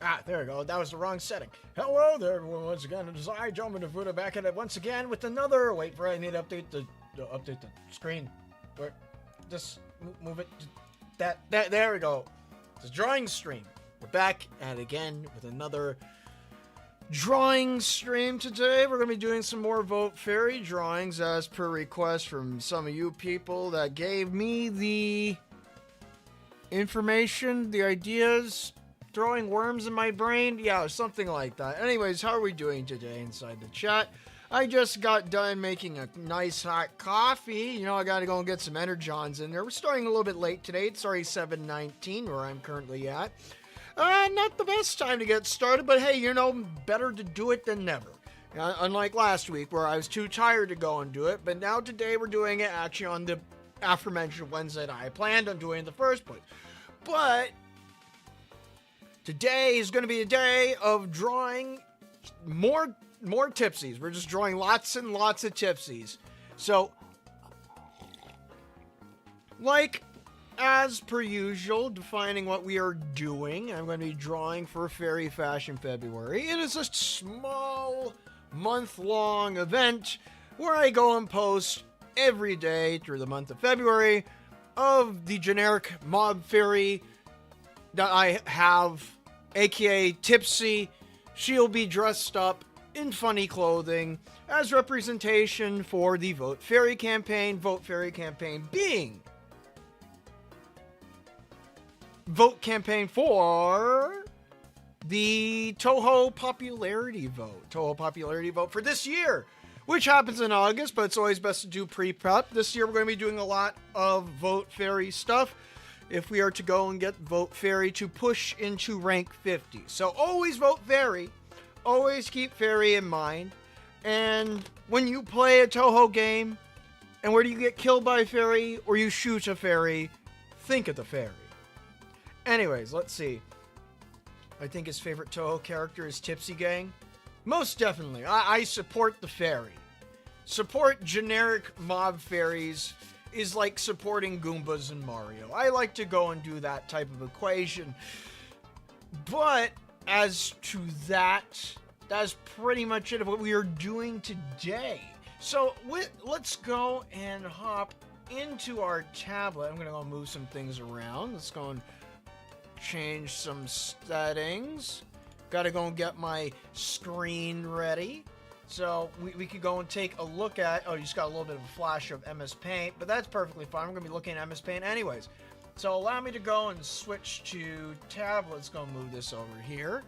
Ah, there we go. That was the wrong setting. Hello there, everyone. Once again, it is I, Joe Minafuda, back at it once again with another. Wait for it. I need to update the screen. Where? Just move it. There we go. It's a drawing stream. We're back at it again with another drawing stream today. We're going to be doing some more Vote Fairy drawings as per request from some of you people that gave me the information, the ideas, throwing worms in my brain. Yeah, something like that. Anyways, how are we doing today inside the chat? I just got done making a nice hot coffee. You know, I gotta go and get some Energons in there. We're starting a little bit late today. It's already 7:19 where I'm currently at. Not the best time to get started, but hey, you know, better to do it than never. Unlike last week where I was too tired to go and do it, but now today we're doing it actually on the aforementioned Wednesday that I planned on doing in the first place. But today is going to be a day of drawing more Tipsies. We're just drawing lots and lots of Tipsies. So, like, as per usual, defining what we are doing, I'm going to be drawing for Fairly Fashion February. It is a small, month-long event where I go and post every day through the month of February of the generic mob fairy that I have, aka Tipsy. She'll be dressed up in funny clothing as representation for the Vote Fairy campaign. Vote Fairy campaign being vote campaign for the Touhou popularity vote. Touhou popularity vote for this year, which happens in August, but it's always best to do pre-prep. This year we're going to be doing a lot of Vote Fairy stuff if we are to go and get Vote Fairy to push into rank 50. So always vote Fairy. Always keep Fairy in mind. And when you play a Touhou game, and whether you get killed by a fairy or you shoot a fairy, think of the fairy. Anyways, let's see. I think his favorite Touhou character is Tipsy Gang. Most definitely. I support the fairy. Support generic mob fairies is like supporting Goombas in Mario. I like to go and do that type of equation. But as to that, that's pretty much it of what we are doing today. So let's go and hop into our tablet. I'm going to go move some things around. Let's go and change some settings. Got to go and get my screen ready. So we could go and take a look at, oh, you just got a little bit of a flash of MS Paint, but that's perfectly fine. We're going to be looking at MS Paint anyways. So allow me to go and switch to tab. Let's go move this over here.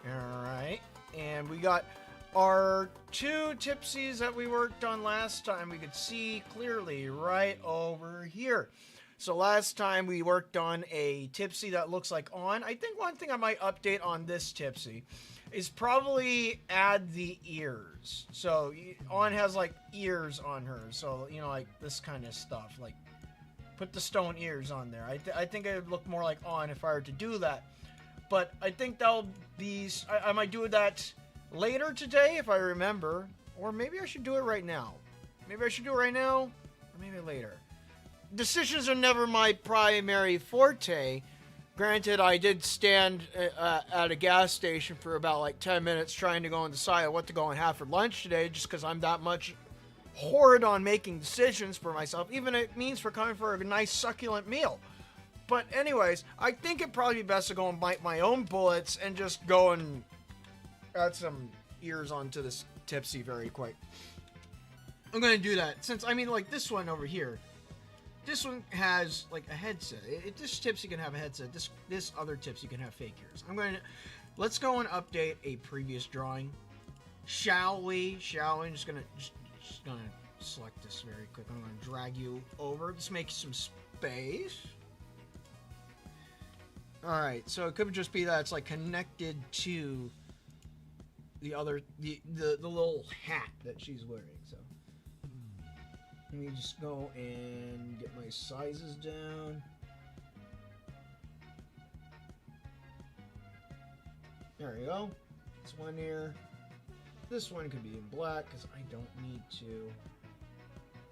All right. And we got our two Tipsies that we worked on last time. We could see clearly right over here. So last time we worked on a Tipsy that looks like On. I think one thing I might update on this Tipsy is probably add the ears. So On has like ears on her. So, you know, like this kind of stuff. Like put the stone ears on there. I think it would look more like On if I were to do that. But I think that'll be... I might do that later today if I remember. Or maybe I should do it right now. Maybe I should do it right now. Or maybe later. Decisions are never my primary forte. Granted, I did stand at a gas station for about like 10 minutes trying to go and decide what to go and have for lunch today, just because I'm that much horrid on making decisions for myself, even if it means for coming for a nice succulent meal. But anyways, I think it'd probably be best to go and bite my own bullets and just go and add some ears onto this Tipsy very quick. I'm going to do that since, I mean, like this one over here. This one has like a headset. This Tipsy can have a headset. This other Tipsy can have fake ears. Let's go and update a previous drawing. Shall we? I'm just gonna select this very quick. I'm gonna drag you over. Just make some space. All right. So it could just be that it's like connected to the other the little hat that she's wearing. So. Let me just go and get my sizes down. There we go. This one here. This one could be in black because I don't need to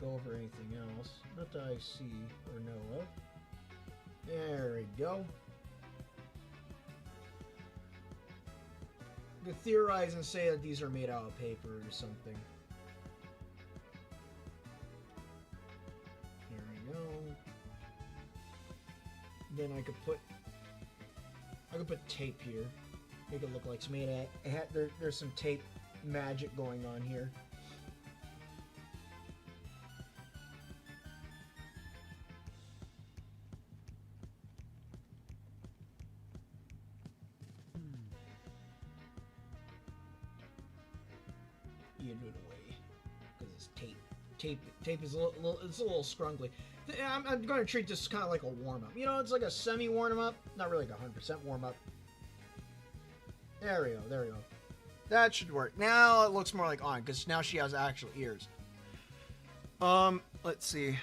go over anything else. Not that I see or know of. There we go. could theorize and say that these are made out of paper or something. There we go. Then I could put tape here. Make it look like it's made out. There's some tape magic going on here. You do it away because it's tape. Tape is a little scrungly. I'm going to treat this kind of like a warm up. You know, it's like a semi warm up, not really like 100% warm up. There we go. There we go. That should work. Now it looks more like on because now she has actual ears. Let's see.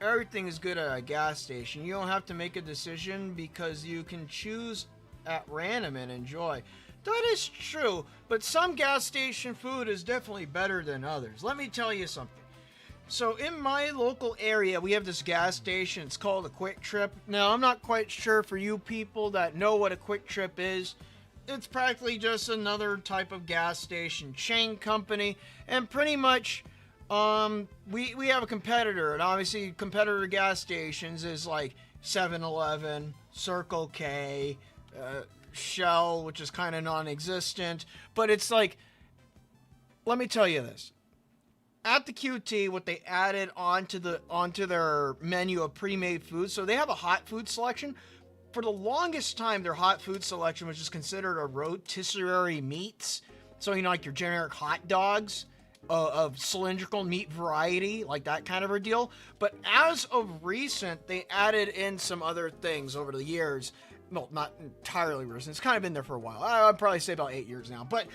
Everything is good at a gas station. You don't have to make a decision because you can choose at random and enjoy. That is true, but some gas station food is definitely better than others. Let me tell you something. So in my local area, we have this gas station. It's called a Quick Trip. Now, I'm not quite sure for you people that know what a Quick Trip is. It's practically just another type of gas station chain company. And pretty much, we have a competitor. And obviously, competitor gas stations is like 7-Eleven, Circle K, Shell, which is kind of non-existent, but it's like, let me tell you this. At the QT, what they added onto their menu of pre-made food, so they have a hot food selection. For the longest time, their hot food selection was just considered a rotisserie meats. So, you know, like your generic hot dogs of cylindrical meat variety, like that kind of a deal. But as of recent, they added in some other things over the years. Well, not entirely recent. It's kind of been there for a while. I'd probably say about 8 years now. But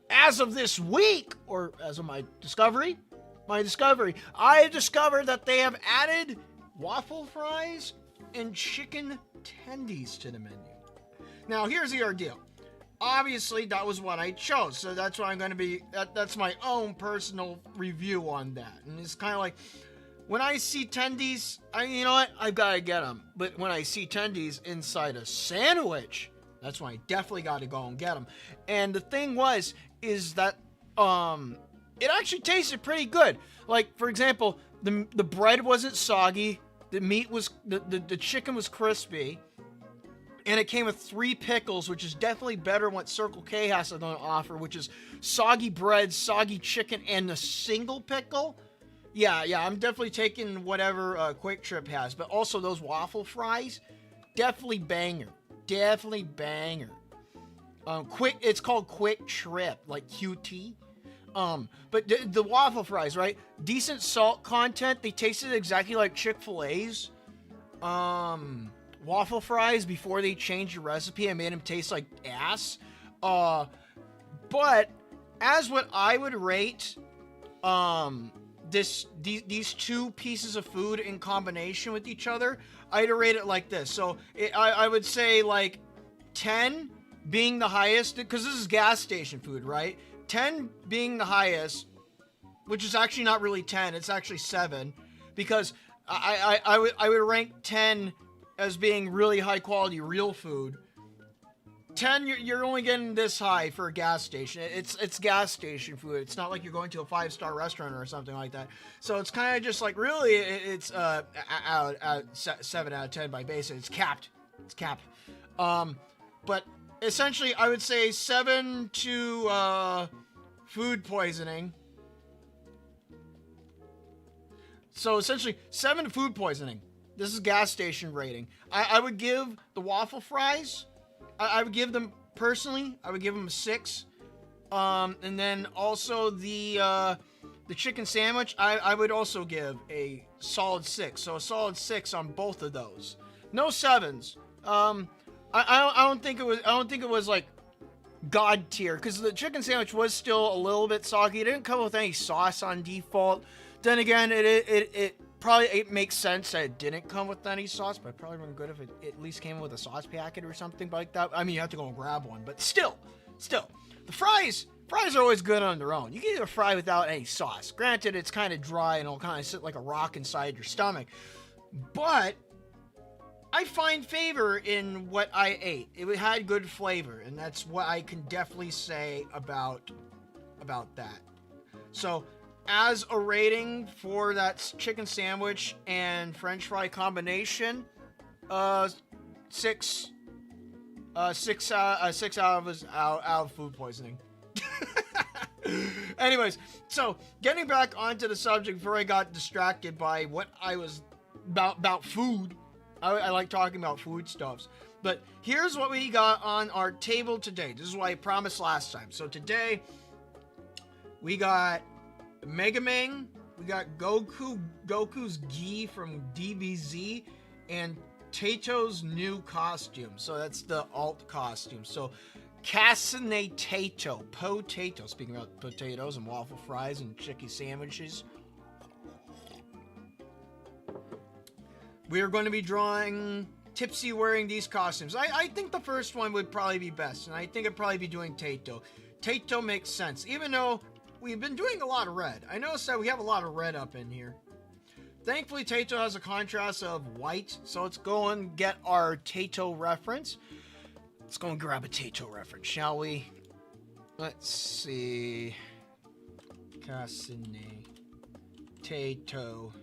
as of this week, or as of my discovery, I discovered that they have added waffle fries and chicken tendies to the menu. Now, here's the ordeal. Obviously, that was what I chose. So that's what I'm going to be... That's my own personal review on that. And it's kind of like... When I see tendies, you know what? I've got to get them. But when I see tendies inside a sandwich, that's when I definitely got to go and get them. And the thing is that it actually tasted pretty good. Like, for example, the bread wasn't soggy, the meat was, the chicken was crispy, and it came with 3 pickles, which is definitely better than what Circle K has to offer, which is soggy bread, soggy chicken, and a single pickle. Yeah, I'm definitely taking whatever Quick Trip has. But also those waffle fries, definitely banger. Definitely banger. It's called Quick Trip, like QT. But the waffle fries, right? Decent salt content. They tasted exactly like Chick-fil-A's waffle fries before they changed the recipe and made them taste like ass. But as what I would rate, these two pieces of food in combination with each other, I'd rate it like this. So I would say like 10 being the highest, because this is gas station food, right? 10 being the highest, which is actually not really 10, it's actually 7, because I would rank 10 as being really high quality real food. 10, you're only getting this high for a gas station. It's gas station food. It's not like you're going to a 5-star restaurant or something like that. So it's kind of just like, really, it's 7 out of 10 by basis. It's capped. But essentially, I would say 7 to food poisoning. So essentially, 7 to food poisoning. This is gas station rating. I would give the waffle fries, I would give them, personally, I would give them a 6. And then also the chicken sandwich, I would also give a solid 6. So a solid 6 on both of those. No 7s. I don't think it was like god tier, because the chicken sandwich was still a little bit soggy. It didn't come with any sauce on default. Then again, it makes sense that it didn't come with any sauce, but it probably would have been good if it at least came with a sauce packet or something like that. I mean, you have to go and grab one, but still, the fries are always good on their own. You can eat a fry without any sauce. Granted, it's kind of dry and it'll kind of sit like a rock inside your stomach, but I find favor in what I ate. It had good flavor, and that's what I can definitely say about that. So, as a rating for that chicken sandwich and French fry combination, 6 out of food poisoning. Anyways, so getting back onto the subject before I got distracted by what I was about food. I like talking about foodstuffs. But here's what we got on our table today. This is what I promised last time. So today, we got Mega Man, we got Goku's gi from DBZ, and Tato's new costume. So that's the alt costume. So Cassine Tato, potato. Speaking about potatoes and waffle fries and chicky sandwiches. We are going to be drawing Tipsy wearing these costumes. I think the first one would probably be best, and I think I'd probably be doing Tato. Tato makes sense, even though we've been doing a lot of red. I noticed that we have a lot of red up in here. Thankfully, Tato has a contrast of white, so let's go and get our Tato reference. Let's go and grab a Tato reference, shall we? Let's see. Cassine Tato.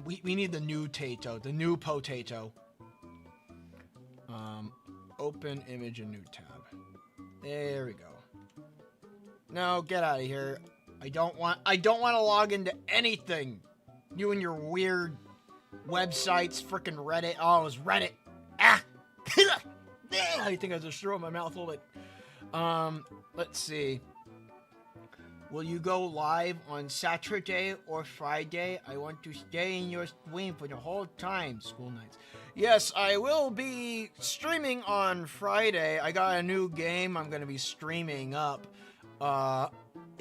We need the new Tato, the new potato. Open image and new tab. There we go. No, get out of here. I don't want to log into anything. You and your weird websites, frickin' Reddit. Oh, it was Reddit. Ah! I think I just threw it in my mouth a little bit. Let's see. Will you go live on Saturday or Friday? I want to stay in your stream for the whole time. School nights. Yes, I will be streaming on Friday. I got a new game I'm going to be streaming up.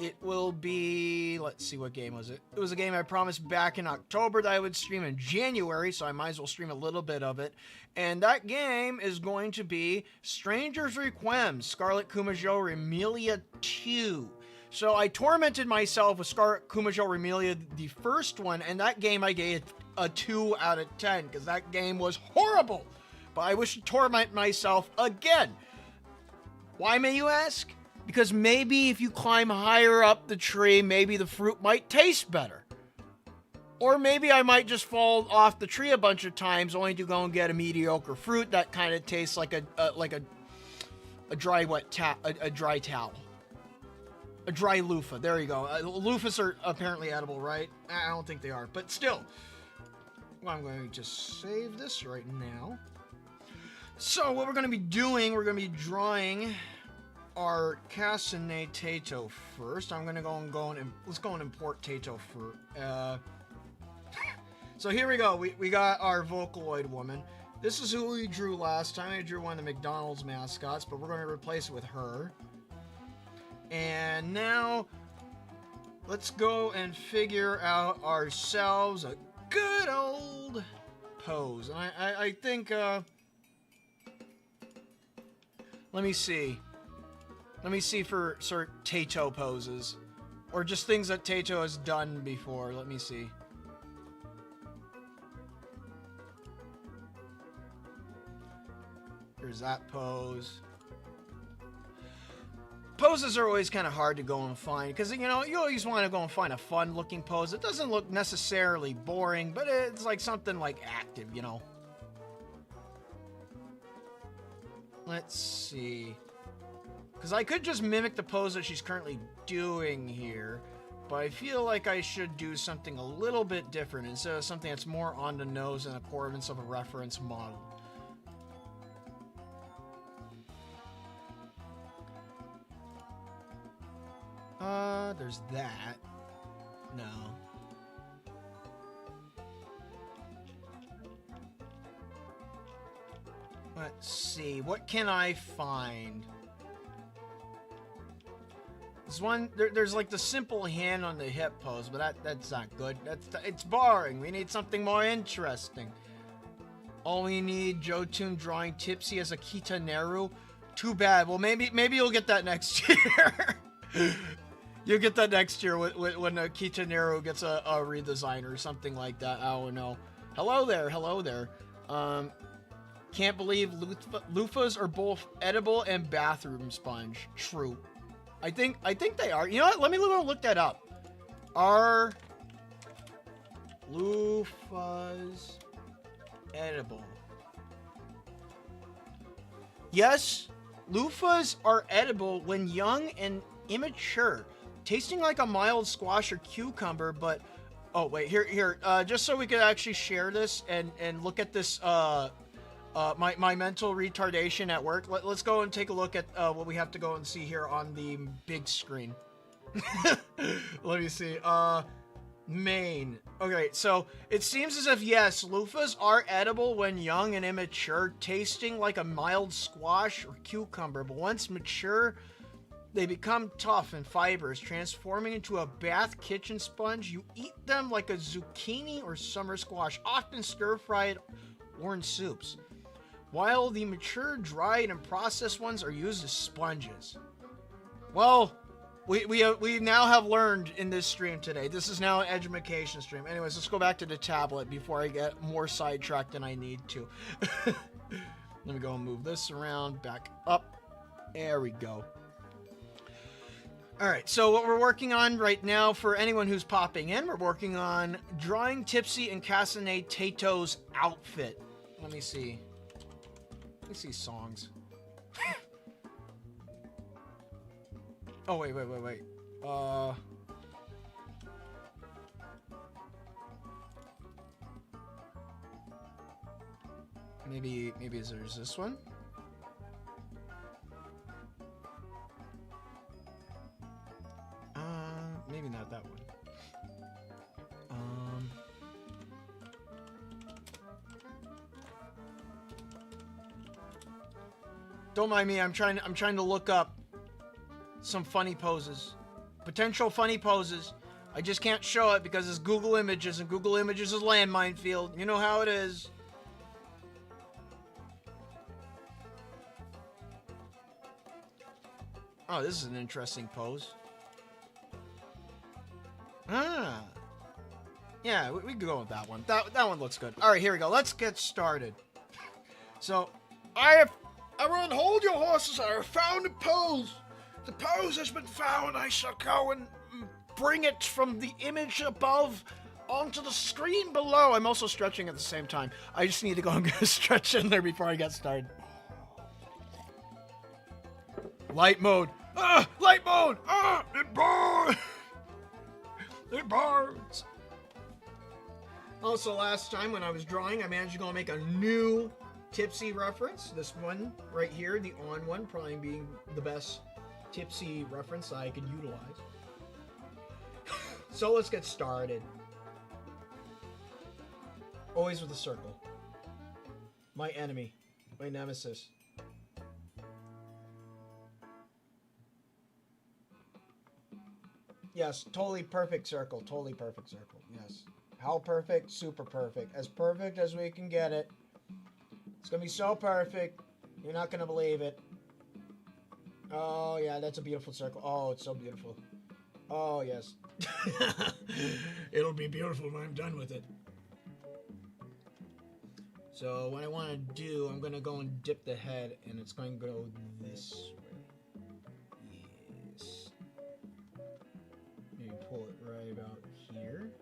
It will be... Let's see, what game was it? It was a game I promised back in October that I would stream in January, so I might as well stream a little bit of it. And that game is going to be Strangers Requiem, Scarlet Kumajo Remelia 2. So I tormented myself with Scarlet Kumajo Remelia, the first one, and that game I gave a 2 out of 10, because that game was horrible. But I wish to torment myself again. Why, may you ask? Because maybe if you climb higher up the tree, maybe the fruit might taste better. Or maybe I might just fall off the tree a bunch of times, only to go and get a mediocre fruit that kind of tastes like a dry dry towel. A dry loofah. There you go. Loofahs are apparently edible, right? I don't think they are, but still. Well, I'm going to just save this right now. So what we're going to be doing, we're going to be drawing our Cassine Tato first. I'm going to let's go and import Tato for. So here we go. We got our Vocaloid woman. This is who we drew last time. I drew one of the McDonald's mascots, but we're going to replace it with her. And now, let's go and figure out ourselves a good old pose. And I think, let me see. Let me see for sort of Tato poses. Or just things that Tato has done before. Let me see. There's that pose. Poses are always kind of hard to go and find because, you know, you always want to go and find a fun looking pose. It doesn't look necessarily boring, but it's like something like active, you know. Let's see. Because I could just mimic the pose that she's currently doing here, but I feel like I should do something a little bit different instead of something that's more on the nose in accordance of a reference model. There's that. No. Let's see. What can I find? There's one. There's like the simple hand on the hip pose, but that's not good. It's boring. We need something more interesting. All we need, Jotun drawing Tipsy as a Kitaneru. Too bad. Well, maybe you'll get that next year. You'll get that next year when Kitaneru gets a redesign or something like that. I don't know. Hello there, hello there. Can't believe loofahs are both edible and bathroom sponge. True. I think they are. You know what? Let me look that up. Are loofahs edible? Yes, loofahs are edible when young and immature, tasting like a mild squash or cucumber, but oh wait, here, just so we could actually share this and look at this, my mental retardation at work. Let's go and take a look at what we have to go and see here on the big screen. Let me see. Maine. Okay, so it seems as if, yes, loofahs are edible when young and immature, tasting like a mild squash or cucumber, but once mature, they become tough and fibrous, transforming into a bath kitchen sponge. You eat them like a zucchini or summer squash, often stir-fried or in soups, while the mature, dried, and processed ones are used as sponges. Well, we now have learned in this stream today. This is now an education stream. Anyways, let's go back to the tablet before I get more sidetracked than I need to. Let me go and move this around, back up. There we go. Alright, so what we're working on right now, for anyone who's popping in, we're working on drawing Tipsy and Casanate Tato's outfit. Let me see songs. Oh, wait. Maybe there's this one? Maybe not that one. Don't mind me, I'm trying to look up some funny poses. Potential funny poses. I just can't show it because it's Google Images, and Google Images is a landmine field. You know how it is. Oh, this is an interesting pose. Yeah, we can go with that one. That one looks good. Alright, here we go. Let's get started. So, everyone hold your horses. I have found a pose. The pose has been found. I shall go and bring it from the image above onto the screen below. I'm also stretching at the same time. I just need to go and get a stretch in there before I get started. Light mode. Light mode. It burns. It burns. Also, last time when I was drawing, I managed to go and make a new Tipsy reference. This one right here, the on one, probably being the best Tipsy reference I could utilize. So let's get started. Always with a circle. My enemy. My nemesis. Yes, totally perfect circle. Totally perfect circle. Yes. How perfect? Super perfect. As perfect as we can get it. It's gonna be so perfect. You're not gonna believe it. Oh, yeah, that's a beautiful circle. Oh, it's so beautiful. Oh, yes. It'll be beautiful when I'm done with it. So, what I want to do, I'm going to go and dip the head, and it's going to go this way. Yes. Maybe pull it right about here.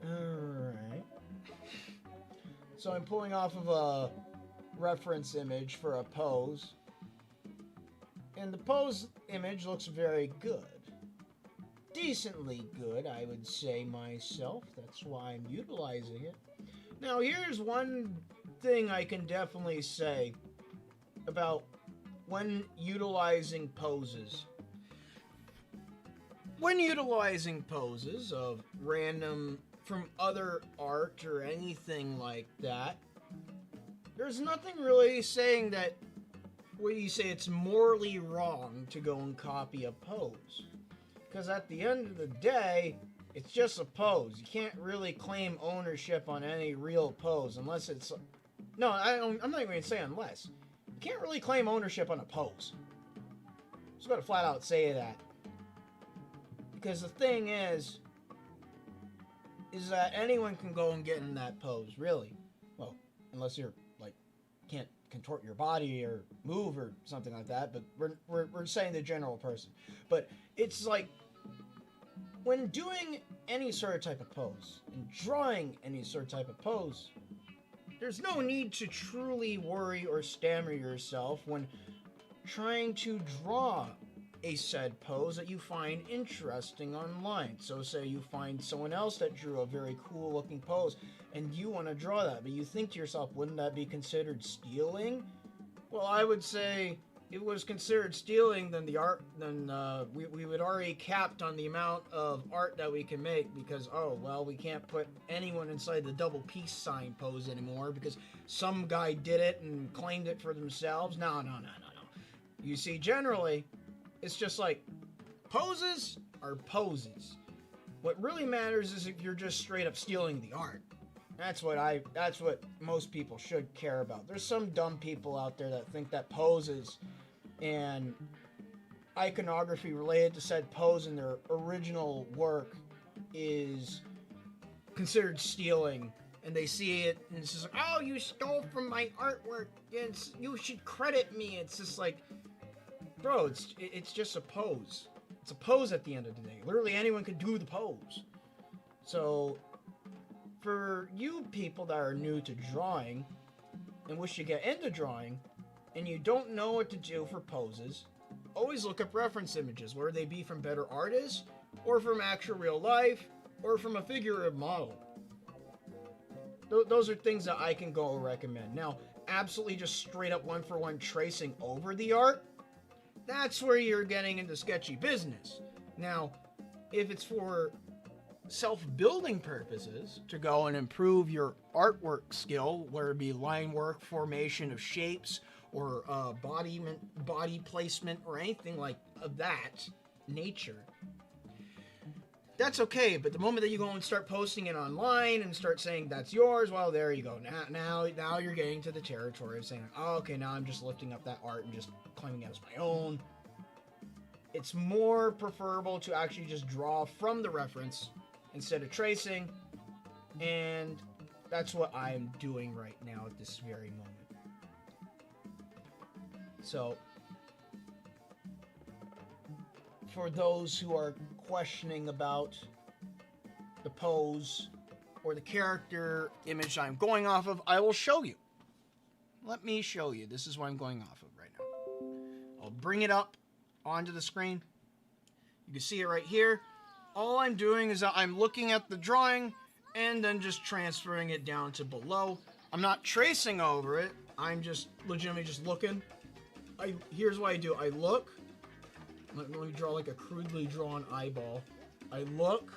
Alright. So I'm pulling off of a reference image for a pose. And the pose image looks very good. Decently good, I would say myself. That's why I'm utilizing it. Now, here's one thing I can definitely say about when utilizing poses. When utilizing poses of random from other art or anything like that, there's nothing really saying that, what do you say, it's morally wrong to go and copy a pose. Because at the end of the day, it's just a pose. You can't really claim ownership on any real pose unless it's No, I'm not even going to say unless. You can't really claim ownership on a pose. Just got to flat out say that. Because the thing is that anyone can go and get in that pose, really. Well, unless you're, like, can't contort your body or move or something like that, but we're saying the general person. But it's like, when doing any sort of type of pose, and drawing any sort of type of pose, there's no need to truly worry or stammer yourself when trying to draw a said pose that you find interesting online. So say you find someone else that drew a very cool looking pose and you want to draw that, but you think to yourself, wouldn't that be considered stealing? Well, I would say if it was considered stealing, then we would already capped on the amount of art that we can make, because we can't put anyone inside the double peace sign pose anymore because some guy did it and claimed it for themselves. No. You see, generally, it's just like, poses are poses. What really matters is if you're just straight up stealing the art. That's what most people should care about. There's some dumb people out there that think that poses and iconography related to said pose in their original work is considered stealing, and they see it and it's just like, oh, you stole from my artwork, you should credit me. It's just like, bro, it's just a pose. It's a pose at the end of the day. Literally anyone can do the pose. So for you people that are new to drawing and wish to get into drawing and you don't know what to do for poses, always look up reference images, whether they be from better artists or from actual real life or from a figurative model. Those are things that I can go recommend. Now, absolutely just straight up one for one tracing over the art, that's where you're getting into sketchy business. Now, if it's for self-building purposes, to go and improve your artwork skill, whether it be line work, formation of shapes, or body placement, or anything like of that nature, that's okay. But the moment that you go and start posting it online and start saying that's yours, well, there you go. Now you're getting to the territory of saying, oh, okay, now I'm just lifting up that art and just claiming it as my own. It's more preferable to actually just draw from the reference instead of tracing, and that's what I'm doing right now at this very moment. So, for those who are questioning about the pose or the character image I'm going off of, I will show you. Let me show you. This is what I'm going off of right now. I'll bring it up onto the screen. You can see it right here. All I'm doing is that I'm looking at the drawing and then just transferring it down to below. I'm not tracing over it. I'm just legitimately just looking. Here's what I do. I look. Let me draw like a crudely drawn eyeball. I look.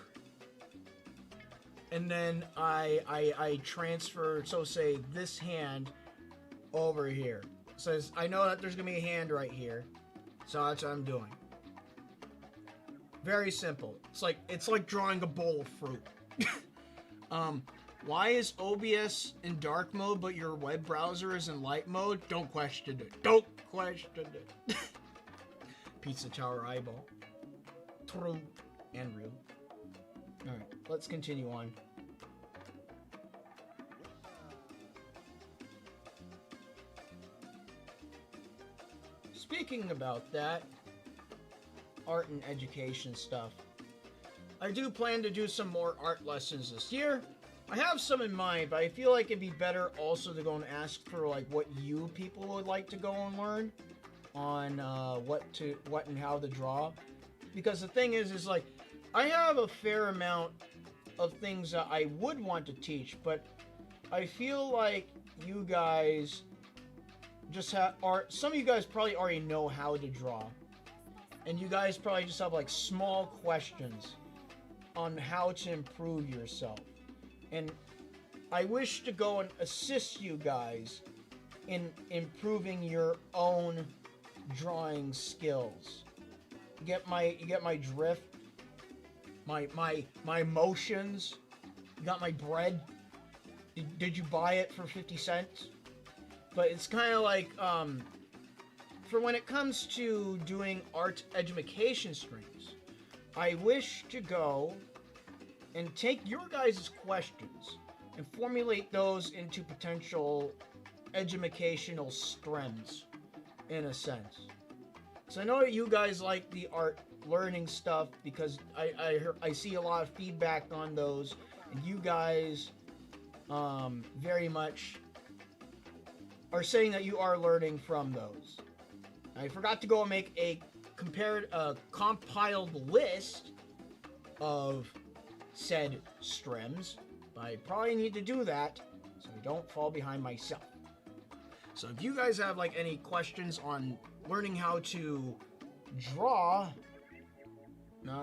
And then I transfer, so say, this hand over here. So I know that there's going to be a hand right here. So that's what I'm doing. Very simple. It's like drawing a bowl of fruit. Why is OBS in dark mode but your web browser is in light mode? Don't question it. Don't question it. Pizza Tower eyeball. True and real. Alright, let's continue on. Speaking about that, art and education stuff, I do plan to do some more art lessons this year. I have some in mind, but I feel like it'd be better also to go and ask for like what you people would like to go and learn on what and how to draw. Because the thing is like, I have a fair amount of things that I would want to teach, but I feel like you guys just some of you guys probably already know how to draw, and you guys probably just have like small questions on how to improve yourself. And I wish to go and assist you guys in improving your own drawing skills. You get my drift? My motions? You got my bread? Did you buy it for 50 cents? But it's kind of like, for when it comes to doing art education streams, I wish to go and take your guys' questions and formulate those into potential educational streams, in a sense. So I know that you guys like the art learning stuff because I see a lot of feedback on those, and you guys very much are saying that you are learning from those. I forgot to go and make a compiled list of said streams. I probably need to do that so I don't fall behind myself. So if you guys have like any questions on learning how to draw,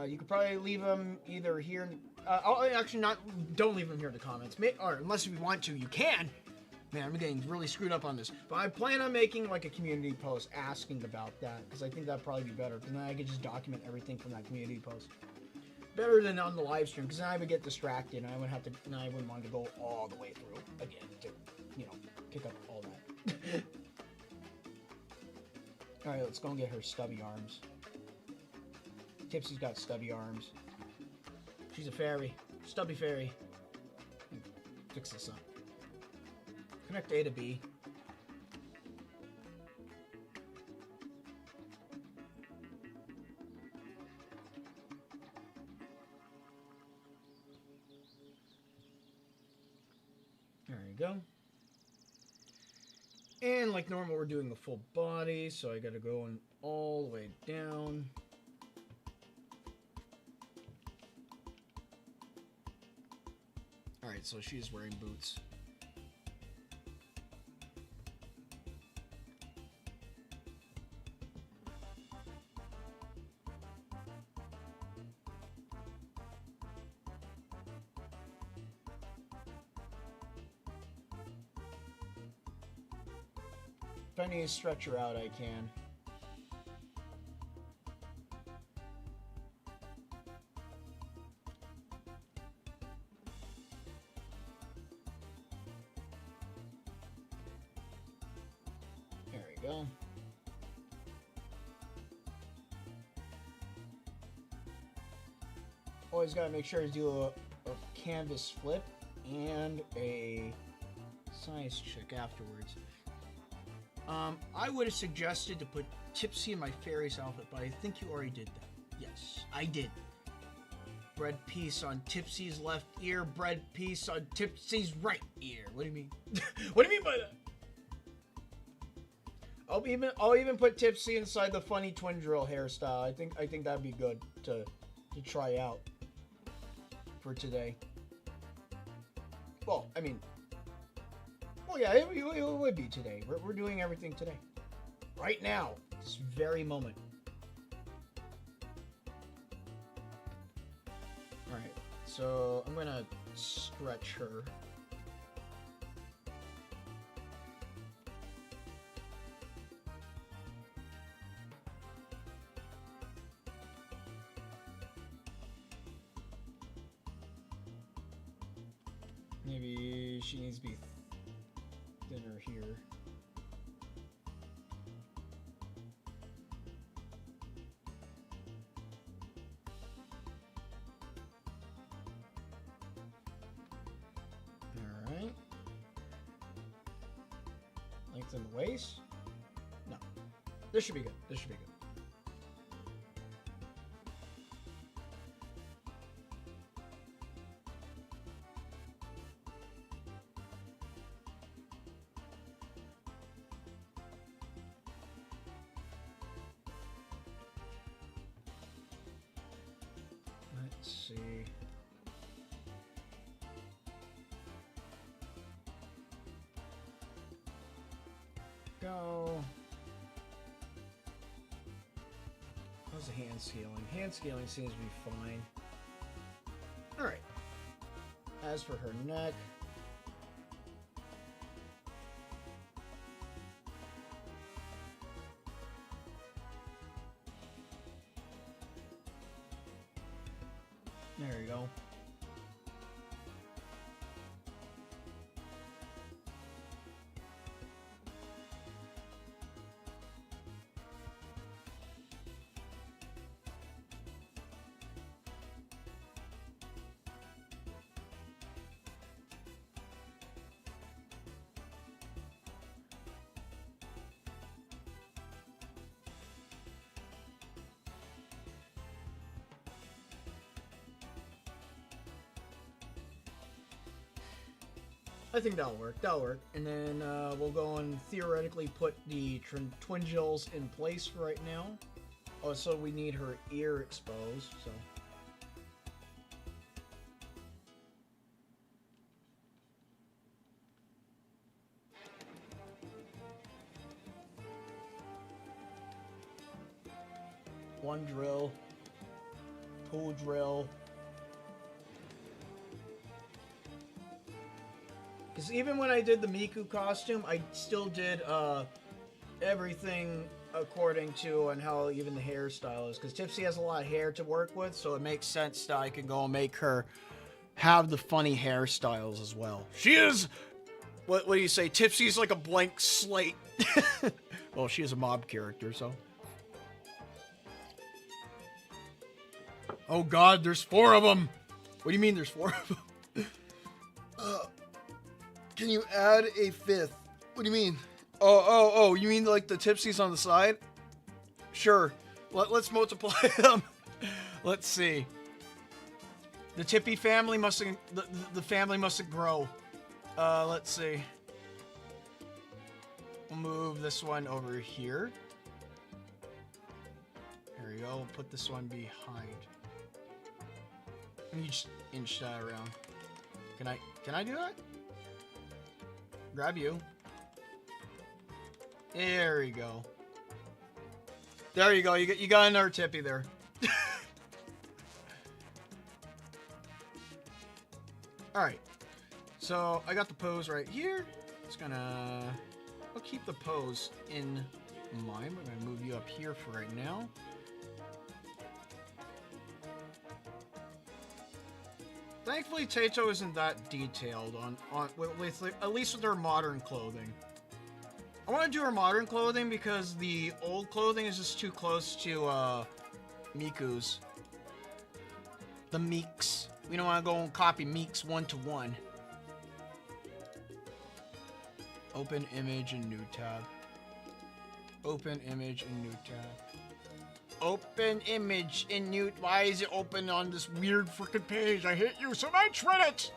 you could probably leave them either here. Actually, don't leave them here in the comments. Or unless if you want to, you can. Man, I'm getting really screwed up on this. But I plan on making like a community post asking about that, because I think that'd probably be better. Because then I could just document everything from that community post. Better than on the live stream, because then I would get distracted and I wouldn't want to go all the way through again to, pick up all that. Alright, let's go and get her stubby arms. Tipsy's got stubby arms. She's a fairy. Stubby fairy. Fix this up. Connect A to B. There you go. And like normal, we're doing the full body, so I gotta go in all the way down. Alright, so she's wearing boots. If I need to stretch her out, I can. There we go. Always gotta make sure to do a canvas flip and a size check afterwards. I would have suggested to put Tipsy in my fairy's outfit, but I think you already did that. Yes, I did. Bread piece on Tipsy's left ear, bread piece on Tipsy's right ear. What do you mean? What do you mean by that? I'll even put Tipsy inside the funny twin drill hairstyle. I think that'd be good to try out for today. Well, I mean, well, yeah, it would be today. We're doing everything today. Right now. This very moment. Alright, so I'm gonna stretch her. Maybe she needs to be thinner here. Alright. Lengthen the waist. No. This should be good. This should be good. Let's see. Go. How's the hand scaling? Hand scaling seems to be fine. Alright. As for her neck, there you go. I think that'll work. That'll work. And then we'll go and theoretically put the twin gels in place for right now. Oh, so we need her ear exposed, so. One drill. Two drill. Because even when I did the Miku costume, I still did everything according to and how even the hairstyle is. Because Tipsy has a lot of hair to work with, so it makes sense that I can go and make her have the funny hairstyles as well. She is... What do you say? Tipsy's like a blank slate. Well, she is a mob character, so... Oh god, there's 4 of them! What do you mean there's 4 of them? Can you add a 5th? What do you mean? Oh, you mean like the Tipsies on the side? Sure. Let's multiply them. Let's see. The Tippy family mustn't... The family mustn't grow. Let's see. We'll move this one over here. There we go. We'll put this one behind. Let me just inch that around. Can I do that? Grab you. There we go. There you go. You got another Tippy there. Alright. So, I got the pose right here. I'll keep the pose in mind. We're gonna move you up here for right now. Thankfully, Taito isn't that detailed with at least with her modern clothing. I want to do her modern clothing because the old clothing is just too close to Miku's. The Meeks. We don't want to go and copy Meeks 1-to-1. Open image in new tab. Open image in new tab. Open image in new... Why is it open on this weird freaking page? I hate you so much, Reddit!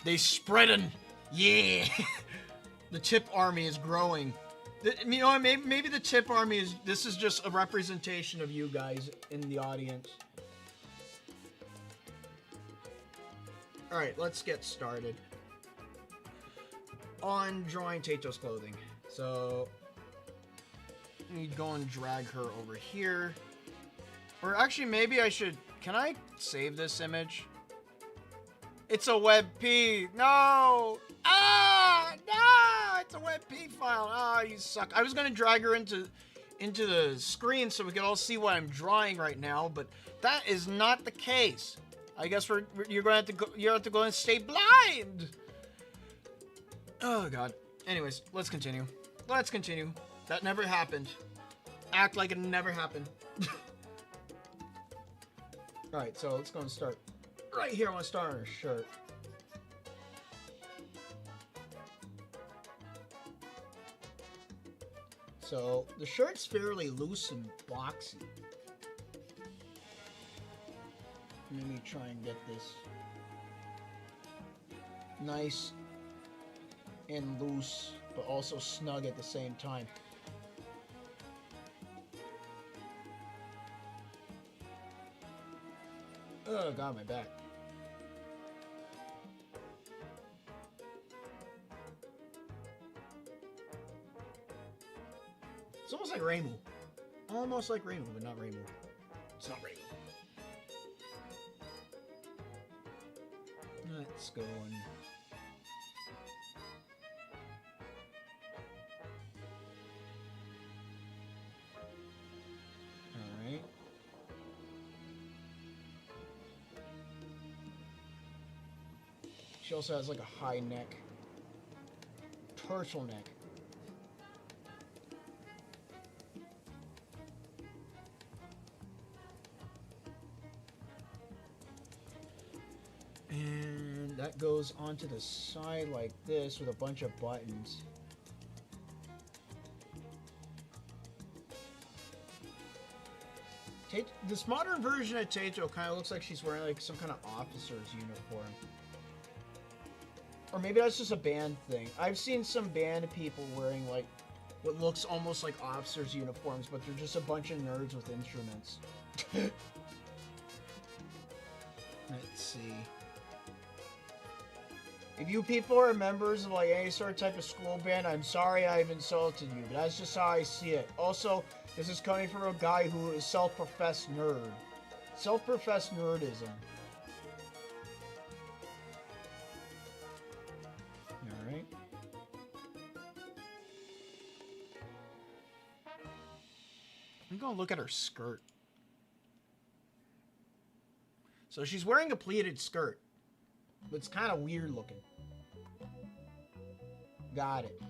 They spreadin'. Yeah! The tip army is growing. You know, maybe the tip army is... This is just a representation of you guys in the audience. Alright, let's get started. On drawing Taito's clothing. So... You go and drag her over here. Or actually, maybe I should... Can I save this image? It's a WebP. No! Ah! No! It's a WebP file. Ah, you suck. I was going to drag her into the screen so we could all see what I'm drawing right now, but that is not the case. I guess you're going to have to go and stay blind. Oh, God. Anyways, let's continue. Let's continue. That never happened. Act like it never happened. Alright, so let's go and start. Right here, I want to start on her shirt. So, the shirt's fairly loose and boxy. Let me try and get this nice and loose, but also snug at the same time. Oh god, my back. It's almost like Rainbow. Almost like Rainbow, but not Rainbow. It's not Rainbow. Let's go and... Alright. She also has like a high neck. Turtleneck. And that goes onto the side like this with a bunch of buttons. This modern version of Taito kind of looks like she's wearing like some kind of officer's uniform. Or maybe that's just a band thing. I've seen some band people wearing like what looks almost like officers' uniforms, but they're just a bunch of nerds with instruments. Let's see. If you people are members of like any sort of type of school band, I'm sorry I've insulted you, but that's just how I see it. Also, this is coming from a guy who is self-professed nerd. Self-professed nerdism. Alright. I'm gonna look at her skirt. So she's wearing a pleated skirt. But it's kind of weird looking. Got it.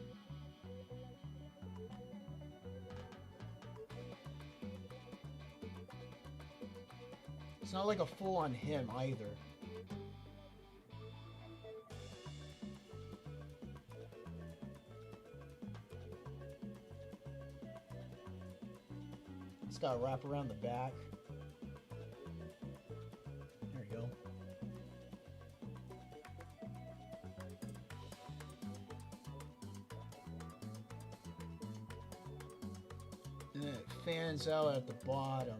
It's not like a full-on him either. It's got to wrap around the back. There you go. And then it fans out at the bottom.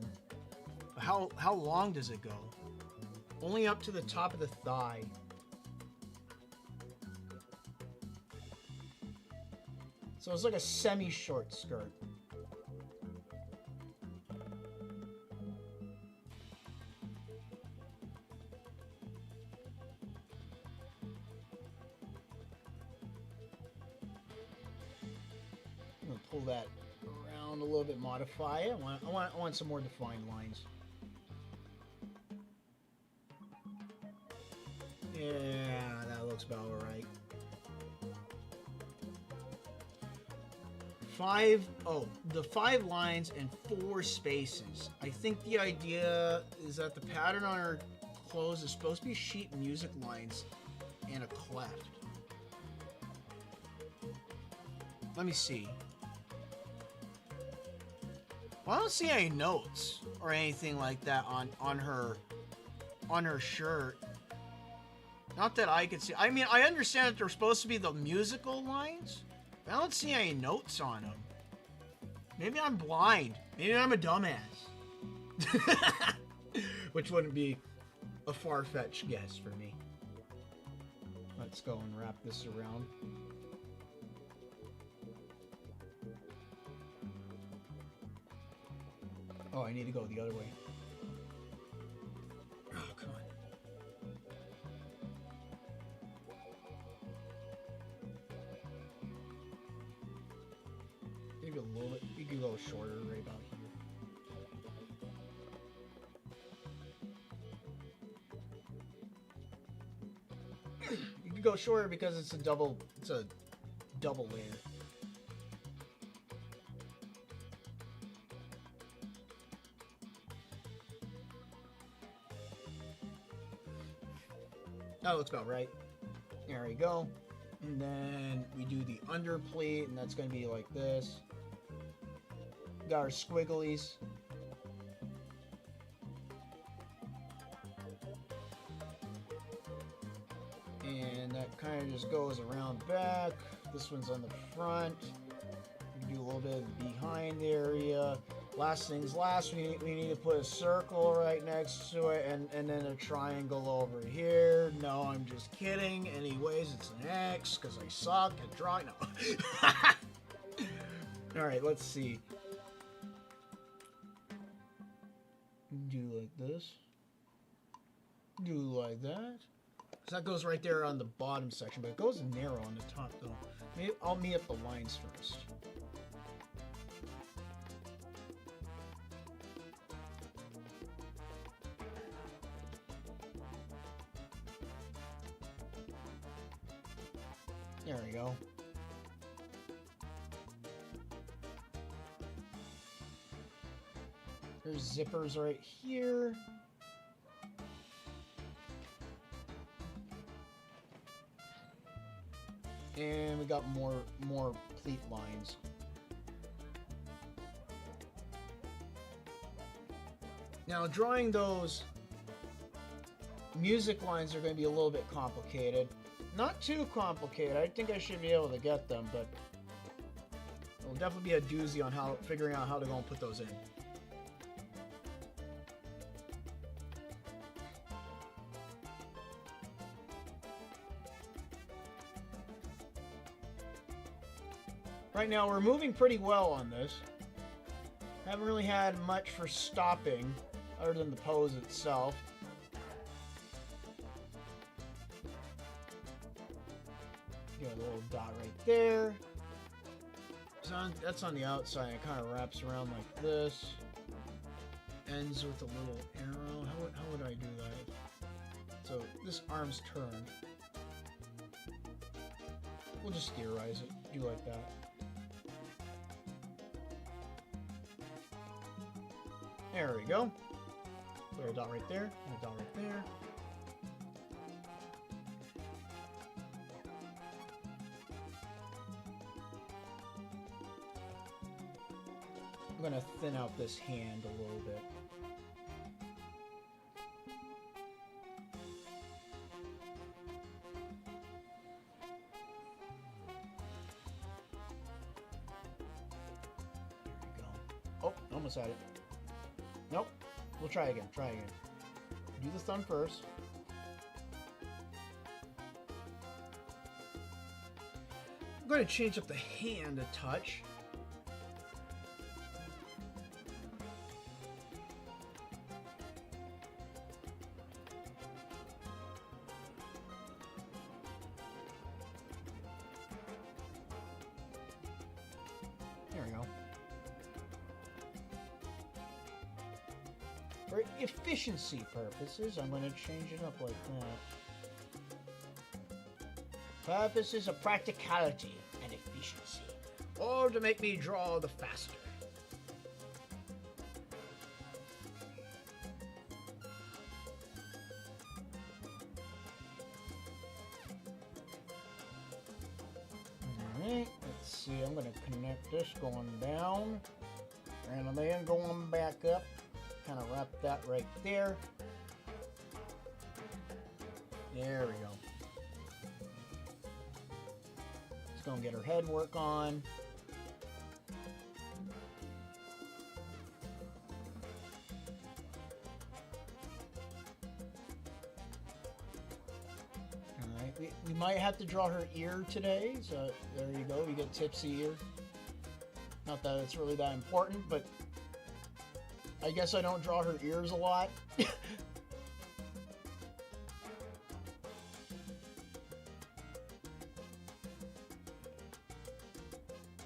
How long does it go? Only up to the top of the thigh. So it's like a semi-short skirt. I'm gonna pull that around a little bit, modify it. I want some more defined lines. Yeah, that looks about right. The 5 lines and 4 spaces. I think the idea is that the pattern on her clothes is supposed to be sheet music lines and a cleft. Let me see. Well, I don't see any notes or anything like that on her shirt. Not that I could see. I mean, I understand that they're supposed to be the musical lines, but I don't see any notes on them. Maybe I'm blind. Maybe I'm a dumbass. Which wouldn't be a far-fetched guess for me. Let's go and wrap this around. Oh, I need to go the other way. Oh, come on. Maybe a little bit. You can go shorter right about here. You can go shorter because it's a double layer. That looks about right. There we go. And then we do the under pleat, and that's going to be like this. Got our squigglies. And that kind of just goes around back. This one's on the front. We do a little bit of the behind area. Last things last, we need to put a circle right next to it, and then a triangle over here. No, I'm just kidding. Anyways, it's an X, because I suck at drawing. No. Alright, let's see. Do like this. Do like that. So that goes right there on the bottom section, but it goes narrow on the top, though. Maybe I'll meet up the lines first. There we go. There's zippers right here. And we got more pleat lines. Now drawing those music lines are going to be a little bit complicated. Not too complicated. I think I should be able to get them, but it'll definitely be a doozy on figuring out how to go and put those in. Right now, we're moving pretty well on this. Haven't really had much for stopping, other than the pose itself. Got a little dot right there. That's on the outside. It kind of wraps around like this. Ends with a little arrow. How would I do that? So this arm's turned. We'll just theorize it. Do like that. There we go. Put a dot right there. And a dot right there. I'm gonna thin out this hand a little bit. There we go. Oh, almost had it. Nope. We'll try again. Try again. Do the thumb first. I'm going to change up the hand a touch. There we go. For efficiency purposes, I'm going to change it up like that. Purposes of practicality and efficiency. Or to make me draw the faster. Alright, let's see. I'm going to connect this going down. And then going back up. Kind of wrap that right there. There we go. Let's go and get her head work on. Alright, we might have to draw her ear today, so there you go, you get Tipsy ear. Not that it's really that important, but I guess I don't draw her ears a lot. There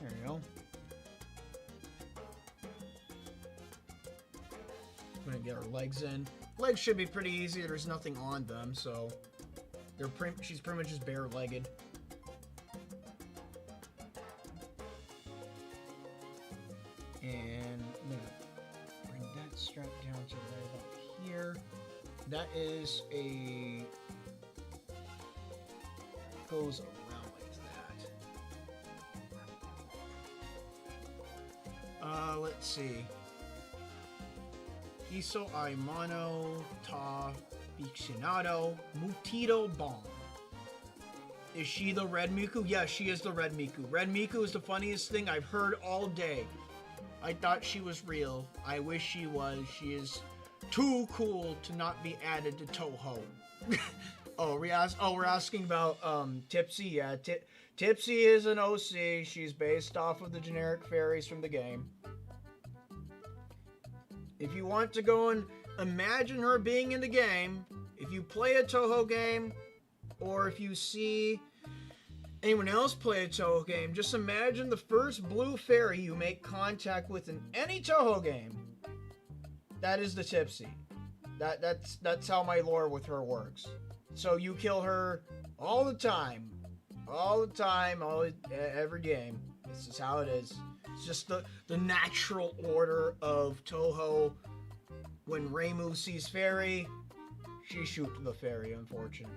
you go. I'm gonna get her legs in. Legs should be pretty easy. There's nothing on them, so she's pretty much just bare-legged. And I'm gonna bring that strap down to right up here. That is goes around like that. Let's see. Iso ai mano ta ficcionado mutido bomb. Is she the red Miku? Yes, she is the red Miku. Red Miku is the funniest thing I've heard all day. I thought she was real. I wish she was. She is too cool to not be added to Touhou. We're asking about Tipsy. Yeah, Tipsy is an OC. She's based off of the generic fairies from the game. If you want to go and imagine her being in the game, if you play a Touhou game, or if you see anyone else play a Touhou game, just imagine the first blue fairy you make contact with in any Touhou game. That is the Tipsy. That's how my lore with her works. So you kill her all the time. Every game. This is how it is. It's just the natural order of Touhou. When Reimu sees fairy, she shoots the fairy, unfortunately.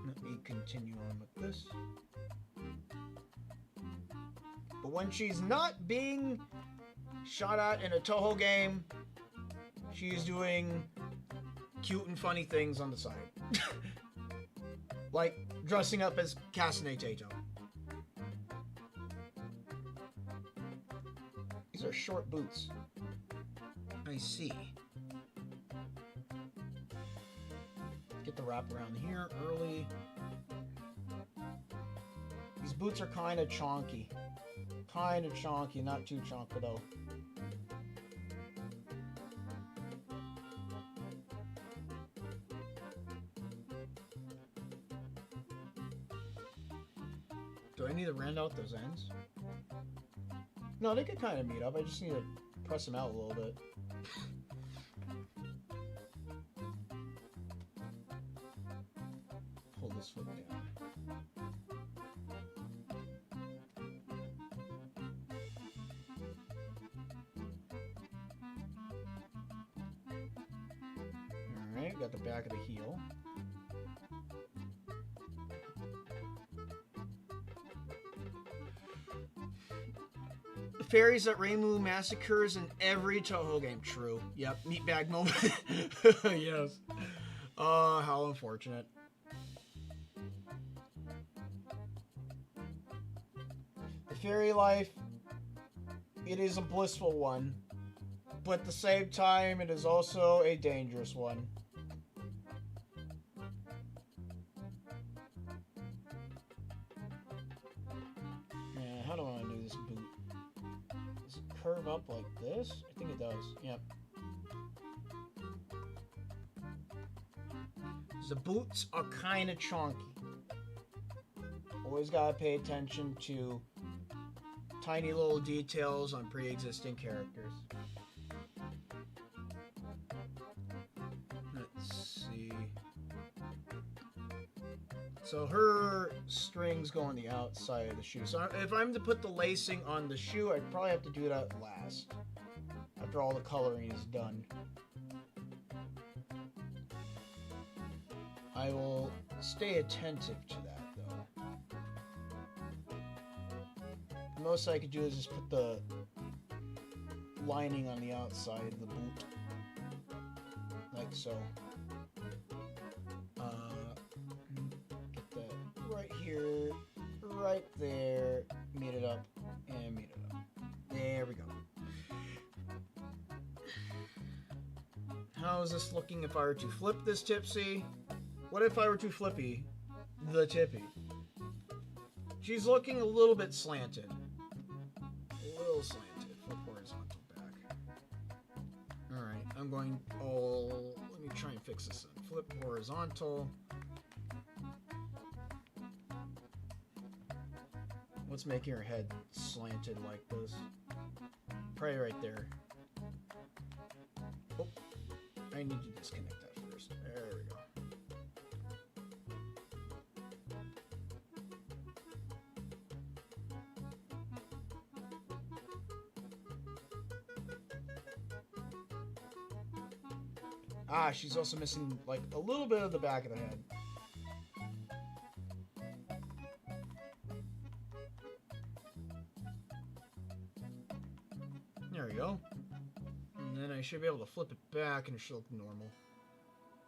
Let me continue on with this. But when she's not being shot at in a Touhou game, she's doing cute and funny things on the side. Like dressing up as Castanet Tato. These are short boots. I see. Get the wrap around here early. These boots are kind of chonky. Kind of chonky, not too chonky though. Do I need to round out those ends? No, they could kind of meet up. I just need to press them out a little bit. Pull this foot down. Alright, got the back of the heel. Fairies that Reimu massacres in every Touhou game. True. Yep. Meatbag moment. Yes. How unfortunate. The fairy life, it is a blissful one, but at the same time, it is also a dangerous one. Yeah, how do I want to do this boot? Curve up like this? I think it does. Yep. The boots are kind of chonky. Always gotta pay attention to tiny little details on pre-existing characters. Let's see. So her strings go on the outside of the shoe. So if I'm to put the lacing on the shoe, I'd probably have to do that last, after all the coloring is done. I will stay attentive to that, though. The most I could do is just put the lining on the outside of the boot, like so. Right here, right there, meet it up, and meet it up. There we go. How is this looking if I were to flip this Tipsy? What if I were to flippy the Tippy? She's looking a little bit slanted. A little slanted. Flip horizontal back. Alright, I'm going, let me try and fix this then. Flip horizontal. What's making her head slanted like this? Probably right there. Oh, I need to disconnect that first. There we go. Ah, she's also missing like a little bit of the back of the head. There we go. And then I should be able to flip it back and it should look normal.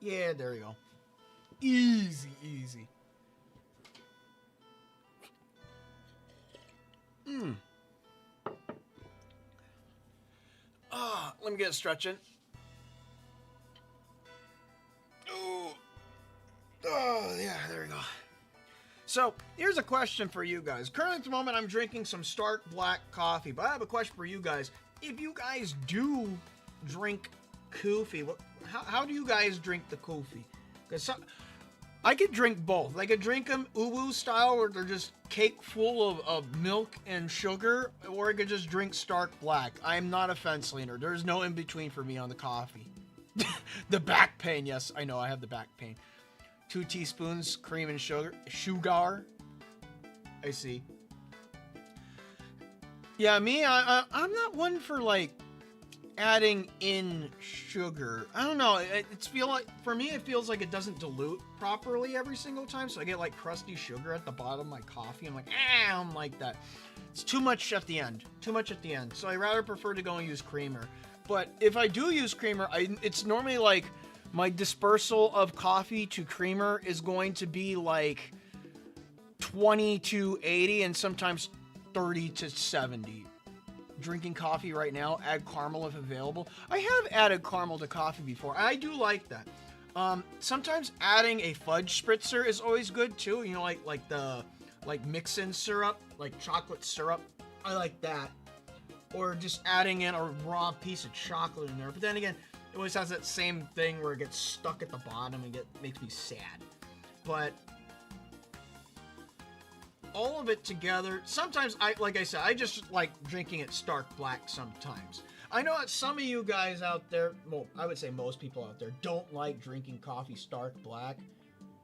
Yeah, there we go. Easy, easy. Let me get stretching. Oh, yeah, there we go. So, here's a question for you guys. Currently at the moment, I'm drinking some Stark Black coffee, but I have a question for you guys. If you guys do drink coffee, how do you guys drink the coffee? Because I could drink both. I could drink them uwu style, where they're just cake full of milk and sugar, or I could just drink Stark Black. I'm not a fence leaner. There's no in between for me on the coffee. The back pain, yes, I know I have the back pain. 2 teaspoons cream and sugar. I see. Yeah, me, I'm not one for like adding in sugar. I don't know. For me, it feels like it doesn't dilute properly every single time. So I get like crusty sugar at the bottom of my coffee. I'm like, I don't like that. It's too much at the end. Too much at the end. So I rather prefer to go and use creamer. But if I do use creamer, it's normally like my dispersal of coffee to creamer is going to be like 20 to 80 and sometimes 30 to 70. Drinking coffee right now, add caramel if available. I have added caramel to coffee before. I do like that. Sometimes adding a fudge spritzer is always good too. You know, like mix-in syrup, like chocolate syrup. I like that. Or just adding in a raw piece of chocolate in there. But then again, it always has that same thing where it gets stuck at the bottom and makes me sad. But all of it together, sometimes like I said, I just like drinking it stark black sometimes. I know that some of you guys out there, well, I would say most people out there, don't like drinking coffee stark black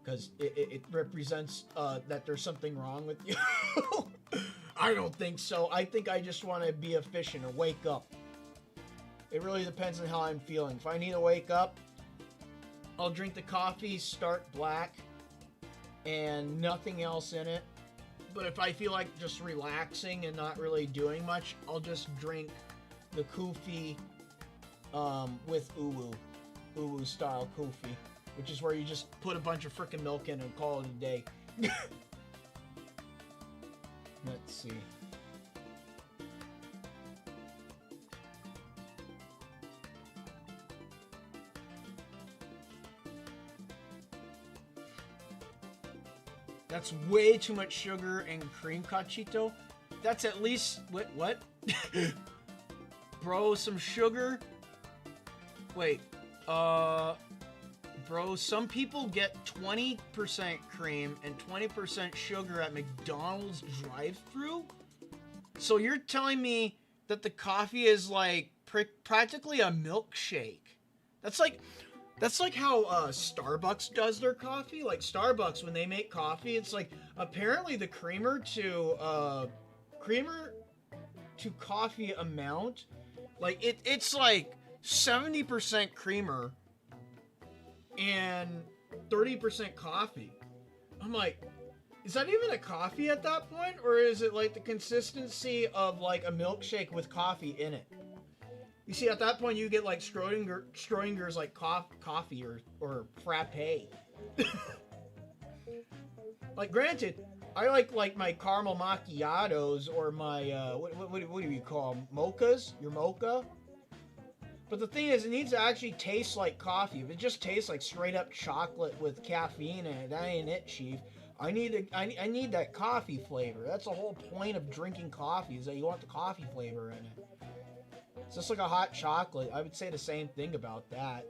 because it represents that there's something wrong with you. I don't think so. I think I just want to be efficient and wake up. It really depends on how I'm feeling. If I need to wake up, I'll drink the coffee stark black and nothing else in it. But if I feel like just relaxing and not really doing much, I'll just drink the kufi with uwu style kufi, which is where you just put a bunch of frickin' milk in and call it a day. Let's see. That's way too much sugar and cream, Cachito. That's at least... What? Bro, some sugar? Wait. Bro, some people get 20% cream and 20% sugar at McDonald's drive-thru? So you're telling me that the coffee is like practically a milkshake? That's like how Starbucks does their coffee. Like Starbucks, when they make coffee, it's like apparently the creamer to coffee amount, like it's like 70% creamer and 30% coffee. I'm like, is that even a coffee at that point, or is it like the consistency of like a milkshake with coffee in it? You see, at that point, you get like Schrodinger's like coffee or frappe. Like, granted, I like my caramel macchiatos or my what do you call them? Mochas? Your mocha? But the thing is, it needs to actually taste like coffee. If it just tastes like straight up chocolate with caffeine in it, that ain't it, Chief. I need that coffee flavor. That's the whole point of drinking coffee, is that you want the coffee flavor in it. It's just like a hot chocolate. I would say the same thing about that.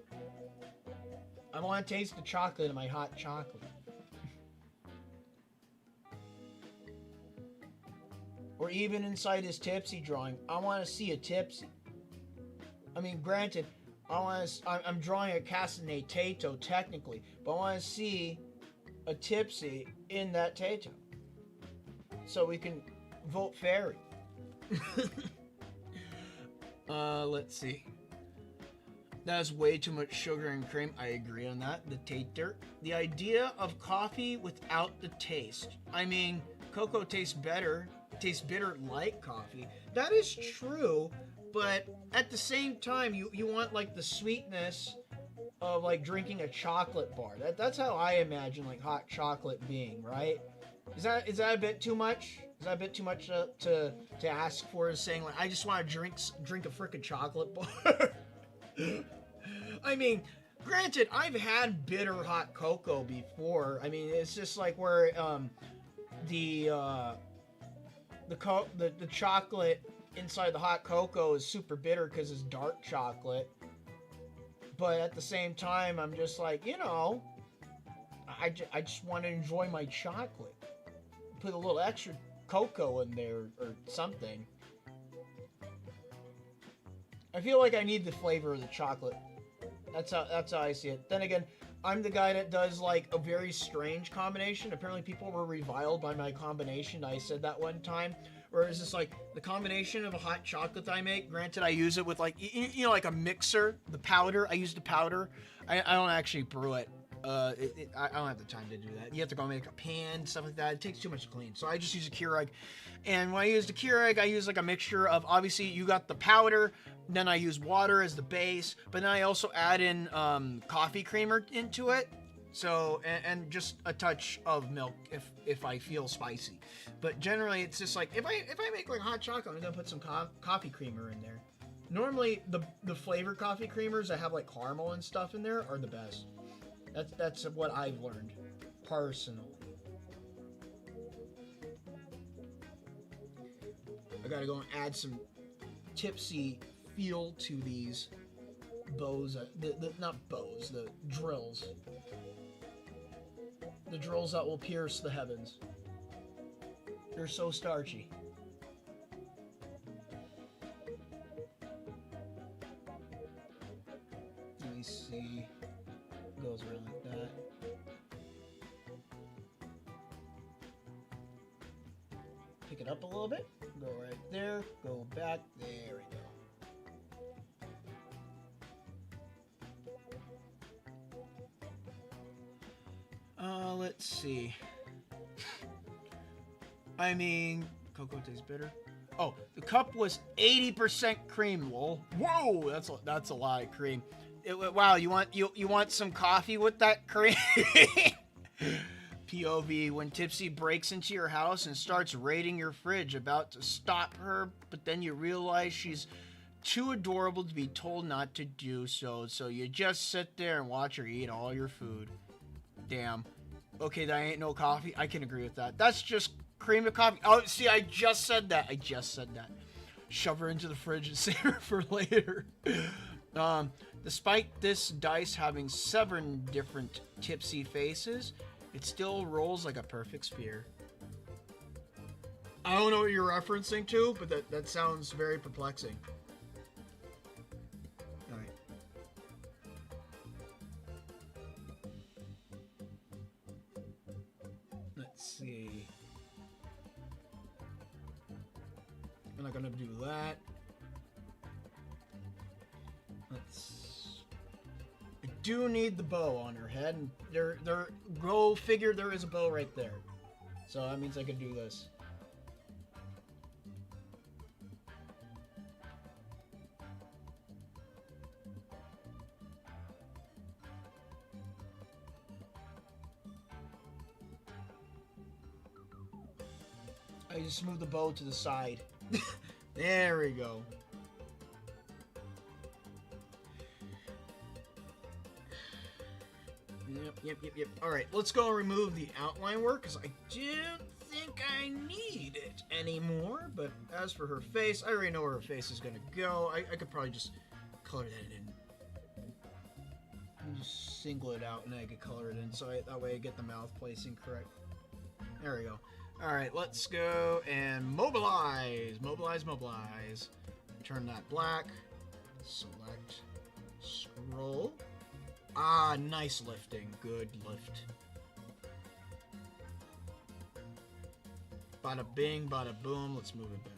I want to taste the chocolate in my hot chocolate. Or even inside his Tipsy drawing, I want to see a Tipsy. I mean, granted, I'm drawing a Castanet Tato technically, but I want to see a Tipsy in that Tato. So we can vote Fairy. Let's see. That is way too much sugar and cream. I agree on that. The tater. The idea of coffee without the taste. I mean, cocoa tastes bitter like coffee. That is true, but at the same time, you want like the sweetness of like drinking a chocolate bar. That's how I imagine like hot chocolate being, right? Is that a bit too much? Is that a bit too much to ask for? Is saying like I just want to drink a frickin' chocolate bar? I mean, granted, I've had bitter hot cocoa before. I mean, it's just like where the chocolate inside the hot cocoa is super bitter because it's dark chocolate. But at the same time, I'm just like, you know, I just want to enjoy my chocolate. Put a little extra cocoa in there or something. I feel like I need the flavor of the chocolate. That's how I see it. Then again, I'm the guy that does like a very strange combination. Apparently people were reviled by my combination. I said that one time. Where it's just like the combination of a hot chocolate that I make. Granted, I use it with like, you know, like a mixer, the powder. I use the powder. I don't actually brew it. I don't have the time to do that. You have to go make a pan, stuff like that. It takes too much to clean. So I just use a Keurig. And when I use the Keurig, I use like a mixture of, obviously, you got the powder, then I use water as the base, but then I also add in coffee creamer into it. So, and just a touch of milk if I feel spicy. But generally, it's just like, if I make like hot chocolate, I'm going to put some coffee creamer in there. Normally, the flavored coffee creamers that have like caramel and stuff in there are the best. That's what I've learned, personally. I gotta go and add some Tipsy feel to these bows, not bows, the drills. The drills that will pierce the heavens. They're so starchy. Let me see. Goes around like that. Pick it up a little bit. Go right there. Go back. There we go. Let's see. I mean, cocoa tastes bitter. Oh, the cup was 80% cream. Whoa, that's a lot of cream. Wow, you want some coffee with that cream? POV, when Tipsy breaks into your house and starts raiding your fridge, about to stop her, but then you realize she's too adorable to be told not to do so, so you just sit there and watch her eat all your food. Damn. Okay, that ain't no coffee. I can agree with that. That's just cream of coffee. Oh, see, I just said that. Shove her into the fridge and save her for later. Despite this dice having 7 different Tipsy faces, it still rolls like a perfect sphere. I don't know what you're referencing to, but that sounds very perplexing. Alright. Let's see. I'm not gonna do that. I do need the bow on her head, and go figure, there is a bow right there. So that means I can do this. I just move the bow to the side. There we go. Yep. Alright, let's go and remove the outline work, because I don't think I need it anymore. But as for her face, I already know where her face is going to go. I could probably just color that in. And just single it out, and I could color it in, so that way I get the mouth placing correct. There we go. Alright, let's go and mobilize. Mobilize. Turn that black. Select. Scroll. Ah, nice lifting. Good lift. Bada bing, bada boom. Let's move it back.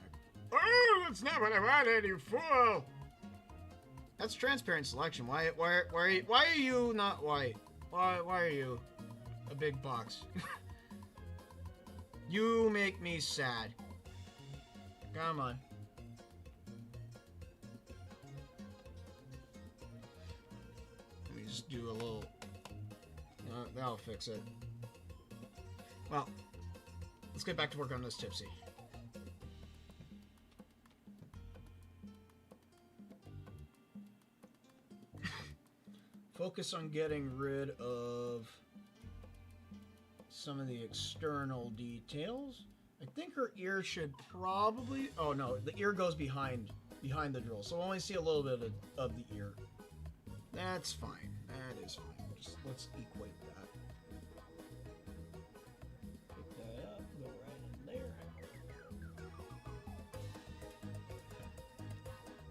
Oh, that's not what I wanted, you fool! That's transparent selection. Why are you not white? Why are you a big box? You make me sad. Come on. Let me just do a little... that'll fix it. Well, let's get back to work on this Tipsy. Focus on getting rid of some of the external details. I think her ear should probably... Oh no, the ear goes behind the drill, so we'll only see a little bit of the ear. That's fine. That is fine. Just let's equate that. Pick that up, go right in there.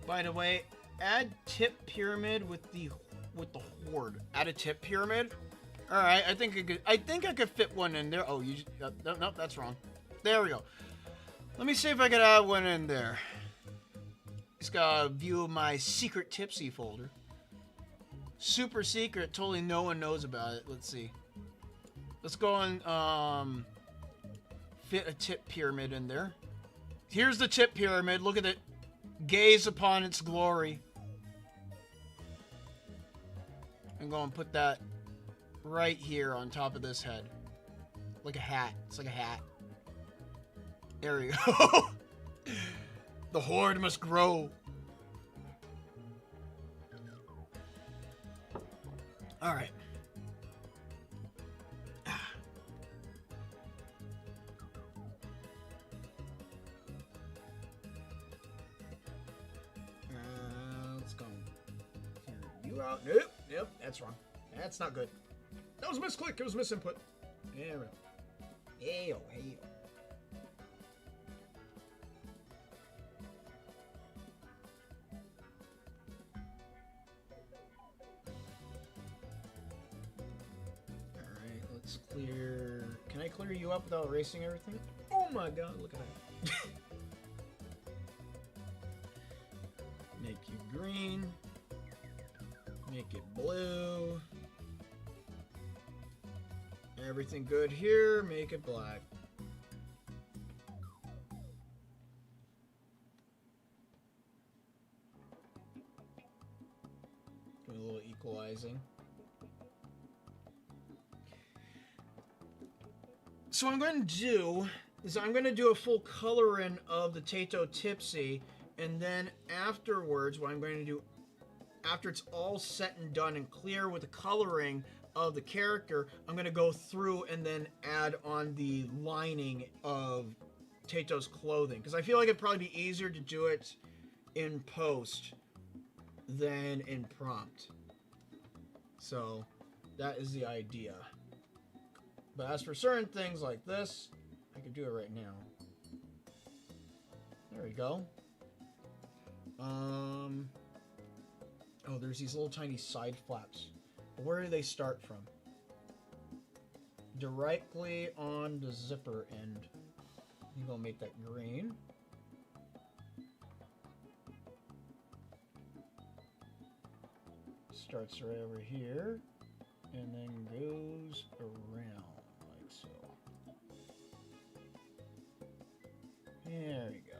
By the way, add tip pyramid with the horde. Add a tip pyramid. All right, I think I could fit one in there. Oh, no, that's wrong. There we go. Let me see if I could add one in there. Just got a view of my secret Tipsy folder. super secret. Totally no one knows about it. Let's see. Let's go and fit a tip pyramid in there. Here's the tip pyramid. Look at it. Gaze upon its glory. I'm going to put that right here on top of this head. Like a hat. It's like a hat. There we go. The horde must grow. All right. Let's go. You out? Nope. Yep, that's wrong. That's not good. That was a misclick. It was a misinput. There we go. Hey-o, hey-o. Alright, let's clear... Can I clear you up without erasing everything? Oh my god, look at that. Make you green. Make it blue. Everything good here, make it black. Do a little equalizing. So what I'm going to do is I'm going to do a full coloring of the Touhou Tipsy, and then afterwards, what I'm going to do after it's all set and done and clear with the coloring of the character, I'm going to go through and then add on the lining of Touhou's clothing. Because I feel like it'd probably be easier to do it in post than in prompt. So, that is the idea. But as for certain things like this, I could do it right now. There we go. Oh, there's these little tiny side flaps. Where do they start from? Directly on the zipper end. I'm gonna make that green. Starts right over here, and then goes around like so. There we go.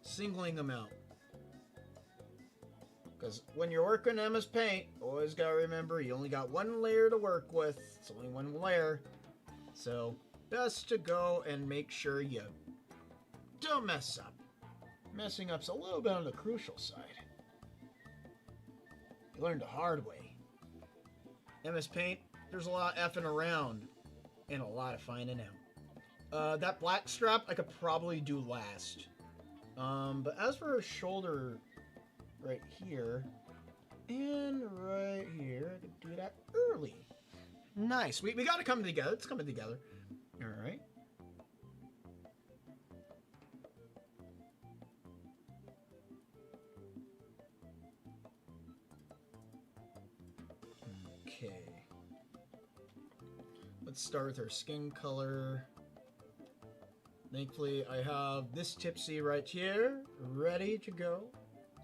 Singling them out. Because when you're working MS Paint, always gotta remember you only got one layer to work with. It's only one layer. So, best to go and make sure you don't mess up. Messing up's a little bit on the crucial side. You learned the hard way. MS Paint, there's a lot of effing around and a lot of finding out. That black strap I could probably do last. But as for her shoulder right here and right here, I could do that early. Nice. We got to come together. It's coming together. All right. Okay. Let's start with her skin color. Thankfully, I have this Tipsy right here, ready to go.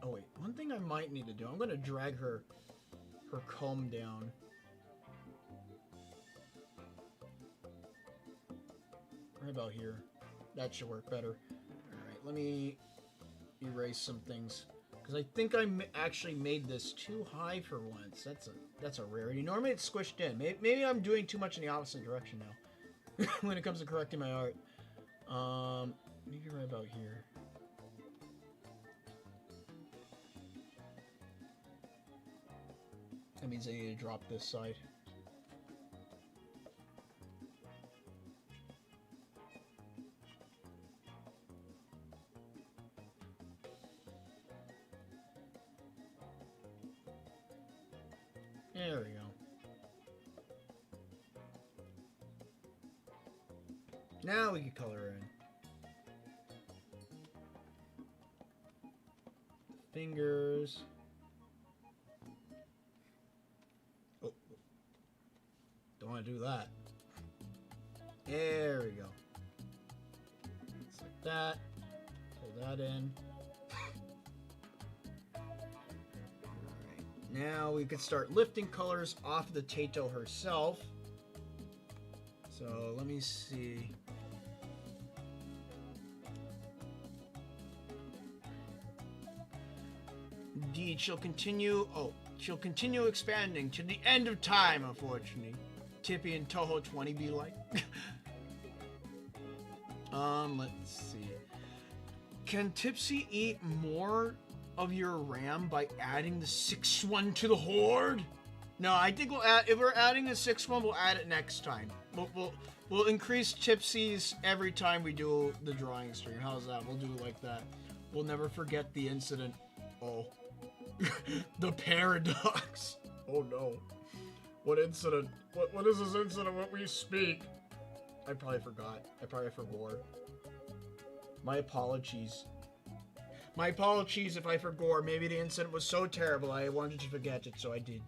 Oh wait, one thing I might need to do, I'm going to drag her comb down. Right about here. That should work better. Alright, let me erase some things. Because I think I actually made this too high for once. That's a rarity. Normally it's squished in. Maybe I'm doing too much in the opposite direction now. When it comes to correcting my art. Maybe right about here. That means I need to drop this side. There we go. Now we can color in. Fingers. Oh. Don't want to do that. There we go. Just like that. Pull that in. Alright. Now we could start lifting colors off the Tato herself. So let me see. Indeed, she'll continue expanding to the end of time, unfortunately. Tippy and Touhou 20 be like. Let's see. Can Tipsy eat more of your RAM by adding the 6th one to the horde? No, I think we'll add, if we're adding the 6th one, we'll add it next time. We'll increase Tipsy's every time we do the drawing stream. How's that? We'll do it like that. We'll never forget the incident. Oh. The paradox. Oh no. What incident? What is this incident what we speak? I probably forgot. I probably forgot. My apologies. My apologies if I forgot. Maybe the incident was so terrible I wanted to forget it, so I did.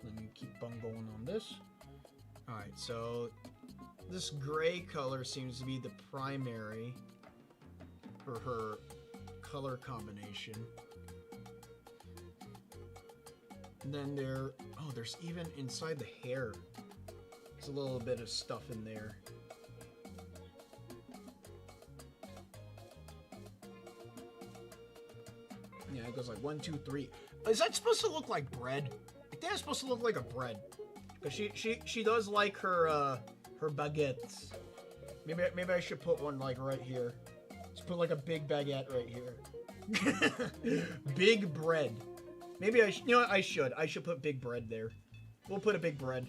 Let me keep on going on this. Alright, so this gray color seems to be the primary for her color combination. And then there's even inside the hair. There's a little bit of stuff in there. Yeah, it goes like 1, 2, 3. Is that supposed to look like bread? I think it's supposed to look like a bread. Cause she does like her baguettes. Maybe I should put one like right here. Just put like a big baguette right here. Big bread. Maybe you know what? I should put big bread there. We'll put a big bread.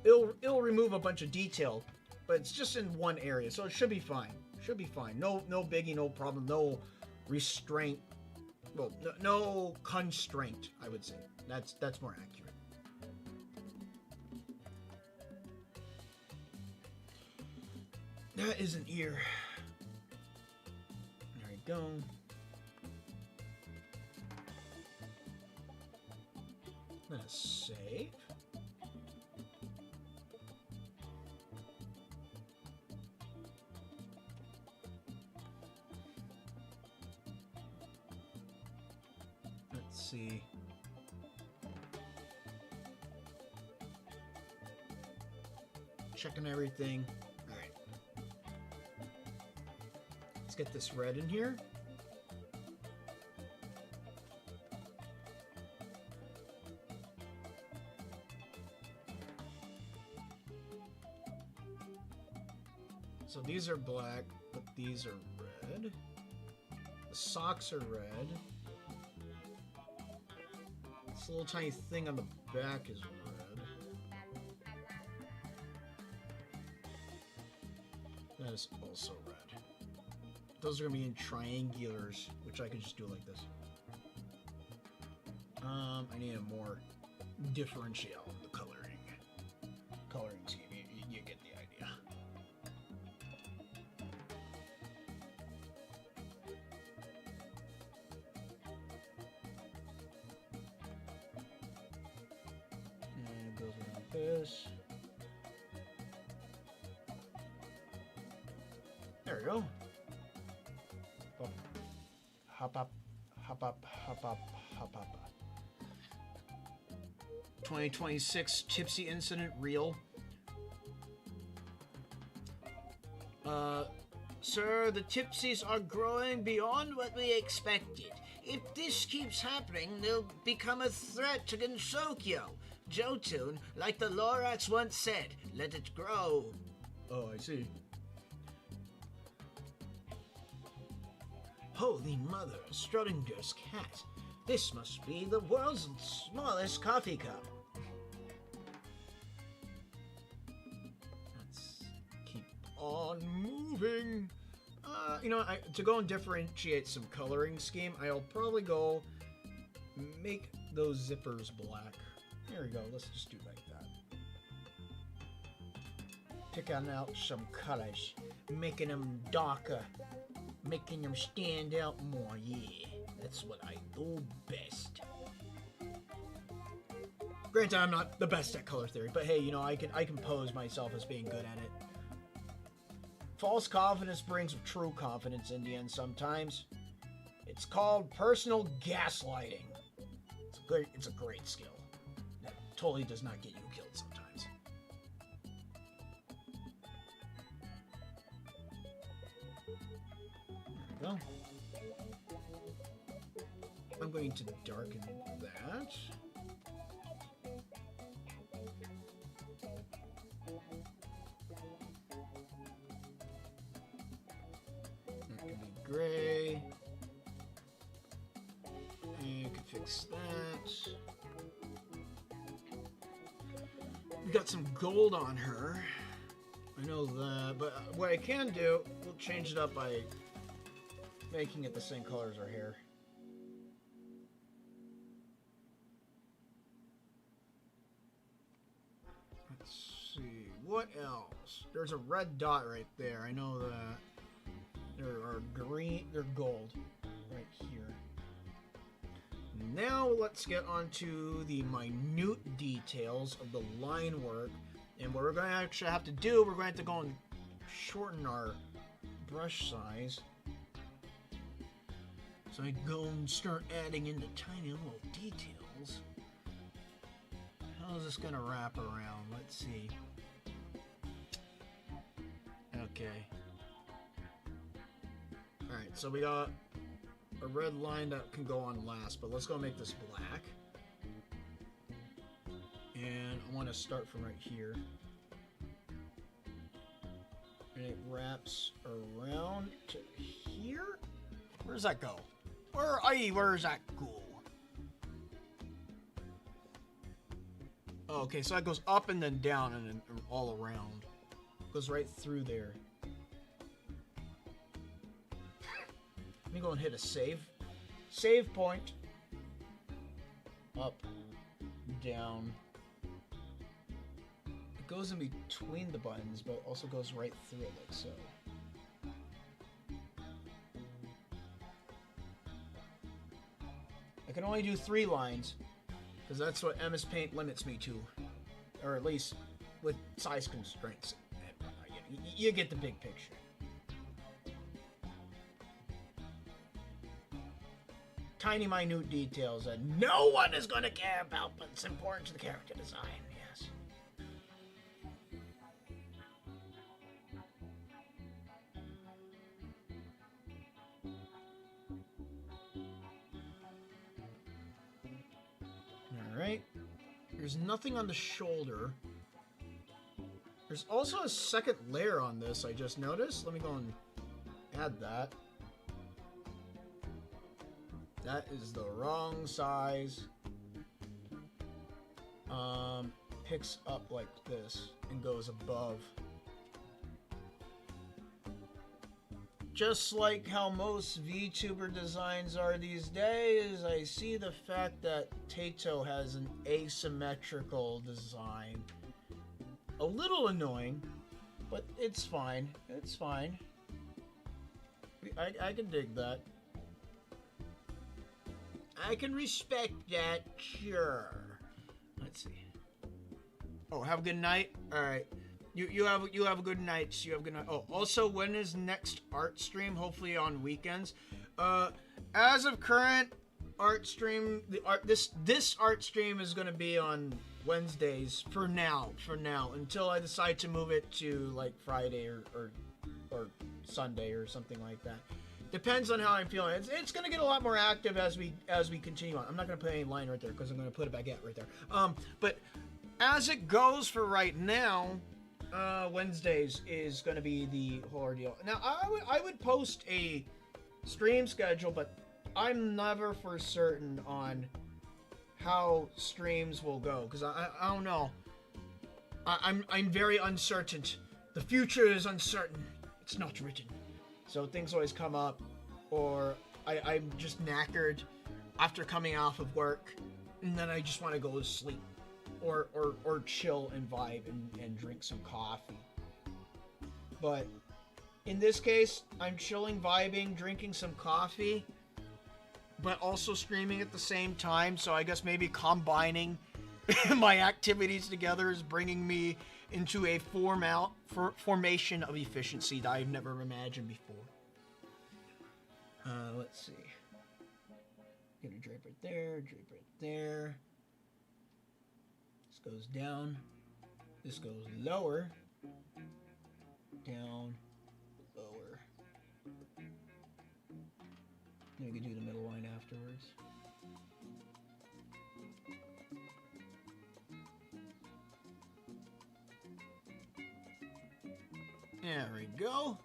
It'll remove a bunch of detail, but it's just in one area, so it should be fine. Should be fine. No biggie, no problem, no restraint. Well, no constraint, I would say. That's more accurate. That is an ear. There we go. I'm gonna save. Let's see. Checking everything. Alright. Let's get this red in here. So these are black, but these are red. The socks are red. This little tiny thing on the back is red. That is also red. Those are going to be in triangulars, which I can just do like this. I need a more differential in the coloring scheme. You get the idea. And it goes around this. There we go. Hop up, hop up, hop up, hop up. 2026 Tipsy incident reel. Sir, the Tipsies are growing beyond what we expected. If this keeps happening, they'll become a threat to Gensokyo. Jotun, like the Lorax once said, let it grow. Oh, I see. Holy mother, Schrodinger's cat. This must be the world's smallest coffee cup. Let's keep on moving. You know, to go and differentiate some coloring scheme, I'll probably go make those zippers black. There we go, let's just do like that. Picking out some colors, making them darker. Making them stand out more, yeah. That's what I do best. Granted, I'm not the best at color theory, but hey, you know, I can pose myself as being good at it. false confidence brings true confidence in the end sometimes. It's called personal gaslighting. It's a great skill. That totally does not get you killed sometimes. There we go. I'm going to darken that. That can be gray. And you can fix that. We got some gold on her. I know that, but what I can do, we'll change it up by making it the same color as our hair. Let's see, what else? There's a red dot right there. I know that. There are green, they're gold right here. Now let's get on to the minute details of the line work. And what we're going to actually have to do, we're going to have to go and shorten our brush size. So I go and start adding in the tiny little details. How is this going to wrap around? Let's see. Okay. Alright, so we got a red line that can go on last, but let's go make this black. And I want to start from right here. And it wraps around to here? Where does that go? Where does that go? Oh, okay, so that goes up and then down and then all around. Goes right through there. Let me go and hit a save. Save point. Up. Down. It goes in between the buttons, but also goes right through it like so. I can only do 3 lines, because that's what MS Paint limits me to. Or at least with size constraints. You get the big picture. Tiny, minute details that no one is going to care about, but it's important to the character design, yes. Alright. There's nothing on the shoulder. There's also a second layer on this, I just noticed. Let me go and add that. That is the wrong size. Picks up like this and goes above. Just like how most VTuber designs are these days, I see the fact that Touhou has an asymmetrical design. A little annoying, but it's fine. It's fine. I can dig that. I can respect that, sure. Let's see. Oh, have a good night. All right, you have a good night. So you have a good night. Oh, also, when is next art stream? Hopefully on weekends. As of current art stream, this art stream is gonna be on Wednesdays for now. Until I decide to move it to like Friday or Sunday or something like that. Depends on how I'm feeling. It's gonna get a lot more active as we continue on. I'm not gonna put any line right there because I'm gonna put a baguette right there. But as it goes for right now, Wednesdays is gonna be the whole ordeal. Now I would post a stream schedule, but I'm never for certain on how streams will go because I don't know. I'm very uncertain. The future is uncertain. It's not written. So things always come up, or I'm just knackered after coming off of work, and then I just want to go to sleep, or chill and vibe and drink some coffee. But in this case, I'm chilling, vibing, drinking some coffee, but also streaming at the same time. So I guess maybe combining my activities together is bringing me into a formation of efficiency that I've never imagined before. Let's see. Gonna drape right there, drape right there. This goes down. This goes lower. Down, lower. Then we can do the middle line afterwards. There we go.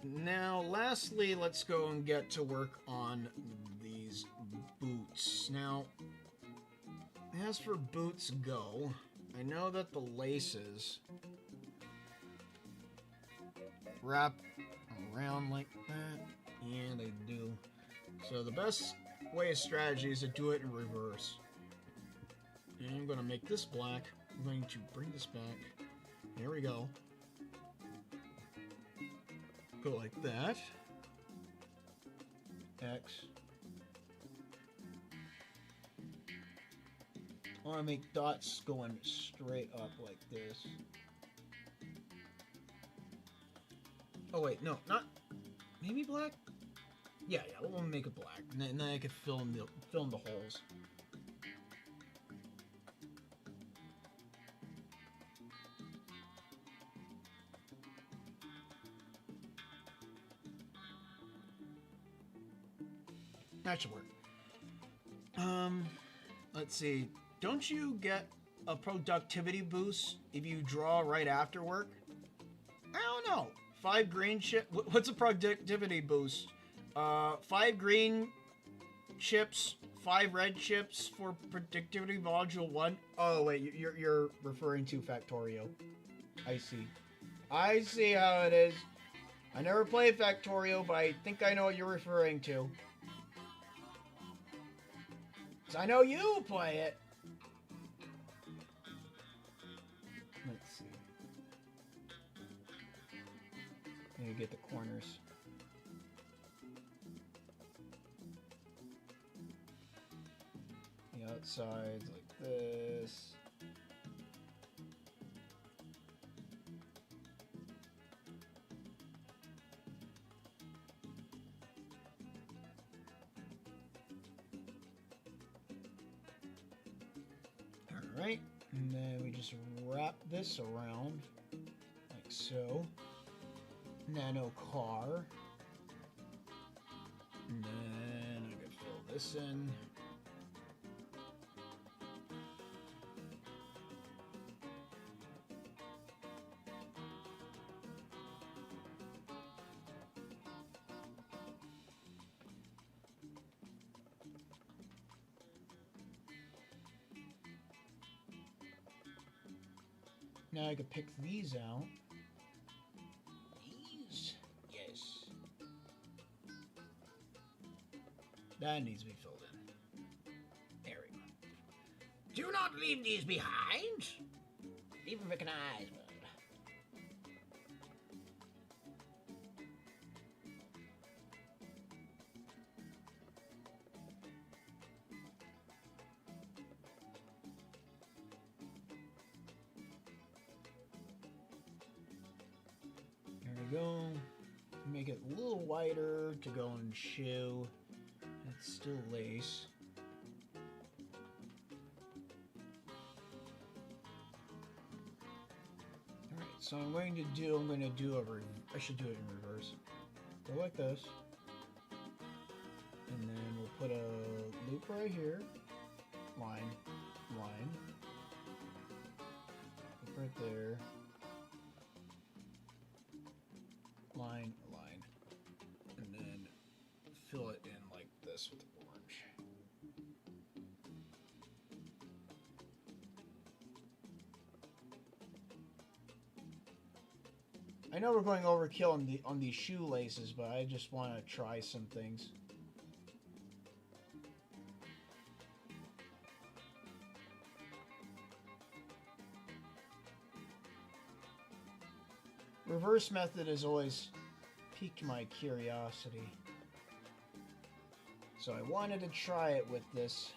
Now, lastly, let's go and get to work on these boots. Now, as for boots go, I know that the laces wrap around like that. Yeah, they do. So the best way of strategy is to do it in reverse. And I'm going to make this black. I'm going to bring this back. There we go. Go like that. X. I want to make dots going straight up like this. Oh wait, no, not maybe black. Yeah, we'll make it black, and then I can fill in the holes. That should work. Let's see. Don't you get a productivity boost if you draw right after work? I don't know. 5 green chip. What's a productivity boost? 5 green chips, 5 red chips for productivity module 1. Oh wait, you're referring to Factorio. I see. I see how it is. I never played Factorio, but I think I know what you're referring to. I know you play it. Let's see. Let me get the corners. The outsides like this. Alright, and then we just wrap this around like so. Nano car. And then I can fill this in. Now I can pick these out. These? Yes. That needs to be filled in. There we go. Do not leave these behind. Leave them recognized. Go make it a little wider to go in shoe. It's still lace. Alright, so I'm going to do I should do it in reverse. Go like this. And then we'll put a loop right here. Line. Loop right there. Line, and then fill it in like this with orange. I know we're going overkill on these shoelaces, but I just want to try some things. Reverse method has always piqued my curiosity. So I wanted to try it with this.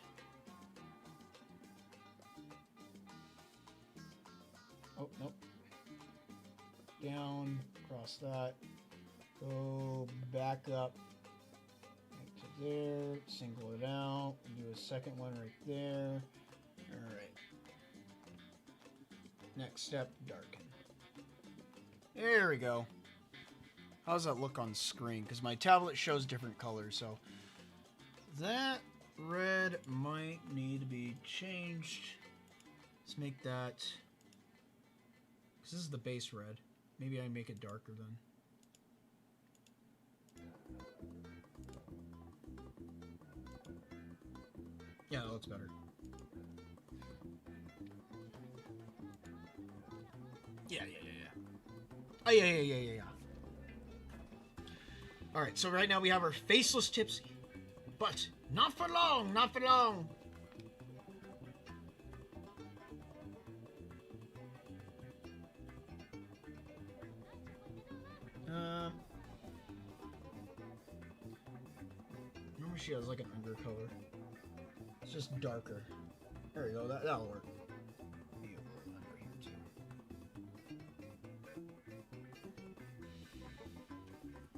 down, cross that, go back up right to there, single it out, do a second one right there. Alright. Next step, darken. There we go. How does that look on screen? Because my tablet shows different colors, so that red might need to be changed. Let's make that, because this is the base red. Maybe I make it darker then. Yeah, that looks better. Yeah. Oh, yeah. Alright, so right now we have our faceless Tipsy. But not for long, not for long. Remember she has like an undercolor. It's just darker. There we go, that'll work. Maybe a little under here too.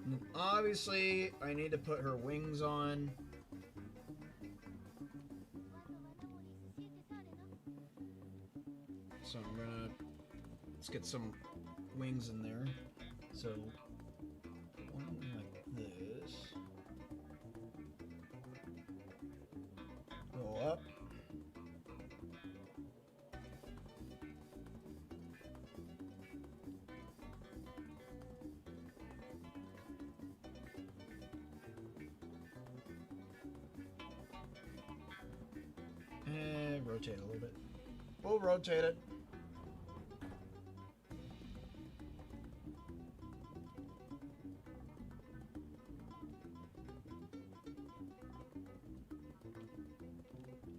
And obviously, I need to put her wings on. So I'm gonna, let's get some wings in there. So, one like this. Go up. And rotate a little bit. We'll rotate it.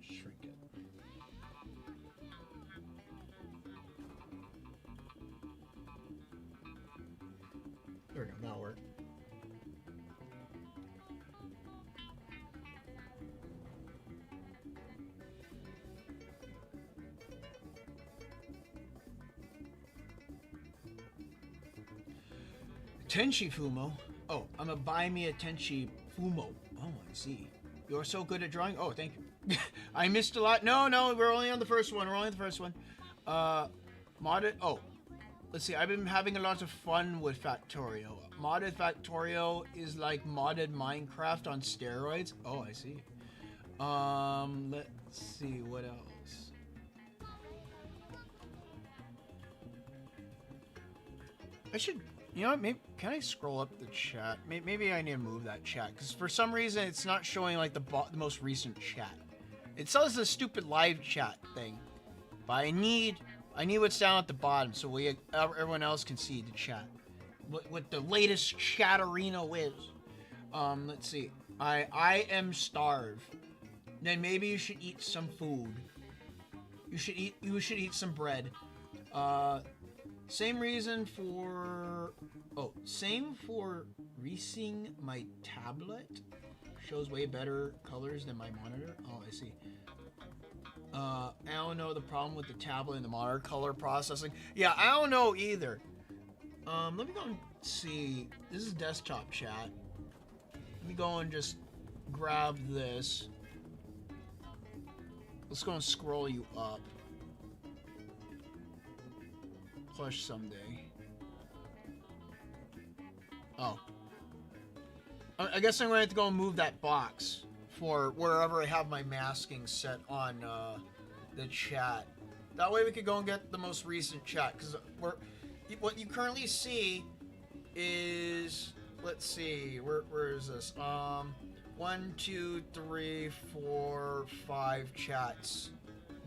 Shrink it. There we go, that'll work. Tenchi Fumo. Oh, I'm gonna buy me a Tenchi Fumo. Oh, I see. You're so good at drawing. Oh, thank you. I missed a lot. No, we're only on the first one. Modded. Oh, let's see. I've been having a lot of fun with Factorio. Modded Factorio is like modded Minecraft on steroids. Oh, I see. Let's see what else. I should. You know what, maybe, can I scroll up the chat? Maybe I need to move that chat, because for some reason it's not showing like the most recent chat. It says the stupid live chat thing, but I need what's down at the bottom so everyone else can see the chat. What the latest chat arena is. Let's see. I am starved. Then maybe you should eat some food. You should eat some bread. Same reason for... Oh, same for resing my tablet. Shows way better colors than my monitor. Oh, I see. I don't know the problem with the tablet and the monitor color processing. Yeah, I don't know either. Let me go and see. This is desktop chat. Let me go and just grab this. Let's go and scroll you up. Plush someday. Oh. I guess I'm going to have to go and move that box for wherever I have my masking set on the chat. That way we could go and get the most recent chat. Because what you currently see is... Let's see. Where is this? 1, 2, 3, 4, 5 chats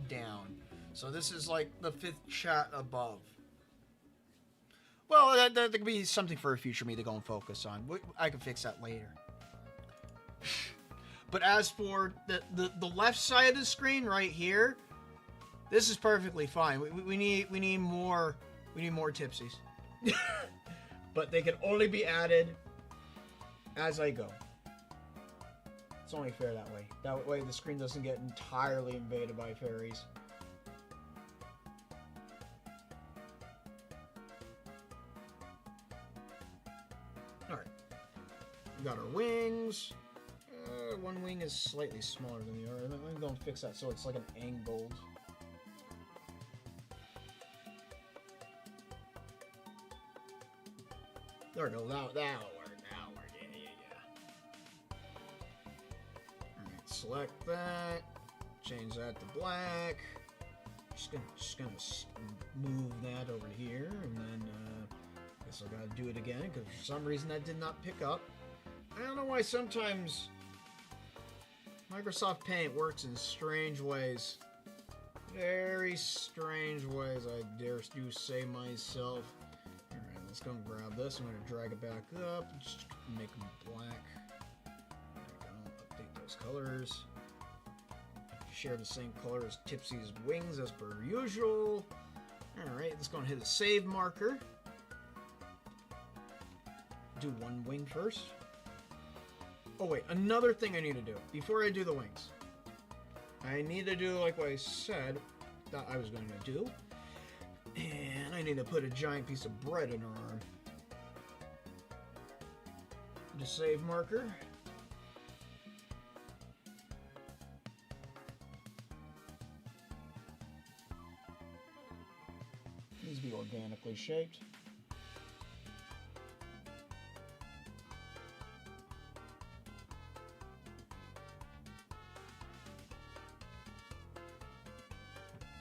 down. So this is like the 5th chat above. Well, that could be something for a future me to go and focus on. I can fix that later. But as for the left side of the screen right here, this is perfectly fine. We need more Tipsies. But they can only be added as I go. It's only fair that way. That way the screen doesn't get entirely invaded by fairies. Alright. We got our wings. One wing is slightly smaller than the other. Let me go and fix that so it's like an angled. There we go. That'll work. Yeah. Alright, select that. Change that to black. Just gonna move that over here, and then I guess I gotta do it again because for some reason that did not pick up. I don't know why sometimes Microsoft Paint works in strange ways. Very strange ways, I dare do say myself. Alright, let's go and grab this. I'm going to drag it back up. Just make them black. There we go. Update those colors. Share the same color as Tipsy's wings as per usual. Alright, let's go and hit the save marker. Do one wing first. Oh wait, another thing I need to do before I do the wings. I need to do like what I said that I was going to do. And I need to put a giant piece of bread in her arm. The save marker. Needs to be organically shaped.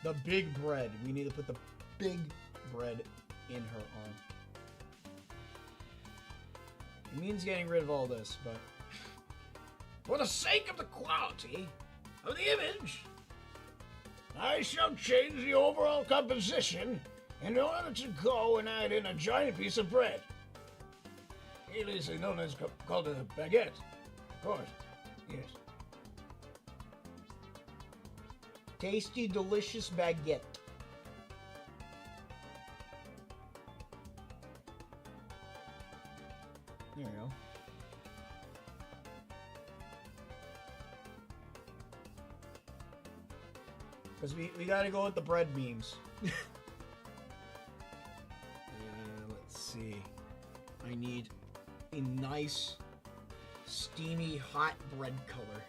The big bread. We need to put the big bread in her arm. It means getting rid of all this, but for the sake of the quality of the image, I shall change the overall composition in order to go and add in a giant piece of bread. Aliasly known as called a baguette. Of course. Yes. Tasty, delicious baguette. There you go. Because we gotta go with the bread beams. Let's see. I need a nice, steamy, hot bread color.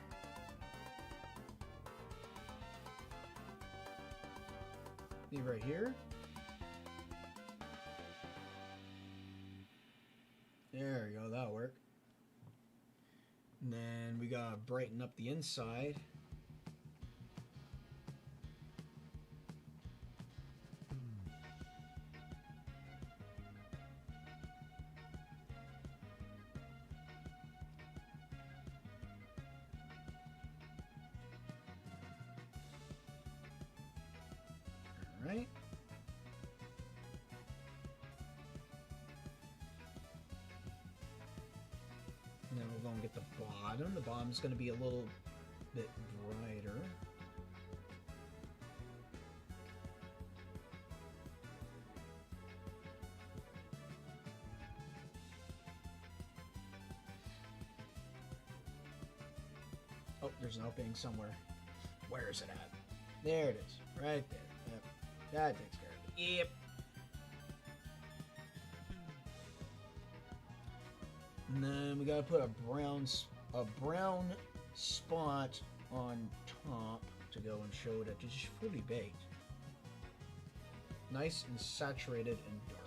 Right here. There we go, that'll work. And then we gotta brighten up the inside. Right? Now we're going to get the bottom. The bottom's going to be a little bit brighter. Oh, there's an opening somewhere. Where is it at? There it is. Right there. Yep. That takes care of it. Yep. And then we gotta put a brown spot on top to go and show that it's fully baked. Nice and saturated and dark.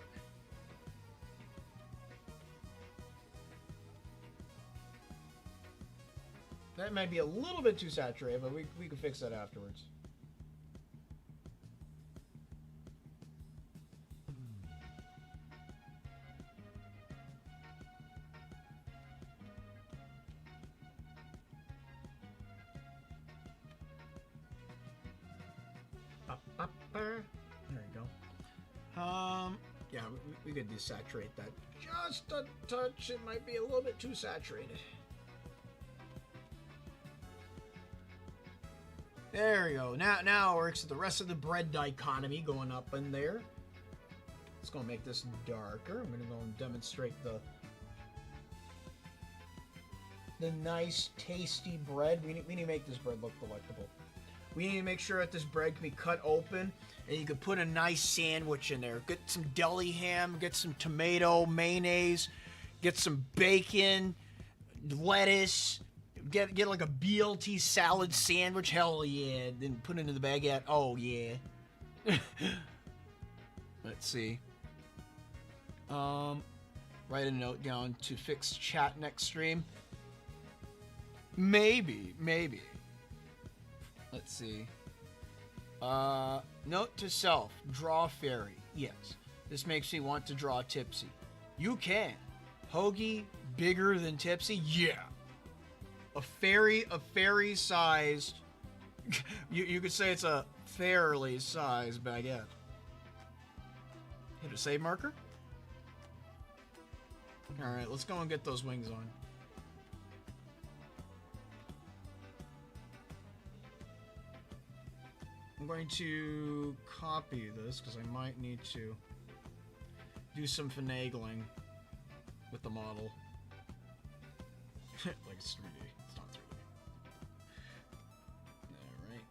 That might be a little bit too saturated, but we can fix that afterwards. There you go. Yeah, we could desaturate that just a touch. It might be a little bit too saturated. There we go. Now it works. The rest of the bread dichotomy going up in there. It's gonna make this darker. I'm gonna go and demonstrate the nice, tasty bread. We need to make this bread look delectable. We need to make sure that this bread can be cut open and you can put a nice sandwich in there. Get some deli ham, get some tomato, mayonnaise, Get some bacon, lettuce, get like a BLT salad sandwich. Hell yeah. Then put it into the baguette. Oh yeah. Let's see. Write a note down to fix chat next stream. Maybe. Let's see. Note to self. Draw fairy. Yes. This makes me want to draw Tipsy. You can. Hoagie bigger than Tipsy? Yeah. A fairy sized. You could say it's a fairly sized baguette. Hit a save marker. Alright, let's go and get those wings on. I'm going to copy this because I might need to do some finagling with the model. Like it's 3D. It's not 3D. Alright.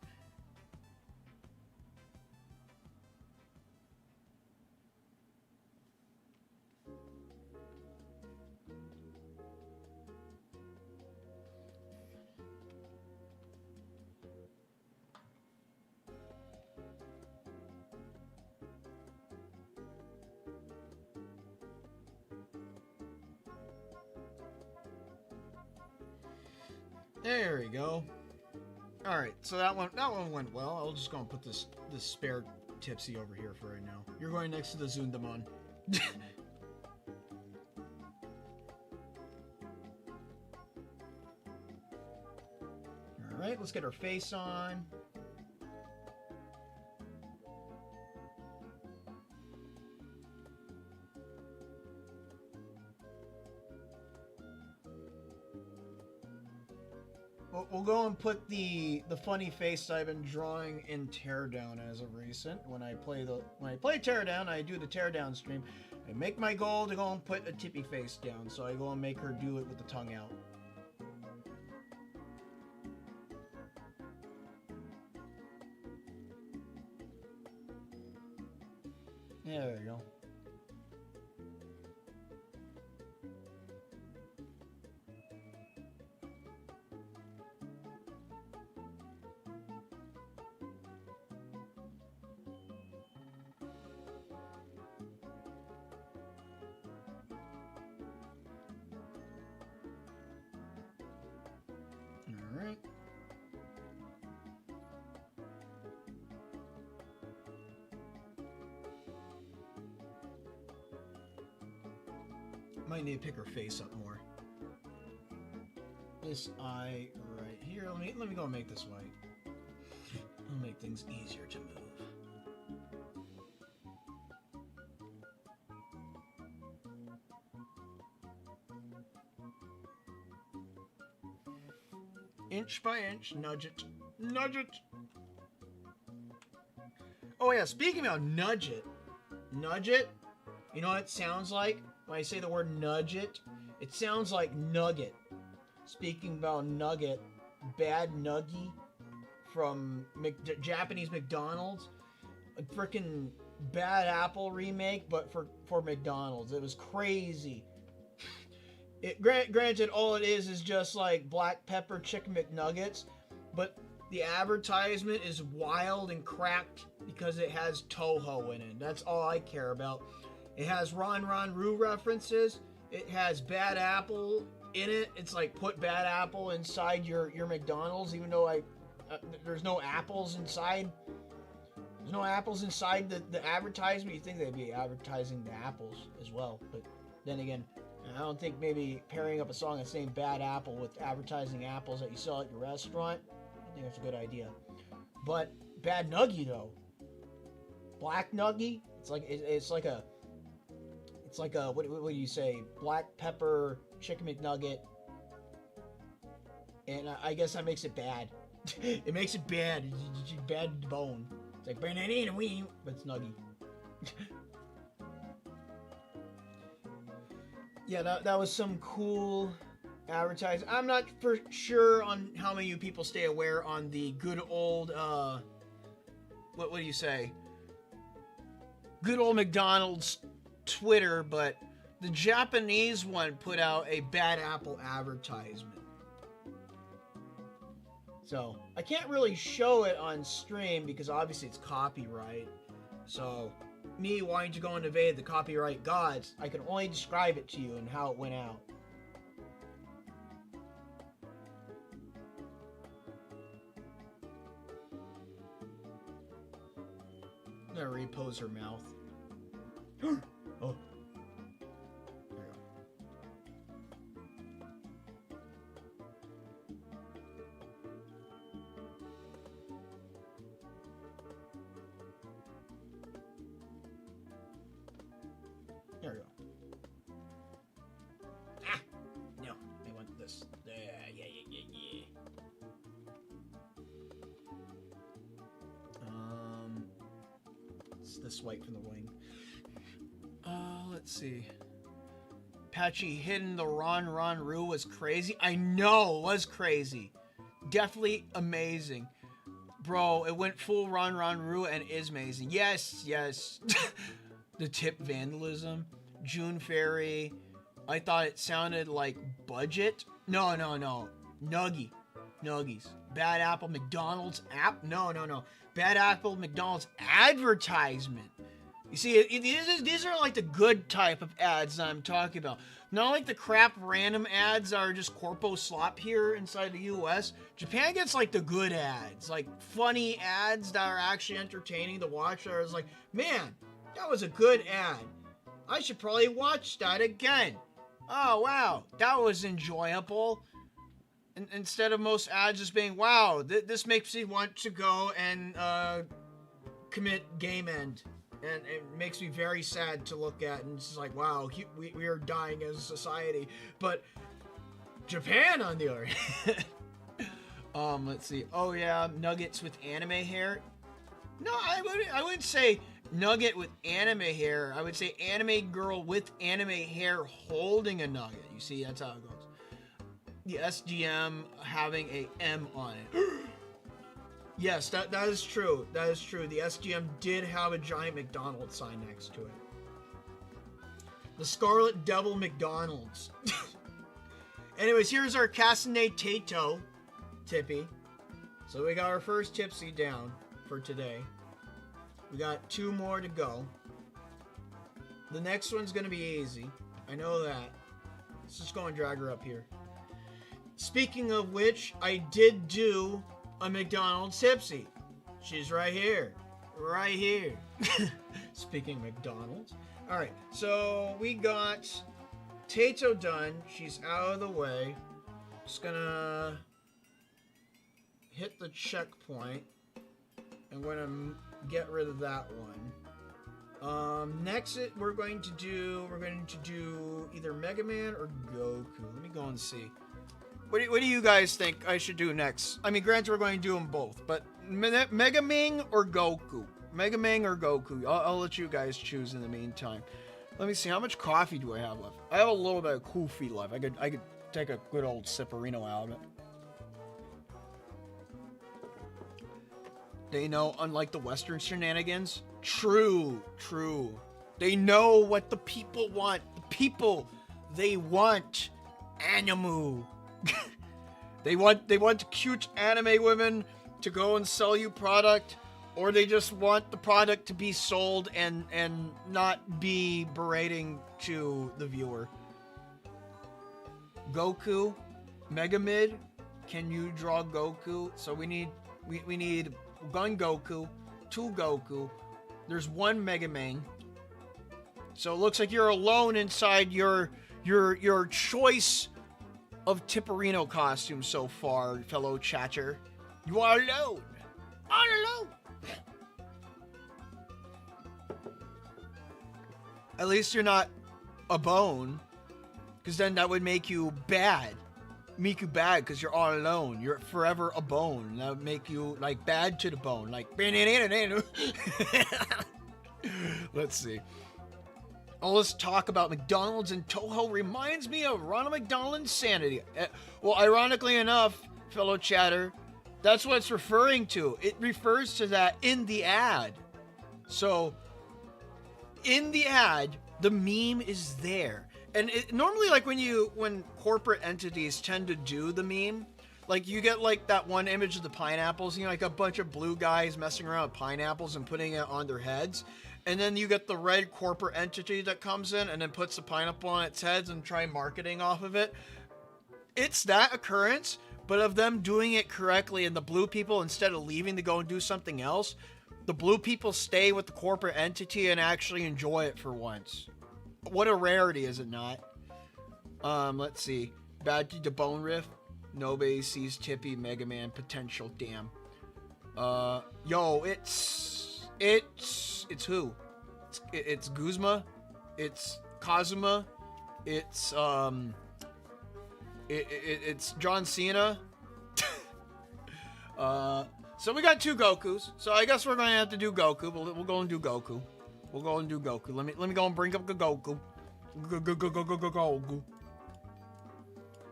There we go. All right, so that one went well. I'll just go and put this spare Tipsy over here for right now. You're going next to the Zundamon. All right, let's get her face on. We'll go and put the funny face I've been drawing in Teardown as of recent. When I play Teardown, I do the Teardown stream. I make my goal to go and put a Tippy face down, so I go and make her do it with the tongue out. There we go. Might need to pick her face up more. This eye right here. Let me go and make this white. It'll make things easier to move. Inch by inch, nudge it. Nudge it! Oh yeah, speaking about nudge it, you know what it sounds like? When I say the word nudge it, it sounds like nugget. Speaking about nugget, Bad Nuggy from Japanese McDonald's. A freaking Bad Apple remake, but for McDonald's. It was crazy. Granted, all it is just like black pepper chicken McNuggets, but the advertisement is wild and cracked because it has Touhou in it. That's all I care about. It has Ron Roo references. It has Bad Apple in it. It's like put Bad Apple inside your McDonald's, even though there's no apples inside. There's no apples inside the advertisement. You think they'd be advertising the apples as well, but then again, I don't think maybe pairing up a song that's named Bad Apple with advertising apples that you sell at your restaurant, I think that's a good idea. But Bad Nuggy though, Black Nuggy, it's like a what do you say? Black pepper chicken McNugget, and I guess that makes it bad. It makes it bad. It's bad to the bone. It's like banana and wee, but it's nuggy. Yeah, that was some cool advertising. I'm not for sure on how many of you people stay aware on the good old what do you say? Good old McDonald's Twitter, but the Japanese one put out a bad apple advertisement. So, I can't really show it on stream because obviously it's copyright. So, me wanting to go and evade the copyright gods, I can only describe it to you and how it went out. I'm gonna repose her mouth. Oh. There we go. Ah! No, I want this. Yeah. It's this white from the wing. Let's see. Patchy hitting the Ron Roo was crazy. I know, it was crazy. Definitely amazing. Bro, it went full Ron Roo and is amazing. Yes. The tip vandalism. June Fairy. I thought it sounded like budget. No. Nuggies. Bad Apple McDonald's app. No. Bad Apple McDonald's advertisement. You see, these are like the good type of ads that I'm talking about. Not like the crap random ads that are just corpo slop here inside the US. Japan gets like the good ads. Like funny ads that are actually entertaining to watch. That is like, man, that was a good ad. I should probably watch that again. Oh, wow, that was enjoyable. Instead of most ads just being, wow, this makes me want to go and commit game end. And it makes me very sad to look at, and it's just like, wow, we are dying as a society. But Japan, on the other hand. Let's see. Oh yeah, nuggets with anime hair. No, I wouldn't say nugget with anime hair. I would say anime girl with anime hair holding a nugget. You see, that's how it goes. The SGM having a M on it. Yes, that is true. That is true. The SGM did have a giant McDonald's sign next to it. The Scarlet Devil McDonald's. Anyways, here's our Castanet Tato, Tippy. So we got our first Tipsy down for today. We got 2 more to go. The next one's going to be easy. I know that. Let's just go and drag her up here. Speaking of which, I did do a McDonald's Tipsy. She's right here. Right here. Speaking of McDonald's. Alright, so we got Tato done. She's out of the way. Just gonna hit the checkpoint. I'm gonna get rid of that one. Next we're going to do either Mega Man or Goku. Let me go and see. What do you guys think I should do next? I mean, granted, we're going to do them both, but Mega Man or Goku? Mega Man or Goku? I'll let you guys choose in the meantime. Let me see, how much coffee do I have left? I have a little bit of coffee left. I could take a good old sipperino out of it. They know, unlike the Western shenanigans. True. They know what the people want. The people, they want anime. They want cute anime women to go and sell you product, or they just want the product to be sold and not be berating to the viewer. Goku, Mega Mid, can you draw Goku? So we need one Goku, 2 Goku. There's 1 Mega Man. So it looks like you're alone inside your choice of Tipperino costumes so far, fellow chatter. You are alone. All alone. At least you're not a bone, because then that would make you bad. Make you bad because you're all alone. You're forever a bone. That would make you like bad to the bone. Like let's see. All this talk about McDonald's and Touhou reminds me of Ronald McDonald Insanity. Well, ironically enough, fellow chatter, that's what it's referring to. It refers to that in the ad. So, in the ad, The meme is there. And normally, like, when corporate entities tend to do the meme, like, you get, like, that one image of the pineapples, you know, like a bunch of blue guys messing around with pineapples and putting it on their heads. And then you get the red corporate entity that comes in and then puts the pineapple on its heads and try marketing off of it. It's that occurrence, but of them doing it correctly, and the blue people, instead of leaving to go and do something else, the blue people stay with the corporate entity and actually enjoy it for once. What a rarity, is it not? Let's see. Bad to the Bone Riff. Nobody sees Tippy, Mega Man, potential, damn. Yo, it's who? It's Guzma. It's Kazuma. It's John Cena. So we got 2 Gokus. So I guess we're gonna have to do Goku. We'll go and do Goku. We'll go and do Goku. Let me go and bring up the Goku. Goku.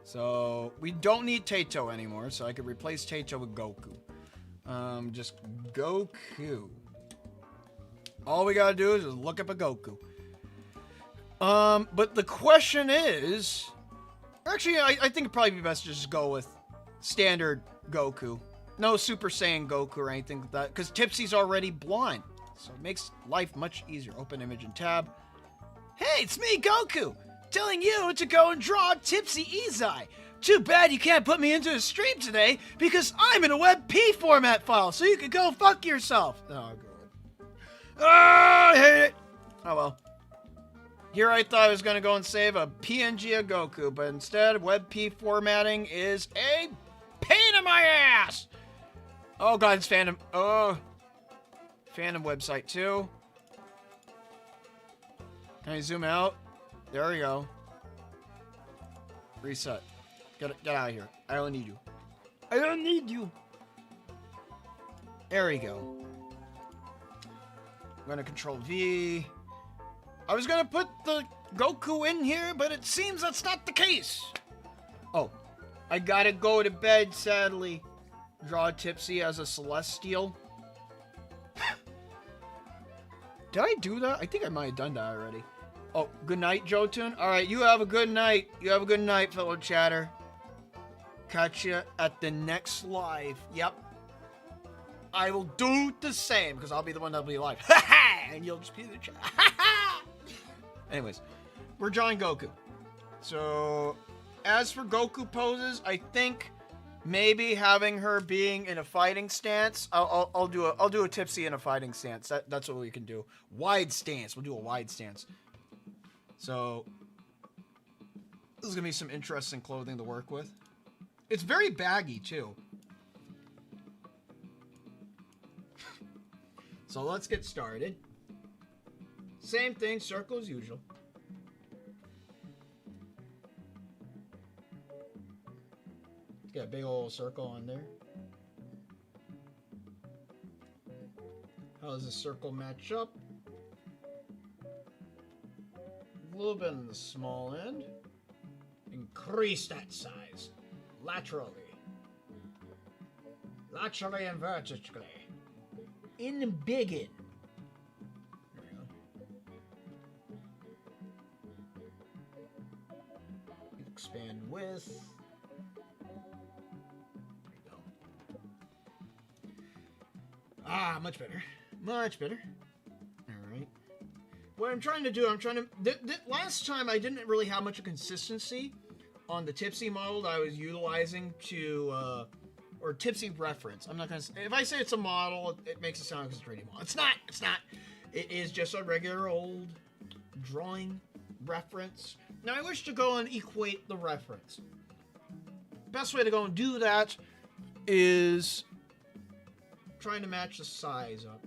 So we don't need Taito anymore, so I could replace Taito with Goku. Just Goku. All we gotta do is just look up a Goku. But the question is, actually, I think it'd probably be best to just go with standard Goku. No Super Saiyan Goku or anything like that, because Tipsy's already blonde, so it makes life much easier. Open image and tab. Hey, it's me, Goku, telling you to go and draw Tipsy Izai. Too bad you can't put me into a stream today, because I'm in a WebP format file, so you can go fuck yourself. Oh, God. Oh, I hate it. Oh, well. Here I thought I was going to go and save a PNG of Goku, but instead, WebP formatting is a pain in my ass. Oh, God, it's Phantom. Oh. Phantom website, too. Can I zoom out? There we go. Reset. Get out of here. I don't need you. I don't need you. There we go. I'm going to control V. I was going to put the Goku in here, but it seems that's not the case. Oh. I gotta go to bed, sadly. Draw Tipsy as a Celestial. Did I do that? I think I might have done that already. Oh, good night, Jotun. Alright, you have a good night. You have a good night, fellow chatter. Catch you at the next live. Yep. I will do the same, because I'll be the one that'll be live. And you'll just be the chat. Anyways, we're drawing Goku. So, as for Goku poses, I think maybe having her being in a fighting stance. I'll do a Tipsy in a fighting stance. That's what we can do. Wide stance. We'll do a wide stance. So this is gonna be some interesting clothing to work with. It's very baggy too. So let's get started. Same thing, circle as usual. Got a big old circle on there. How does the circle match up? A little bit on the small end. Increase that size. Laterally. Laterally and vertically. In the biggin. There we go. Expand width. Ah, much better. Much better. Alright. What I'm trying to do, last time I didn't really have much of consistency on the Tipsy model that I was utilizing to, or Tipsy reference. I'm not going to, if I say it's a model, it makes it sound like it's a 3D model. It's not. It's not. It is just a regular old drawing reference. Now I wish to go and equate the reference. Best way to go and do that is trying to match the size up.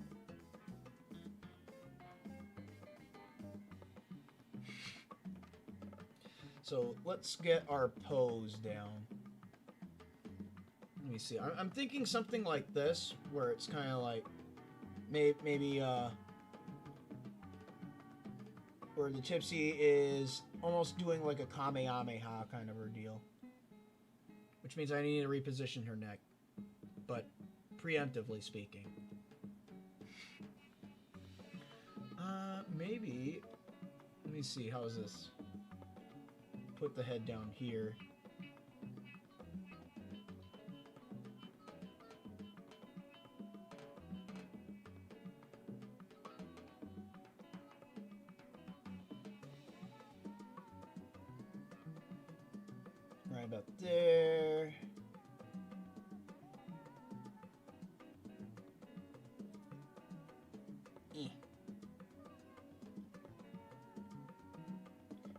So let's get our pose down. Let me see. I'm thinking something like this, where it's kind of like maybe where the Tipsy is almost doing like a Kamehameha kind of ordeal, which means I need to reposition her neck, but preemptively speaking. Let me see, how is this? Put the head down here. Right about there.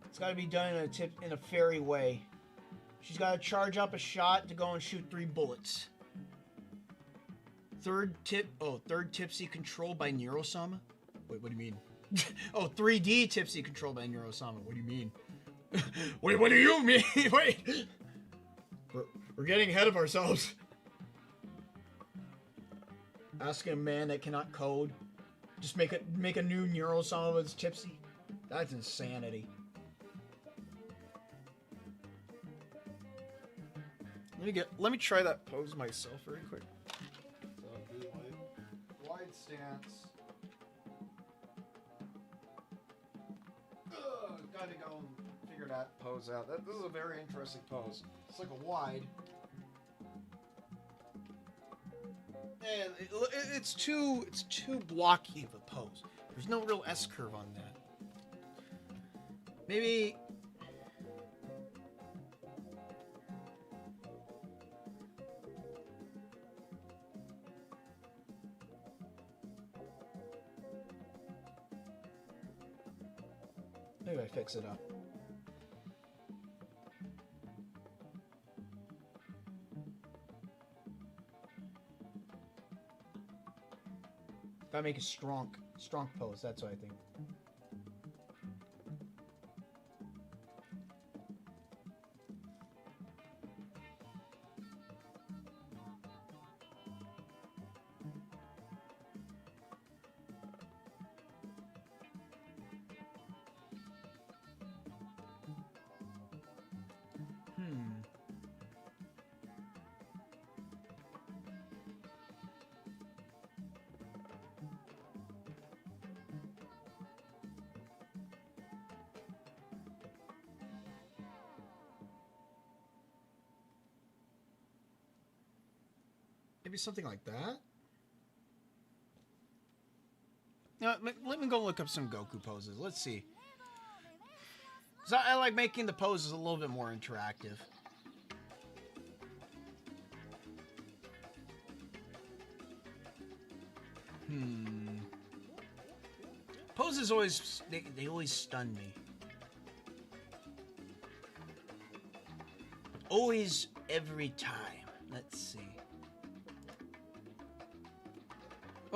It's got to be done in a fairy way. She's got to charge up a shot to go and shoot 3 bullets. Third Tipsy controlled by Neurosama? Wait, what do you mean? Oh, 3D Tipsy controlled by Neurosama. What do you mean? Wait, what do you mean? Wait. We're getting ahead of ourselves. Asking a man that cannot code. Just make a new Neurosama with Tipsy. That's insanity. Let me try that pose myself very quick. So I'll do my wide stance. Gotta go and figure that pose out. This is a very interesting pose. It's like a wide. And it's too blocky of a pose. There's no real S curve on that. Maybe I fix it up. Gotta make a strong pose, that's what I think. Maybe something like that? Let me go look up some Goku poses. Let's see. So I like making the poses a little bit more interactive. Poses always, they always stun me. Always, every time. Let's see.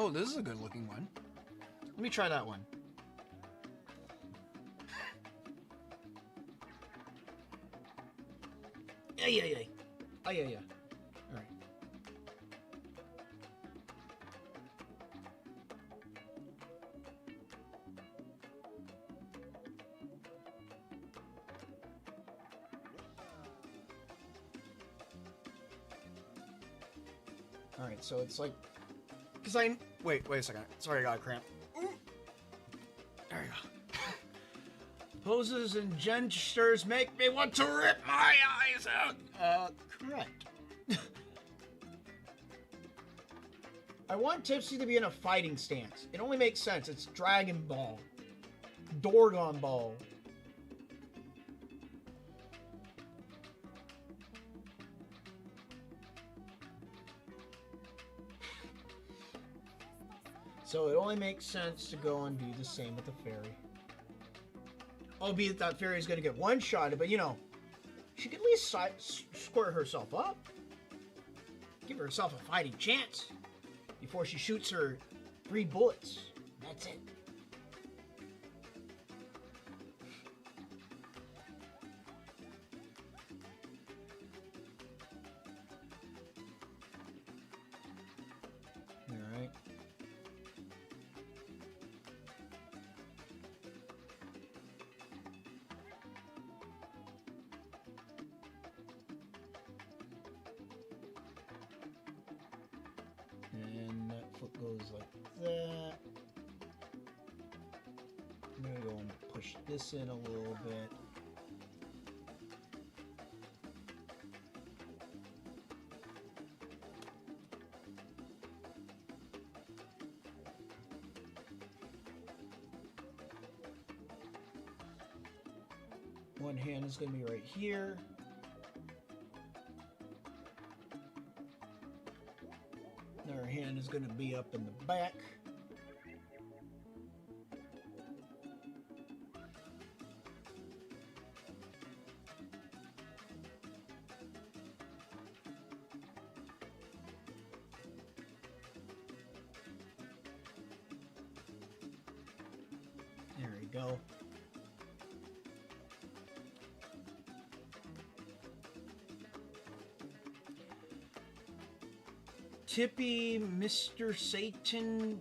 Oh, this is a good looking one. Let me try that one. Yeah. Oh, yeah. Alright. Alright, so it's like... Because wait a second. Sorry, I got a cramp. Ooh. There we go. Poses and gestures make me want to rip my eyes out. Correct. I want Tipsy to be in a fighting stance. It only makes sense. It's Dragon Ball. Dorgon Ball. So it only makes sense to go and do the same with the fairy. Albeit that fairy is going to get one-shotted, but you know, she could at least square herself up. Give herself a fighting chance before she shoots her 3 bullets. That's it. Alright. And that foot goes like that. I'm gonna go and push this in a little bit. One hand is going to be right here. Another hand is going to be up in the back. There we go. Tippy, Mr. Satan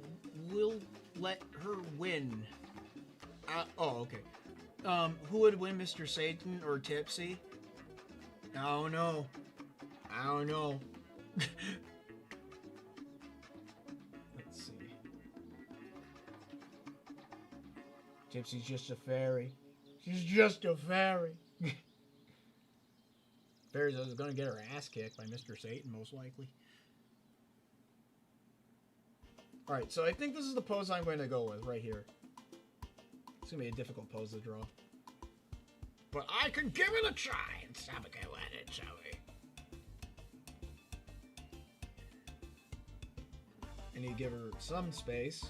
will let her win. Oh, okay. Who would win, Mr. Satan or Tipsy? I don't know. I don't know. Let's see. Tipsy's just a fairy. She's just a fairy. Fairy's gonna get her ass kicked by Mr. Satan, most likely. Alright, so I think this is the pose I'm going to go with right here. It's going to be a difficult pose to draw. But I can give it a try and have a go at it, shall we? I need to give her some space.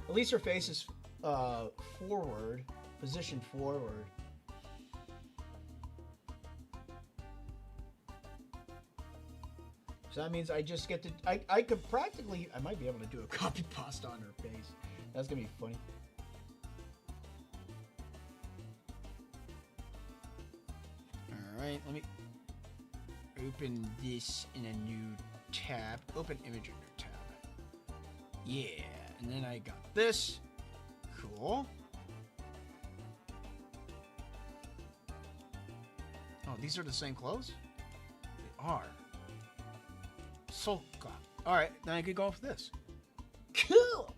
At least her face is forward, positioned forward. So that means I just get to... I could practically... I might be able to do a copy pasta on her face. That's going to be funny. Alright, let me open this in a new tab. Open image in a new tab. Yeah, and then I got this. Cool. Oh, these are the same clothes? They are. Soka. Alright, then I could go with this. Cool!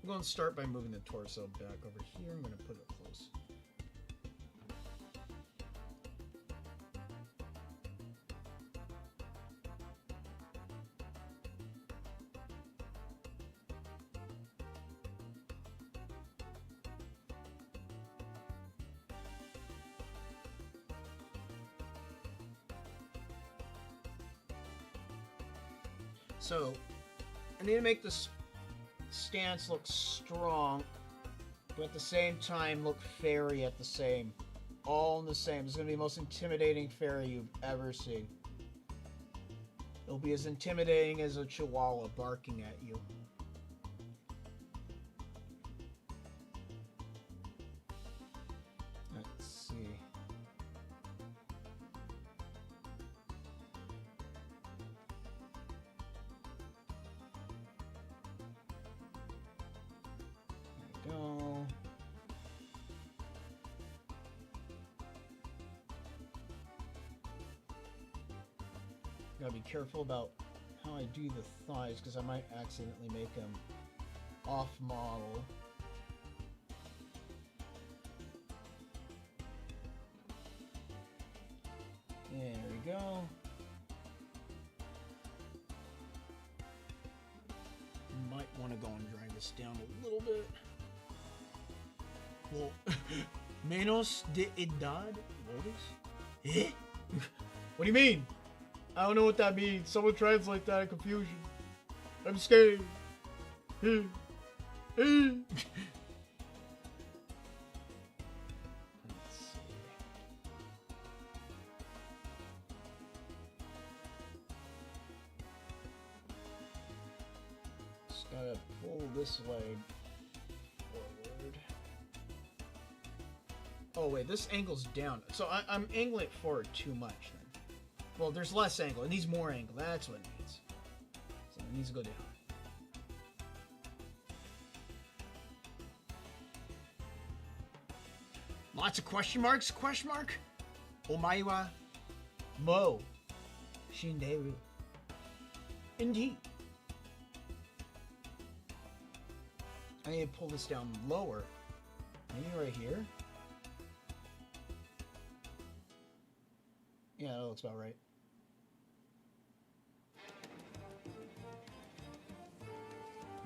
I'm going to start by moving the torso back over here. I'm going to put it close. So, I need to make this stance look strong, but at the same time look fairy at the same. All in the same. This is going to be the most intimidating fairy you've ever seen. It'll be as intimidating as a chihuahua barking at you. Let's see. Go. Gotta be careful about how I do the thighs because I might accidentally make them off model. There we go. Might want to go and drag this down a little bit. Well, menos de edad? Eh? What do you mean? I don't know what that means. Someone translate that in confusion. I'm scared. Let's see. Just gotta pull this leg forward. Oh wait, this angle's down. So I'm angling it forward too much then. Well, there's less angle. It needs more angle. That's what it needs. So it needs to go down. Lots of question marks? Question mark? Omae wa mo shinderu. Indeed. I need to pull this down lower. Maybe right here? Yeah, that looks about right.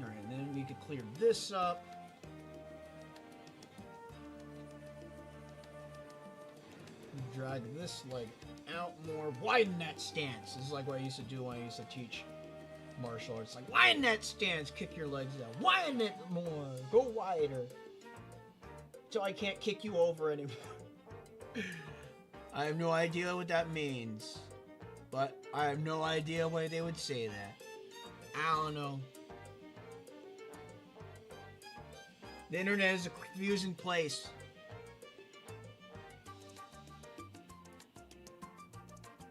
Alright, and then we could clear this up. Drag this leg out more. Widen that stance. This is like what I used to do when I used to teach martial arts. Like, widen that stance. Kick your legs out. Widen it more. Go wider. Till I can't kick you over anymore. I have no idea what that means. But I have no idea why they would say that. I don't know. The internet is a confusing place.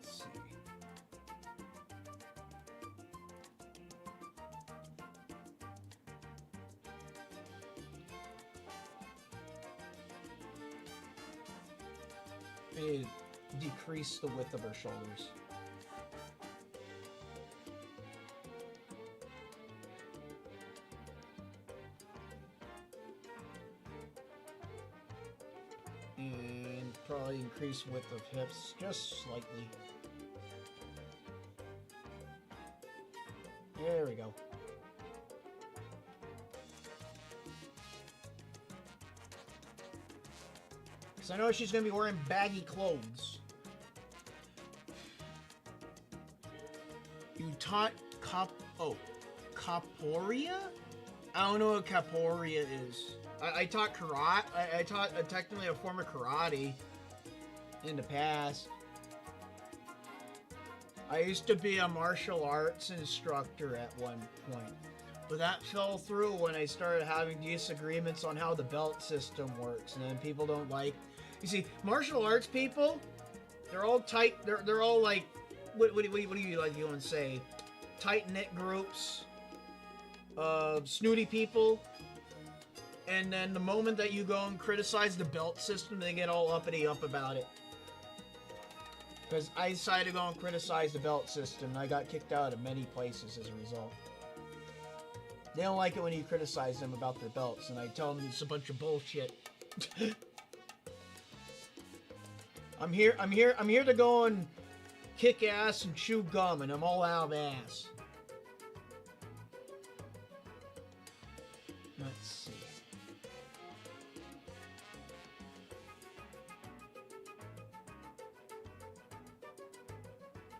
Let's see. Maybe decrease the width of our shoulders. And probably increase width of hips just slightly. There we go. Because I know she's going to be wearing baggy clothes. You taught capoeira? I don't know what capoeira is. I taught karate. I taught technically a form of karate in the past. I used to be a martial arts instructor at one point. But that fell through when I started having disagreements on how the belt system works. And then people don't like... You see, martial arts people, they're all tight. They're all like... What do you like you want to say? Tight-knit groups of snooty people. And then the moment that you go and criticize the belt system, they get all uppity up about it. Because I decided to go and criticize the belt system, and I got kicked out of many places as a result. They don't like it when you criticize them about their belts, and I tell them it's a bunch of bullshit. I'm here to go and kick ass and chew gum, and I'm all out of ass. Let's see.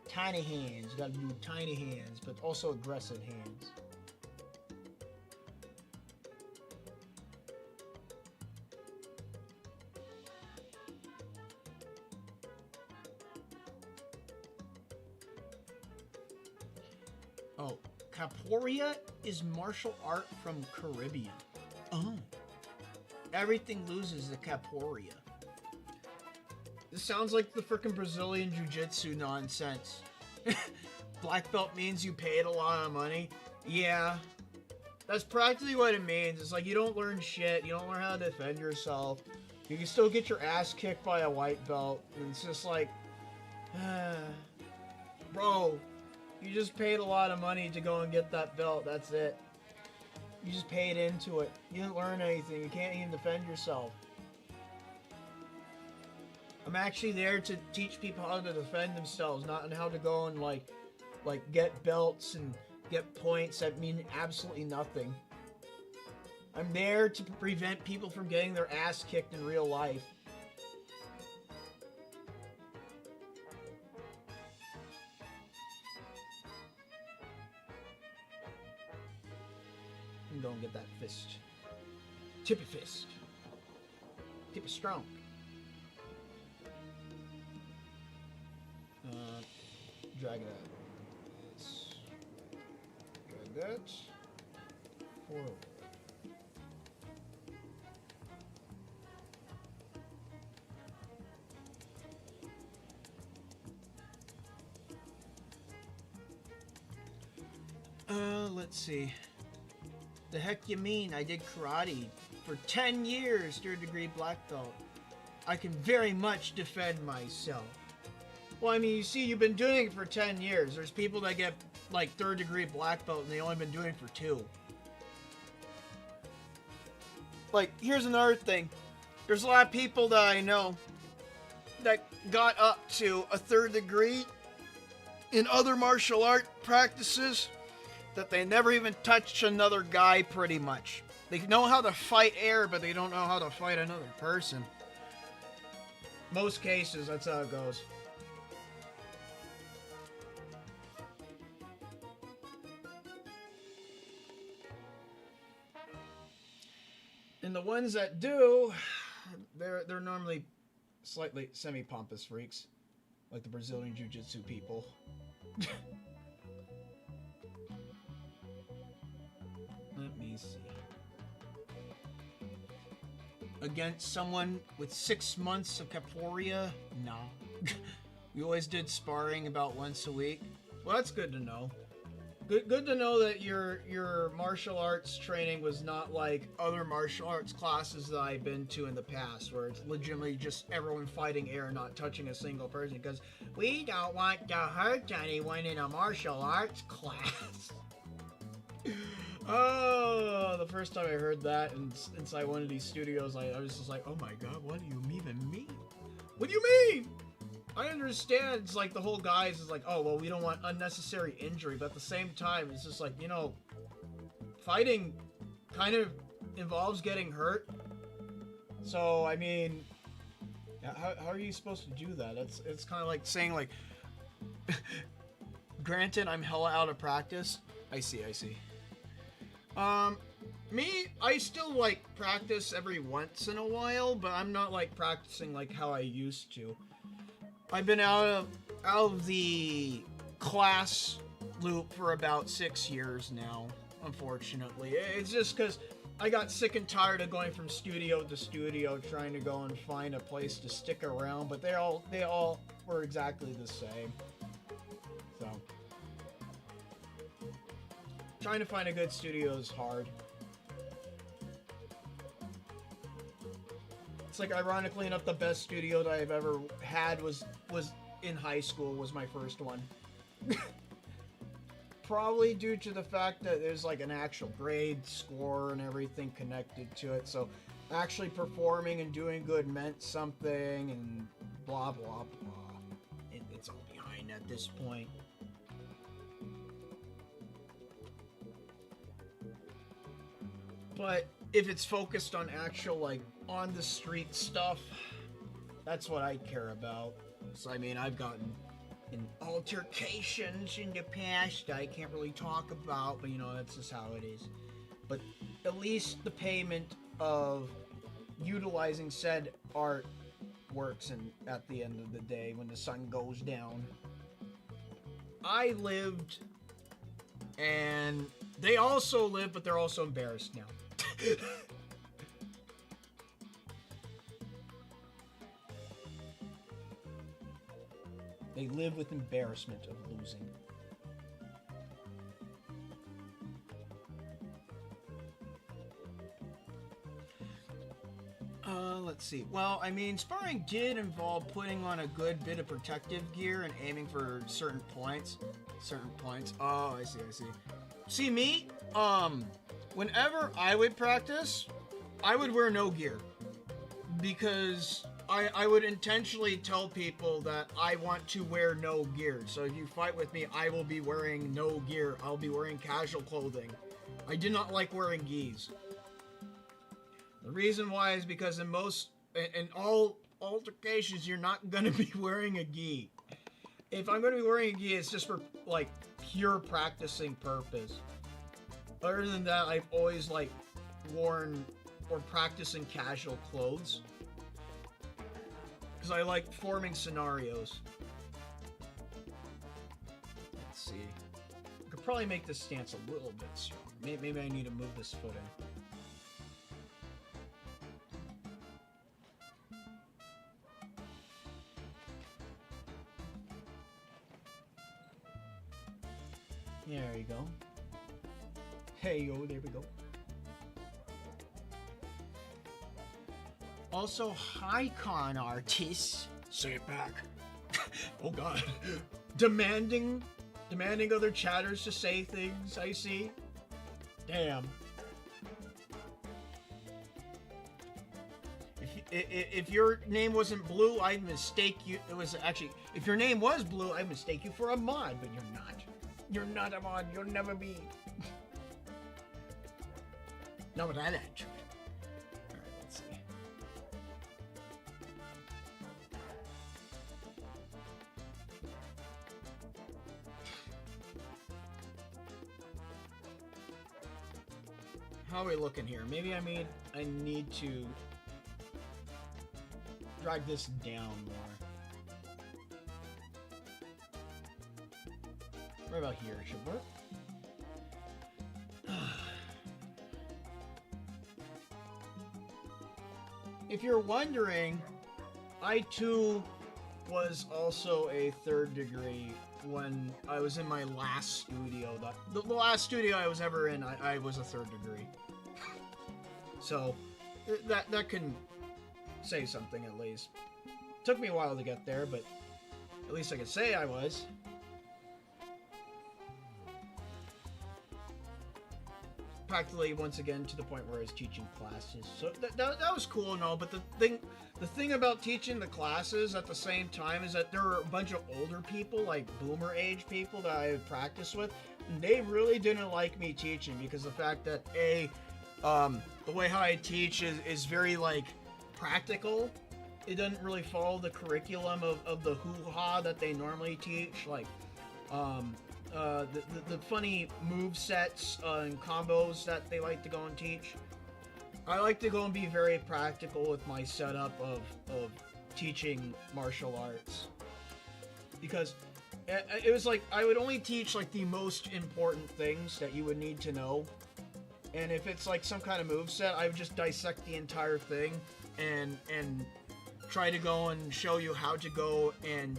Tiny hands. Gotta do tiny hands, but also aggressive hands. Oh, capoeira is martial art from Caribbean. Oh. Everything loses the capoeira. This sounds like the frickin' Brazilian jiu-jitsu nonsense. Black belt means you paid a lot of money. Yeah. That's practically what it means. It's like you don't learn shit. You don't learn how to defend yourself. You can still get your ass kicked by a white belt. And it's just like... Bro, you just paid a lot of money to go and get that belt. That's it. You just paid into it. You didn't learn anything. You can't even defend yourself. I'm actually there to teach people how to defend themselves, not on how to go and like get belts and get points that mean absolutely nothing. I'm there to prevent people from getting their ass kicked in real life. I'm gonna get that fist. Tip it fist. Tip it strong. Drag it out. Drag that. Forward. Let's see. The heck you mean? I did karate for 10 years, third degree black belt. I can very much defend myself. Well, I mean, you see, you've been doing it for 10 years. There's people that get, like, 3rd degree black belt and they only been doing it for 2. Like, here's another thing. There's a lot of people that I know that got up to a 3rd degree in other martial art practices that they never even touched another guy, pretty much. They know how to fight air, but they don't know how to fight another person. Most cases, that's how it goes. And the ones that do, they're normally slightly semi-pompous freaks, like the Brazilian Jiu-Jitsu people. Let me see. Against someone with 6 months of capoeira? No. We always did sparring about once a week. Well, that's good to know. Good to know that your martial arts training was not like other martial arts classes that I've been to in the past, where it's legitimately just everyone fighting air, not touching a single person, because we don't want to hurt anyone in a martial arts class. Oh, the first time I heard that inside one of these studios, I was just like, oh my god, what do you even mean? What do you mean? I understand, it's like the whole guys is like, oh, well, we don't want unnecessary injury, but at the same time, it's just like, you know, fighting kind of involves getting hurt. So, I mean, how are you supposed to do that? It's kind of like saying, like, granted, I'm hella out of practice. I see. Me, I still, like, practice every once in a while, but I'm not, like, practicing like how I used to. I've been out of the class loop for about 6 years now, unfortunately. It's just because I got sick and tired of going from studio to studio trying to go and find a place to stick around, but they all were exactly the same. So, trying to find a good studio is hard. It's like, ironically enough, the best studio that I've ever had was in high school, was my first one. Probably due to the fact that there's like an actual grade, score, and everything connected to it. So actually performing and doing good meant something, and blah, blah, blah. It's all behind at this point. But if it's focused on actual, like, on the street stuff, that's what I care about. So, I mean, I've gotten in altercations in the past I can't really talk about, but, you know, that's just how it is. But at least the payment of utilizing said art works at the end of the day when the sun goes down. I lived, and they also live, but they're also embarrassed now. They live with embarrassment of losing. Let's see. Well, I mean, sparring did involve putting on a good bit of protective gear and aiming for certain points. Oh, I see. See, me, whenever I would practice, I would wear no gear. Because I would intentionally tell people that I want to wear no gear. So if you fight with me, I will be wearing no gear. I'll be wearing casual clothing. I do not like wearing gis. The reason why is because in all altercations, you're not going to be wearing a gi. If I'm going to be wearing a gi, it's just for, like, pure practicing purpose. Other than that, I've always, like, worn or practiced in casual clothes. Because I like forming scenarios. Let's see. I could probably make this stance a little bit stronger. Maybe I need to move this foot in. There you go. Hey, yo, there we go. also high con artists. Say it back. Oh God. Demanding other chatters to say things, I see. Damn. If your name wasn't Blue, I'd mistake you. It was actually, if your name was Blue, I'd mistake you for a mod, but you're not. You're not a mod. You'll never be. Not with that attitude. All right, let's see. How are we looking here? Maybe I need to drag this down more. Right about here should work. If you're wondering, I too was also a third degree when I was in my last studio. The last studio I was ever in, I was a third degree. So that can say something at least. Took me a while to get there, but at least I could say I was. Practically once again to the point where I was teaching classes. So that was cool and all, but the thing about teaching the classes at the same time is that there were a bunch of older people, like boomer age people that I would practice with, and they really didn't like me teaching because the fact that the way how I teach is very like practical. It doesn't really follow the curriculum of the hoo-ha that they normally teach, like the funny move sets and combos that they like to go and teach. I like to go and be very practical with my setup of teaching martial arts, because it was like I would only teach like the most important things that you would need to know, and if it's like some kind of move set, I would just dissect the entire thing and try to go and show you how to go and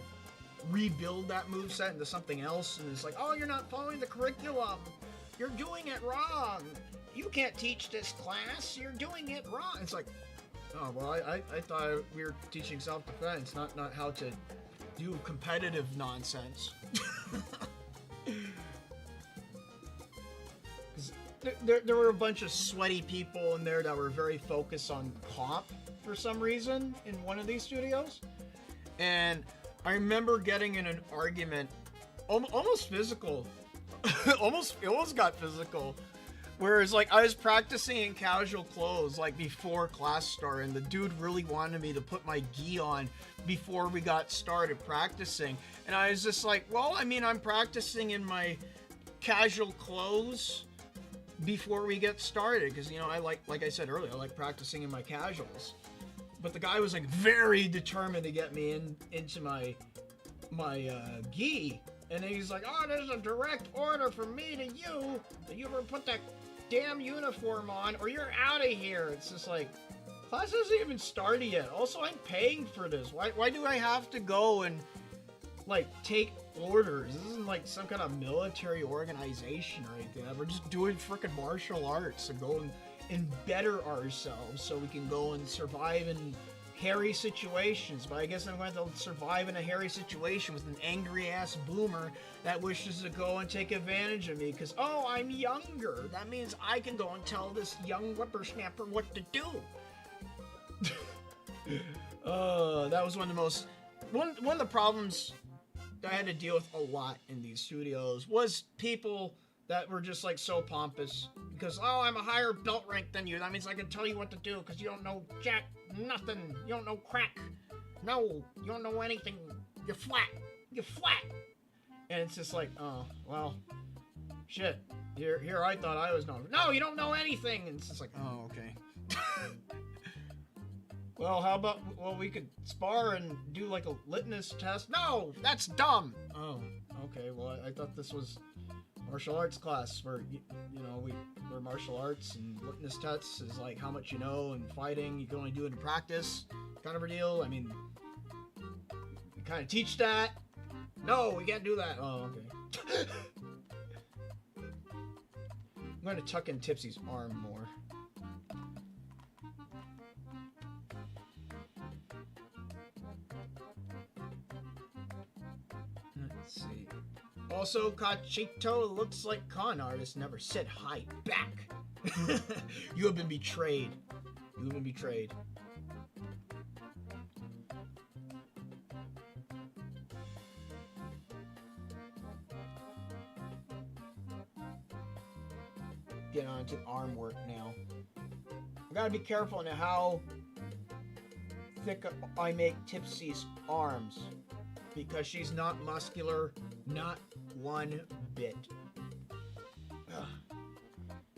rebuild that moveset into something else. And it's like, oh, you're not following the curriculum, you're doing it wrong, you can't teach this class, you're doing it wrong. It's like, oh well, I thought we were teaching self-defense, not how to do competitive nonsense. There were a bunch of sweaty people in there that were very focused on comp for some reason in one of these studios, and I remember getting in an argument, almost physical. It almost got physical. Whereas, like, I was practicing in casual clothes, like, before class started, and the dude really wanted me to put my gi on before we got started practicing. And I was just like, well, I mean, I'm practicing in my casual clothes before we get started, because, you know, I like I said earlier, I like practicing in my casuals. But the guy was like very determined to get me into my gi, and he's like, "Oh, there's a direct order from me to you that you ever put that damn uniform on, or you're out of here." It's just like, class hasn't even started yet. Also, I'm paying for this. Why do I have to go and like take orders? This isn't like some kind of military organization or anything. We're just doing frickin' martial arts and going and better ourselves so we can go and survive in hairy situations. But I guess I'm going to survive in a hairy situation with an angry ass boomer that wishes to go and take advantage of me because, oh, I'm younger. That means I can go and tell this young whippersnapper what to do. That was one of the problems I had to deal with a lot in these studios was people that were just like so pompous because, oh, I'm a higher belt rank than you. That means I can tell you what to do because you don't know jack nothing. You don't know crack. No, you don't know anything. You're flat. You're flat. And it's just like, oh, well, shit. Here I thought I was known. No, you don't know anything. And it's just like, oh, okay. Well, how about, we could spar and do like a litmus test? No, that's dumb. Oh, okay. Well, I thought this was martial arts class where, you know, we're martial arts and litmus tests is like how much you know and fighting. You can only do it in practice kind of a deal. I mean, you kind of teach that. No, we can't do that. Oh, okay. I'm going to tuck in Tipsy's arm more. Let's see. Also, Cachito looks like con artist never said hi back. You have been betrayed. You have been betrayed. Get on to arm work now. I gotta be careful now how thick I make Tipsy's arms, because she's not muscular, not one bit. Ugh.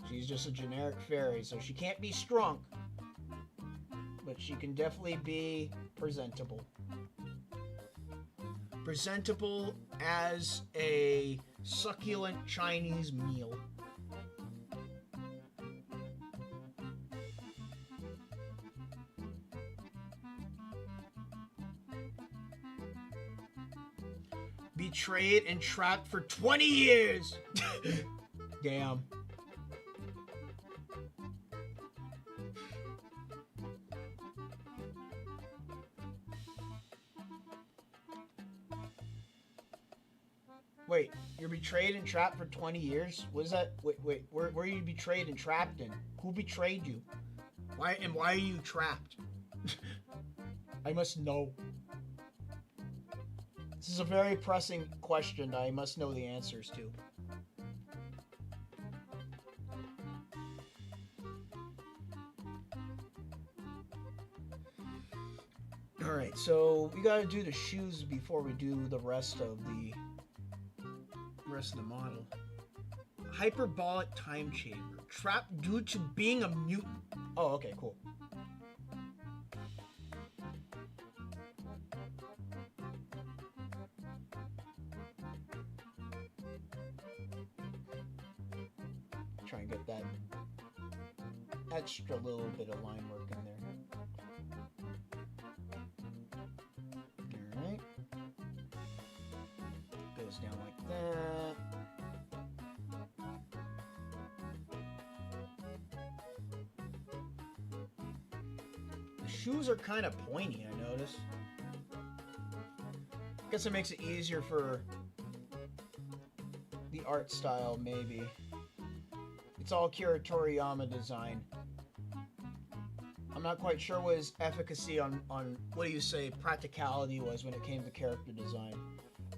She's just a generic fairy, so she can't be strong, but she can definitely be presentable. Presentable as a succulent Chinese meal. Betrayed and trapped for 20 years. Damn. Wait, you're betrayed and trapped for 20 years? What is that? Wait, where are you betrayed and trapped in? Who betrayed you? Why are you trapped? I must know. This is a very pressing question I must know the answers to. Alright, so we gotta do the shoes before we do the rest of the model. Hyperbolic time chamber. Trapped due to being a mutant. Oh, okay, cool. Try and get that extra little bit of line work in there. Alright. Goes down like that. The shoes are kind of pointy, I notice. I guess it makes it easier for the art style, maybe. It's all Kira Toriyama design. I'm not quite sure what his efficacy on what do you say, practicality was when it came to character design.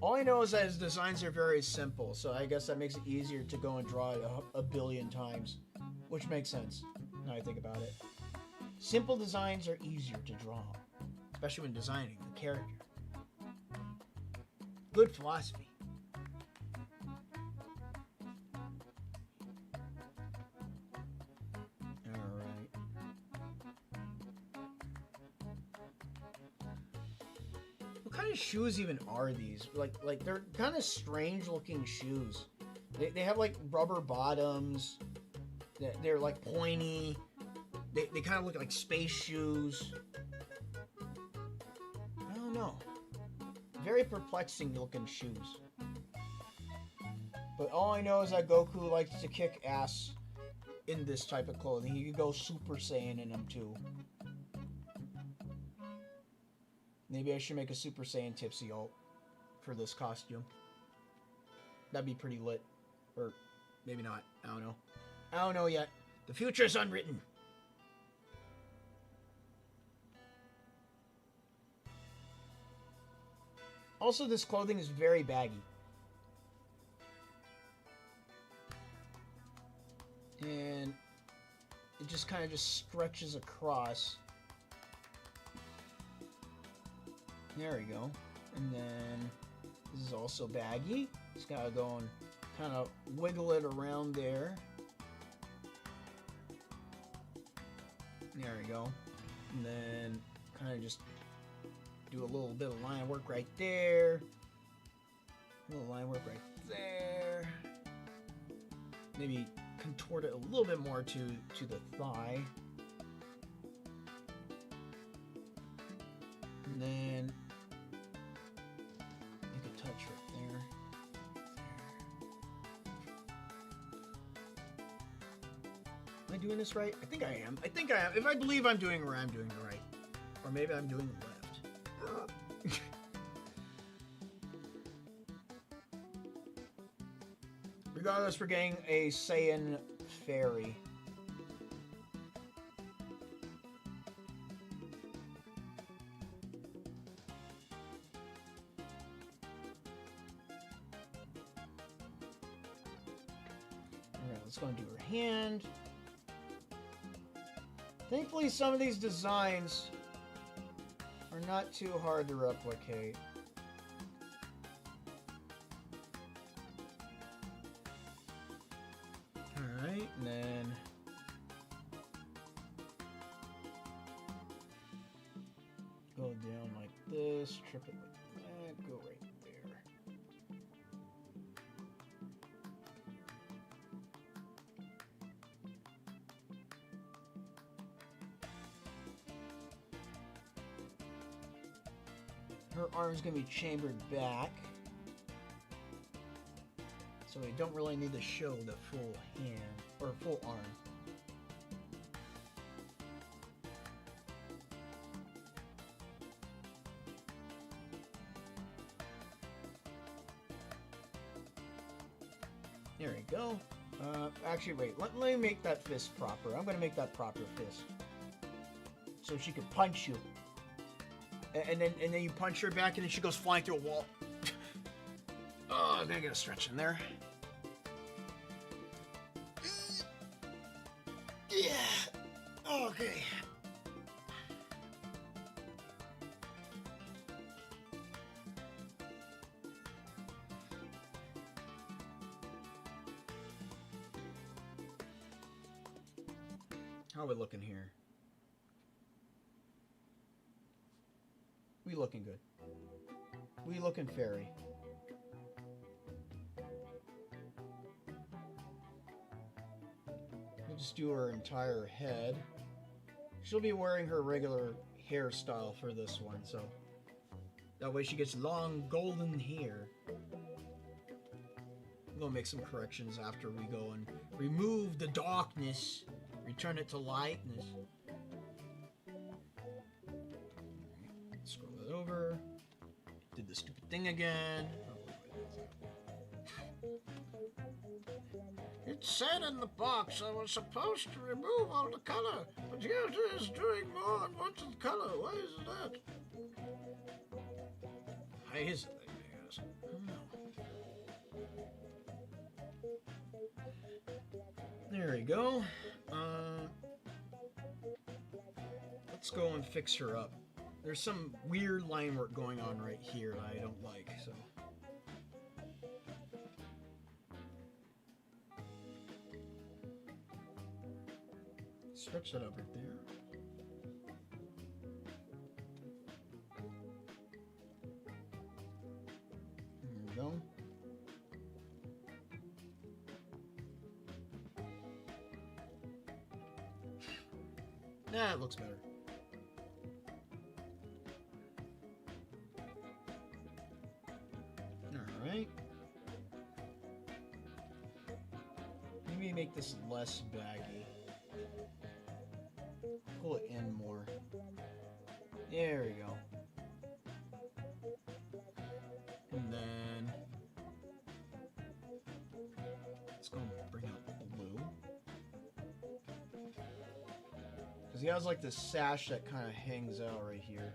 All I know is that his designs are very simple, so I guess that makes it easier to go and draw it a billion times, which makes sense now I think about it. Simple designs are easier to draw, especially when designing the character. Good philosophy. What kind of shoes even are these? Like they're kind of strange looking shoes. They have like rubber bottoms. They're like pointy. They kind of look like space shoes. I don't know. Very perplexing looking shoes. But all I know is that Goku likes to kick ass in this type of clothing. He could go Super Saiyan in them too. Maybe I should make a Super Saiyan Tipsy alt for this costume. That'd be pretty lit. Or maybe not. I don't know. I don't know yet. The future is unwritten. Also, this clothing is very baggy. And it just kind of just stretches across. There we go. And then this is also baggy. Just gotta go and kind of wiggle it around there. There we go. And then kind of just do a little bit of line work right there. A little line work right there. Maybe contort it a little bit more to the thigh. And then make a touch right there. Am I doing this right? I think I am. I think I am. If I believe I'm doing it right, I'm doing it right. Or maybe I'm doing it left. Regardless, we're getting a Saiyan fairy. Alright, let's go and do her hand. Thankfully, some of these designs are not too hard to replicate. Alright, and then go down like this, trip it like that, go right there. Her arm's gonna be chambered back, so we don't really need to show the full hand or full arm. There we go. Actually, wait. Let me make that fist proper. I'm gonna make that proper fist, so she can punch you. And then you punch her back, and then she goes flying through a wall. Oh, I'm gonna get a stretch in there. Yeah. Okay. How are we looking here? We looking good. We looking fairy. We'll just do her entire head. She'll be wearing her regular hairstyle for this one, so that way she gets long golden hair. We'll make some corrections after we go and remove the darkness, return it to lightness. Scroll that over. Did the stupid thing again. It said in the box I was supposed to remove all the color, but here it is doing more and much of the color. Why is that? Why is it, I guess? I don't know. There we go. Let's go and fix her up. There's some weird line work going on right here that I don't like, so. Stretch that up right there. There we go. That looks better. Alright. Maybe make this less baggy. Pull it in more. There we go. And then let's go and bring out the blue. Because he has like this sash that kind of hangs out right here.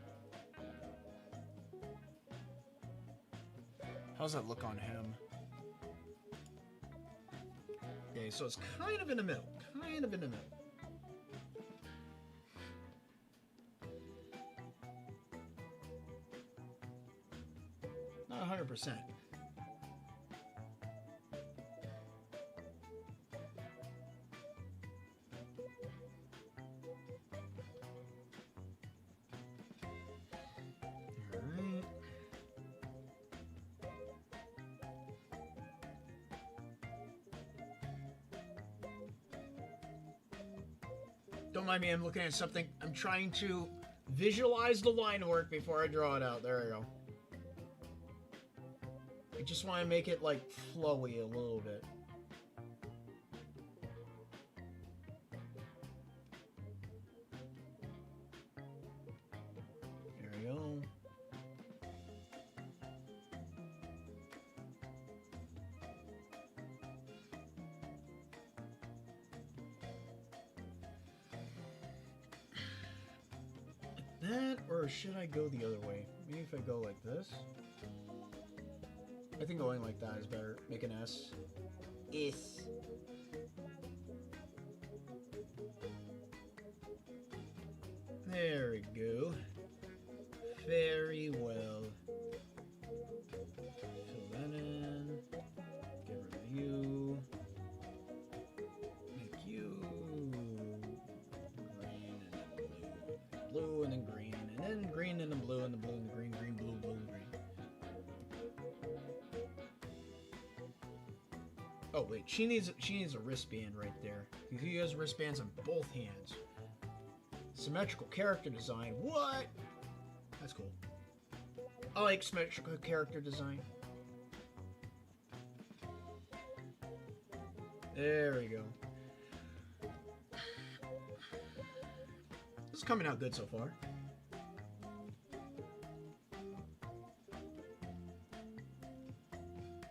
How's that look on him? Okay, so it's kind of in the middle. Kind of in the middle. Not 100%. Alright. Don't mind me, I'm looking at something. I'm trying to visualize the line work before I draw it out. There we go. I just want to make it like flowy a little bit. There we go. That, or should I go the other way? Maybe if I go like this? I think going like that is better. Make an S. S. There we go. Very well. Fill that in. Get rid of you. Make you green and then blue and then green and then green and then blue and then blue and green, green, blue, blue, green. Oh wait, she needs a wristband right there. He has wristbands on both hands. Symmetrical character design. What? That's cool. I like symmetrical character design. There we go. This is coming out good so far.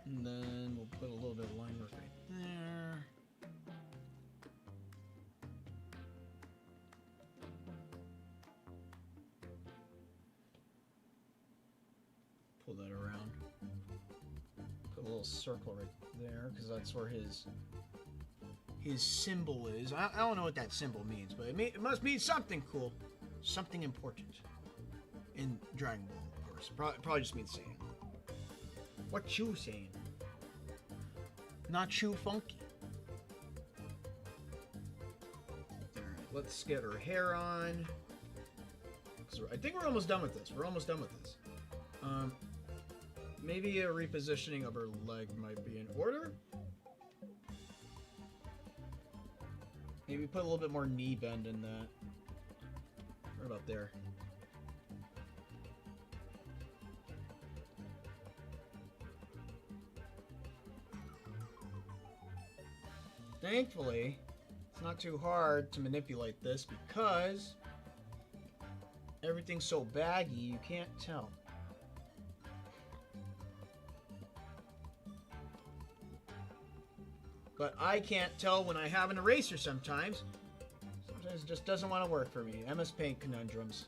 And then we'll put a little bit of line work right there. Pull that around. Put a little circle right there, because that's where his symbol is. I don't know what that symbol means, but it must mean something cool. Something important. In Dragon Ball, of course. Probably just means saying. What you saying? Not you funky. Alright, let's get her hair on. I think we're almost done with this. Maybe a repositioning of her leg might be in order. Maybe put a little bit more knee bend in that. Right about there. Thankfully, it's not too hard to manipulate this because everything's so baggy you can't tell. But I can't tell when I have an eraser sometimes. Sometimes it just doesn't want to work for me. MS Paint conundrums.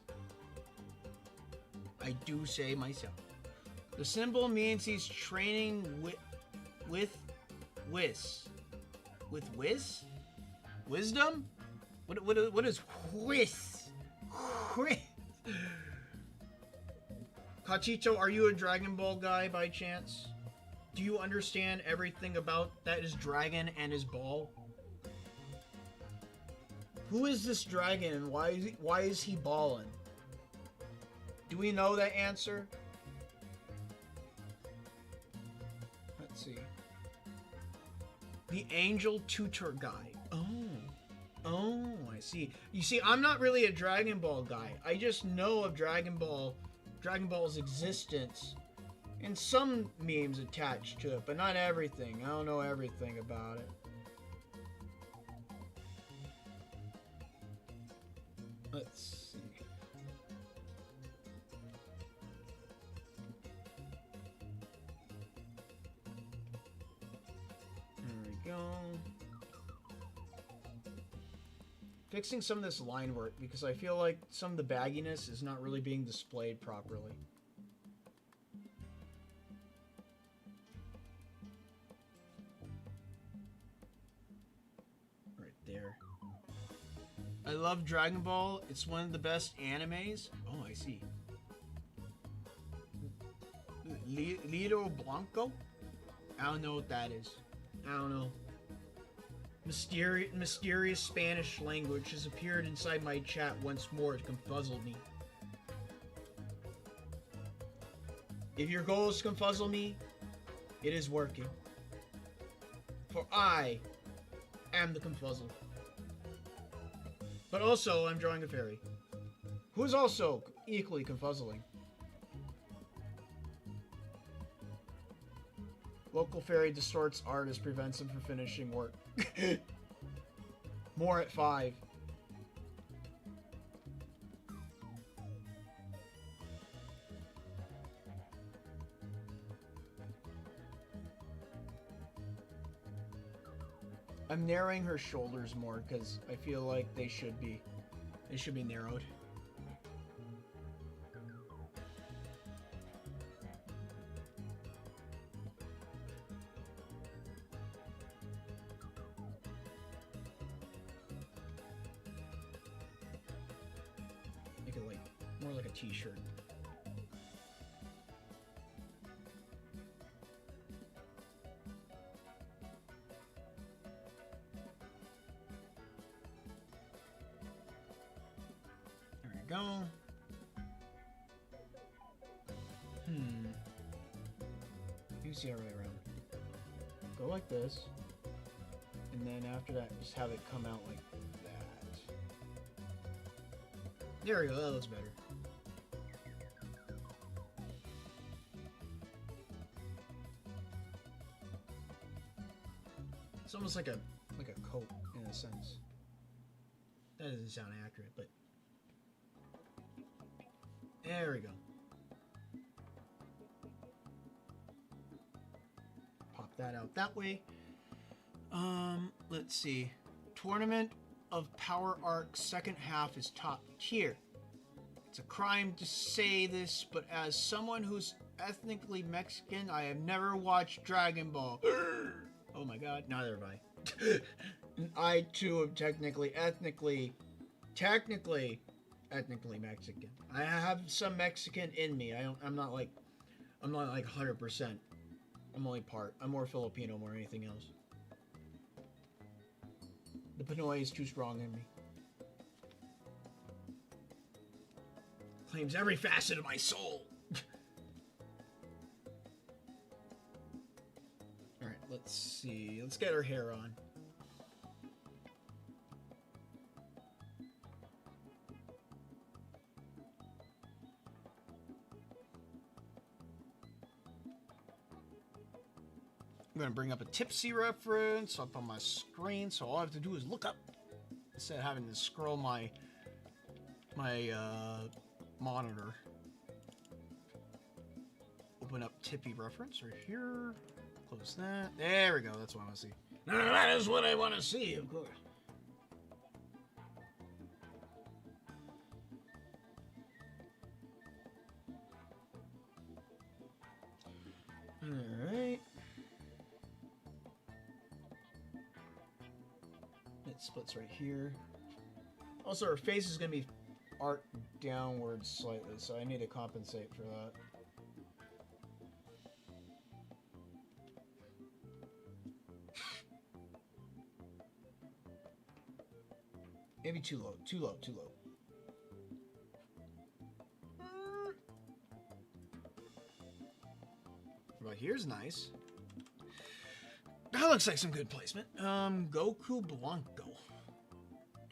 I do say myself. The symbol means he's training with wisdom? What is whiz? Kachito, are you a Dragon Ball guy by chance? Do you understand everything about that is dragon and his ball? Who is this dragon and why is he balling? Do we know that answer? Let's see. The Angel Tutor Guy. Oh, I see. You see, I'm not really a Dragon Ball guy. I just know of Dragon Ball's existence, and some memes attached to it, but not everything. I don't know everything about it. Let's see. There we go. Fixing some of this line work because I feel like some of the bagginess is not really being displayed properly. Right there. I love Dragon Ball. It's one of the best animes. Oh, I see. Lido Blanco? I don't know what that is. I don't know. Mysterious Spanish language has appeared inside my chat once more to confuzzle me. If your goal is to confuzzle me, it is working. For I am the confuzzle. But also, I'm drawing a fairy, who is also equally confuzzling. Local fairy distorts artist, prevents him from finishing work. More at 5. I'm narrowing her shoulders more because I feel like they should be narrowed. More like a t-shirt. There we go. You see how right around. Go like this. And then after that, just have it come out like that. There we go, that looks better. It's almost like a coat in a sense. That doesn't sound accurate, but there we go. Pop that out that way. Let's see. Tournament of Power Arc second half is top tier. It's a crime to say this, but as someone who's ethnically Mexican, I have never watched Dragon Ball. Oh my god, neither have I. I too am technically Mexican. I have some Mexican in me. I'm not like 100%. I'm only part. I'm more Filipino more than anything else. The Pinoy is too strong in me. Claims every facet of my soul. Alright, let's see. Let's get her hair on. I'm going to bring up a Tipsy reference up on my screen, so all I have to do is look up instead of having to scroll my monitor. Open up Tippy reference right here. Close that. There we go. That's what I want to see. That is what I want to see, of course. Alright. It splits right here. Also, her face is going to be arced downwards slightly, so I need to compensate for that. Maybe too low, too low, too low. Right here's nice. That looks like some good placement. Goku Blanco.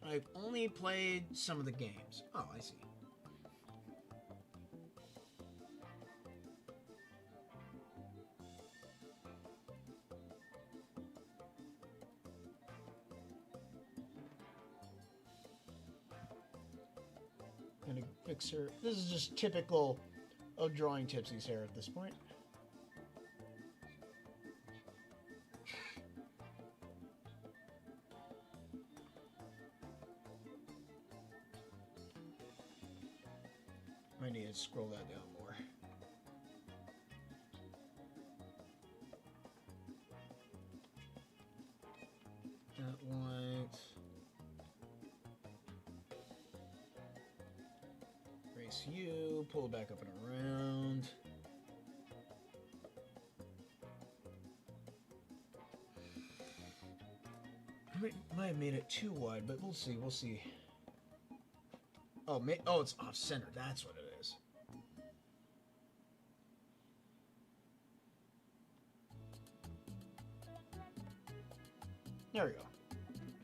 I've only played some of the games. Oh, I see. Gonna fix her. This is just typical of drawing Tipsy's hair at this point. I need to scroll that down more. That white. Erase you. Pull it back up and around. Might have made it too wide, but we'll see. We'll see. Oh, it's off center. That's what it is. There we go.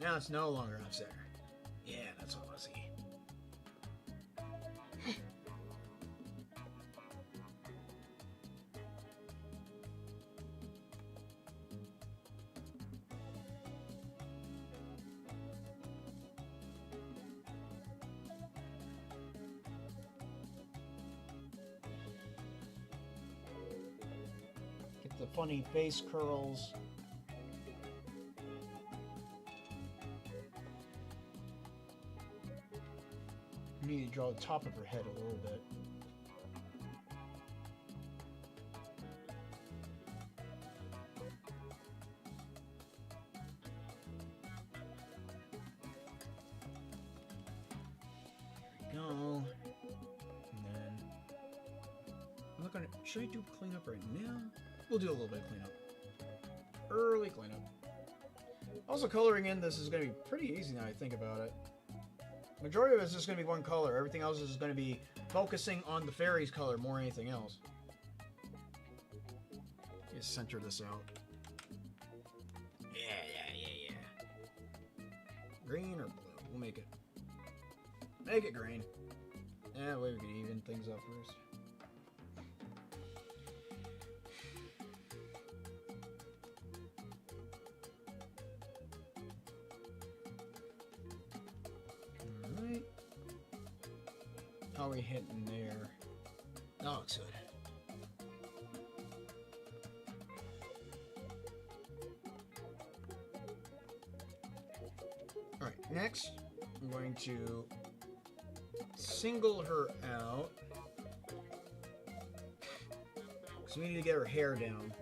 Now it's no longer off center. Yeah, that's what I want to see. Get the funny face curls. I need to draw the top of her head a little bit. There we go. Should I do cleanup right now? We'll do a little bit of cleanup. Early cleanup. Also, coloring in this is going to be pretty easy now I think about it. Majority of it is just going to be one color. Everything else is going to be focusing on the fairy's color more than anything else. Just center this out. Yeah. Green or blue? We'll make it. Make it green. Yeah, we can even things up first. Alright. How are we hitting there? That looks good. Alright, next I'm going to single her out. Because we need to get her hair down.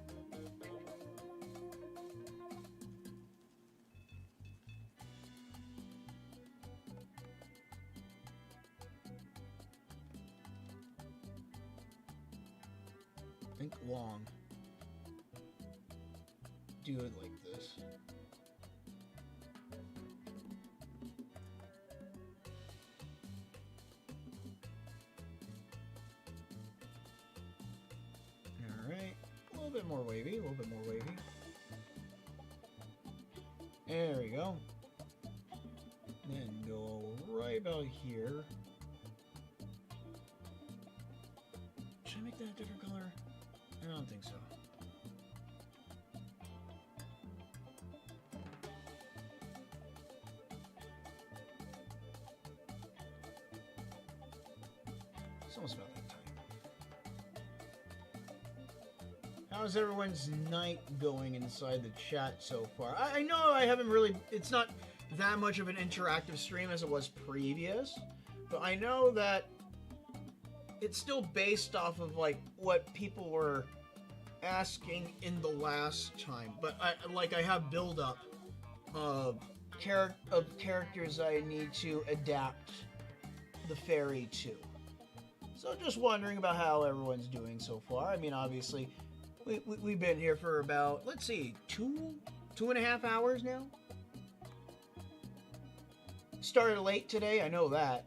Think long. Do it like this. Alright, a little bit more wavy, a little bit more wavy. There we go. Then go right about here. Should I make that a different color? I don't think so. It's almost about that time. How's everyone's night going inside the chat so far? I know I haven't really... It's not that much of an interactive stream as it was previous, but I know that it's still based off of like what people were asking in the last time. But I have build up of characters I need to adapt the fairy to. So just wondering about how everyone's doing so far. I mean, obviously, we've been here for about, let's see, two and a half hours now. Started late today, I know that.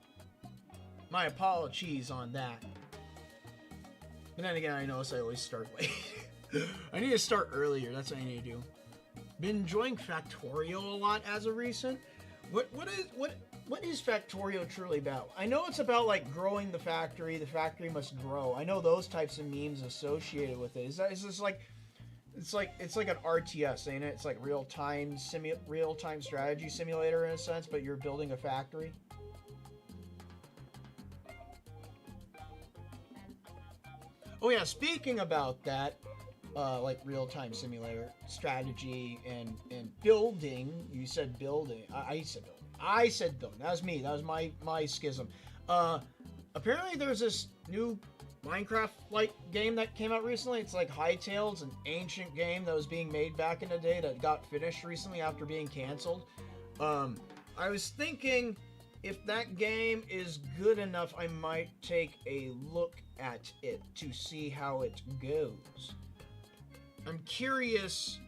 My apologies on that. But then again, I notice I always start late. I need to start earlier, that's what I need to do. Been enjoying Factorial a lot as of recent. What is Factorial truly about? I know it's about like growing the factory must grow. I know those types of memes associated with it. Is this like it's like an RTS, ain't it? It's like real-time strategy simulator in a sense, but you're building a factory. Oh yeah, speaking about that, like real-time simulator strategy and building. You said building. I said building. I said building. That was me. That was my schism. Apparently there's this new Minecraft-like game that came out recently. It's like Hytale. It's an ancient game that was being made back in the day that got finished recently after being canceled. I was thinking if that game is good enough, I might take a look at it to see how it goes. I'm curious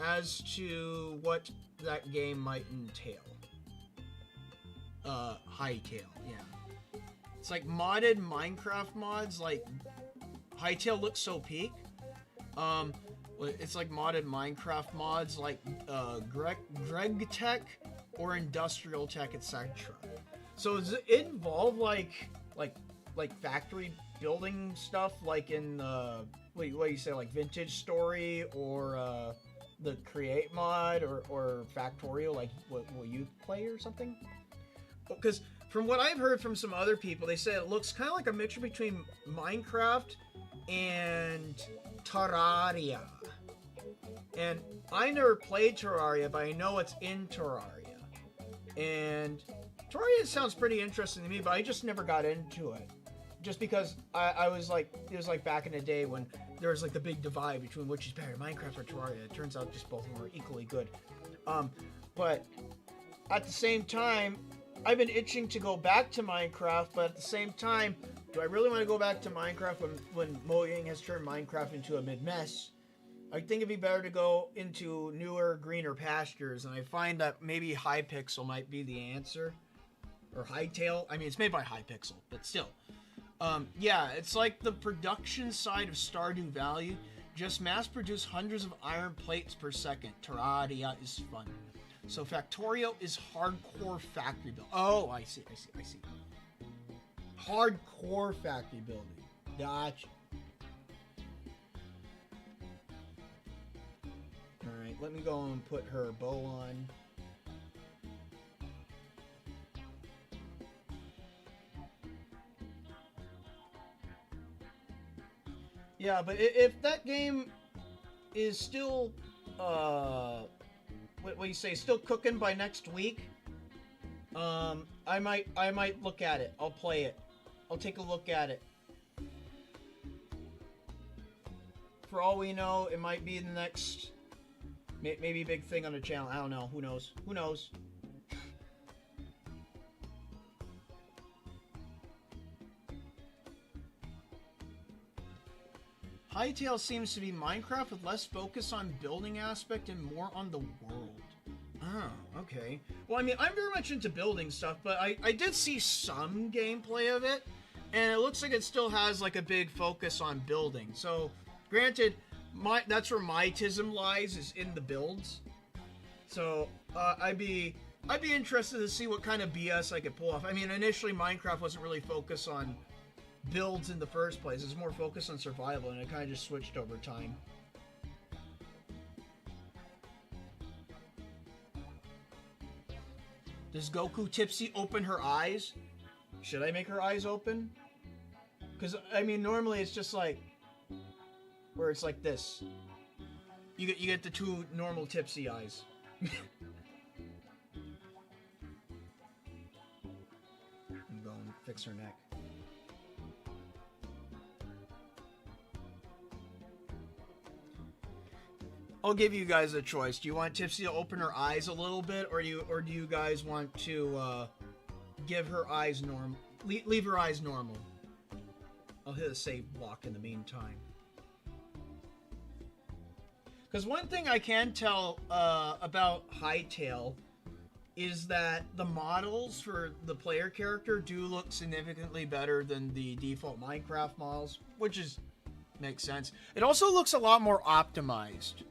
as to what that game might entail. Hytale, yeah. It's like modded Minecraft mods, like Hytale looks so peak. It's like modded Minecraft mods like Greg Tech or Industrial Tech, etc. So does it involve like factory building stuff like in what do you say, like Vintage Story or the Create mod or Factorial, like what will you play or something? Because from what I've heard from some other people, they say it looks kind of like a mixture between Minecraft and Terraria. And I never played Terraria, but I know it's in Terraria. And Terraria sounds pretty interesting to me, but I just never got into it. Just because I was like, it was like back in the day when there was like the big divide between which is better, Minecraft or Terraria. It turns out just both of them are equally good. But at the same time, I've been itching to go back to Minecraft, but at the same time, do I really want to go back to Minecraft when Mojang has turned Minecraft into a mid-mess? I think it'd be better to go into newer, greener pastures, and I find that maybe Hypixel might be the answer. Or Hytale. I mean, it's made by Hypixel, but still. Yeah, it's like the production side of Stardew Valley. Just mass-produce hundreds of iron plates per second. Terraria is fun. So Factorio is hardcore factory build. Oh, I see. Hardcore factory building. Gotcha. Alright, let me go and put her bow on. Yeah, but if that game is still, what do you say, still cooking by next week, I might look at it. I'll play it. I'll take a look at it. For all we know, it might be the next, maybe big thing on the channel. I don't know. Who knows? Who knows? Hytale seems to be Minecraft with less focus on building aspect and more on the world. Oh, okay. Well, I mean, I'm very much into building stuff, but I did see some gameplay of it, and it looks like it still has like a big focus on building. So, granted, that's where my tism lies, is in the builds. So, I'd be interested to see what kind of BS I could pull off. I mean, initially Minecraft wasn't really focused on builds in the first place. It's more focused on survival, and it kind of just switched over time. Does Goku Tipsy open her eyes? Should I make her eyes open? Because, I mean, normally it's just like, where it's like this. You get the two normal Tipsy eyes. I'm going to fix her neck. I'll give you guys a choice. Do you want Tipsy to open her eyes a little bit, or do you guys want to give her eyes normal? Leave her eyes normal. I'll hit a save block in the meantime. Because one thing I can tell about Hytale is that the models for the player character do look significantly better than the default Minecraft models, which makes sense. It also looks a lot more optimized.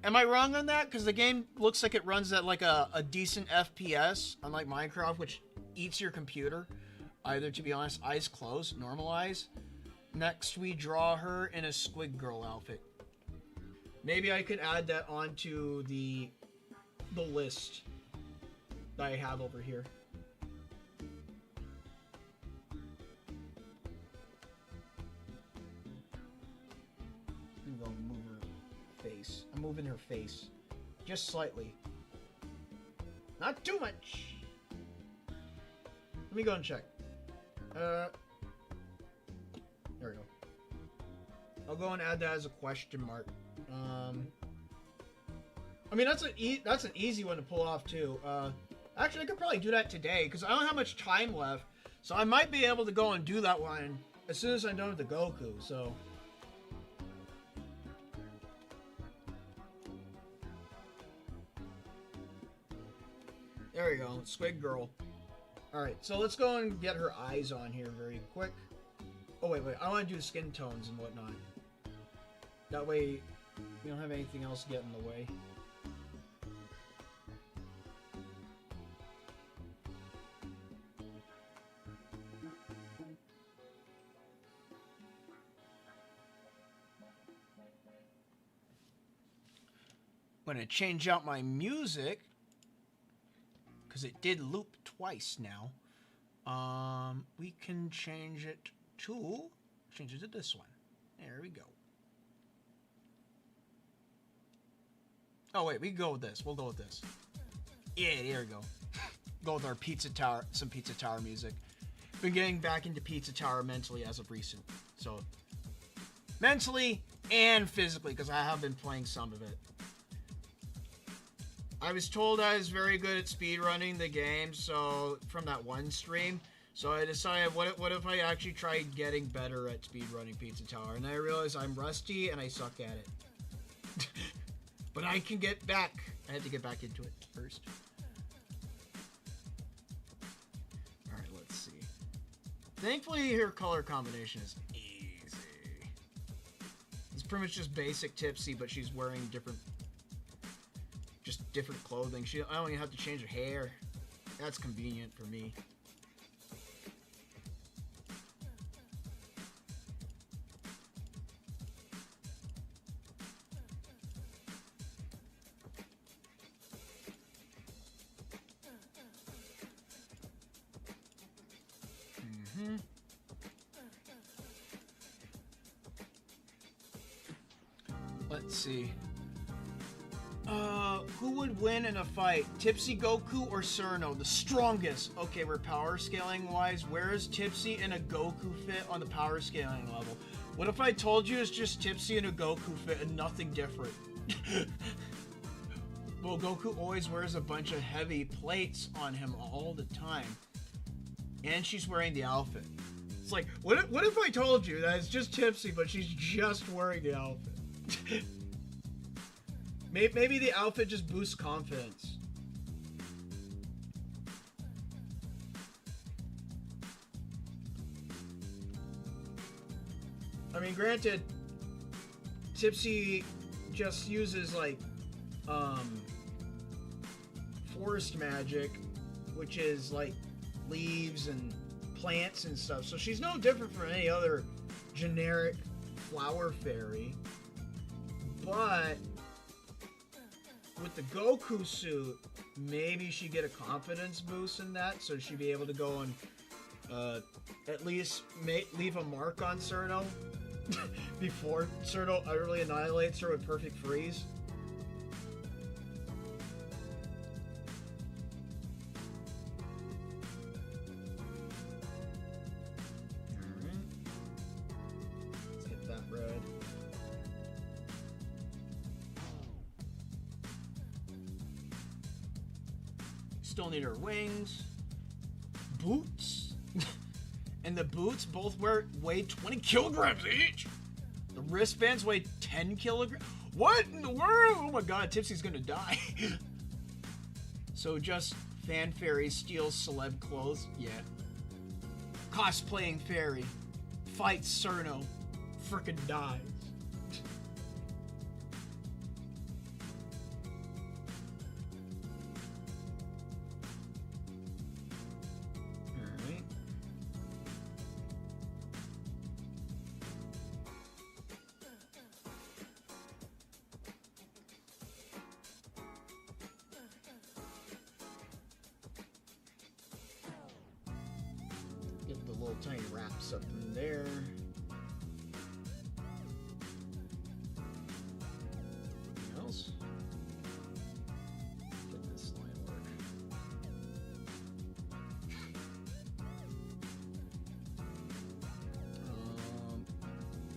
Am I wrong on that? Because the game looks like it runs at like a decent FPS, unlike Minecraft, which eats your computer. Either, to be honest, eyes closed, normal eyes. Next, we draw her in a Squid Girl outfit. Maybe I could add that onto the list that I have over here. I'm going to move her face. I'm moving her face. Just slightly. Not too much. Let me go and check. There we go. I'll go and add that as a question mark. I mean, that's an easy one to pull off too. Actually, I could probably do that today because I don't have much time left, so I might be able to go and do that one as soon as I'm done with the Goku. So. There we go, Squid Girl. Alright, so let's go and get her eyes on here very quick. Oh, wait, I want to do skin tones and whatnot. That way, we don't have anything else get in the way. I'm going to change out my music, because it did loop twice now. We can change it to this one. There we go. Oh wait, we can go with this. We'll go with this. Yeah, there we go. Go with our Pizza Tower, some Pizza Tower music. Been getting back into Pizza Tower mentally as of recent. So, mentally and physically, because I have been playing some of it. I was told I was very good at speedrunning the game, so from that one stream. So I decided, what if I actually tried getting better at speedrunning Pizza Tower? And I realized I'm rusty and I suck at it. But I can get back. I had to get back into it first. Alright, let's see. Thankfully, her color combination is easy. It's pretty much just basic Tipsy, but she's wearing different clothing. I don't even have to change her hair. That's convenient for me. Let's see. Who would win in a fight? Tipsy, Goku, or Cerno? The strongest. Okay, we're power scaling wise. Where is Tipsy and a Goku fit on the power scaling level? What if I told you it's just Tipsy and a Goku fit and nothing different? Well, Goku always wears a bunch of heavy plates on him all the time. And she's wearing the outfit. It's like, what if I told you that it's just Tipsy, but she's just wearing the outfit? Maybe the outfit just boosts confidence. I mean, granted, Tipsy just uses, like, forest magic, which is, like, leaves and plants and stuff. So she's no different from any other generic flower fairy. But with the Goku suit, maybe she'd get a confidence boost in that, so she'd be able to go and at least leave a mark on Cerno before Cerno utterly annihilates her with perfect freeze. Alright. Let's get that red. Still need her wings. Boots. And the boots both weigh 20 kilograms each. The wristbands weigh 10 kilograms. What in the world? Oh my god, Tipsy's gonna die. So just fan fairy steals celeb clothes? Yeah. Cosplaying fairy. Fights Cerno. Frickin' dies. Get the little tiny wraps up in there. Anything else? Get this line work.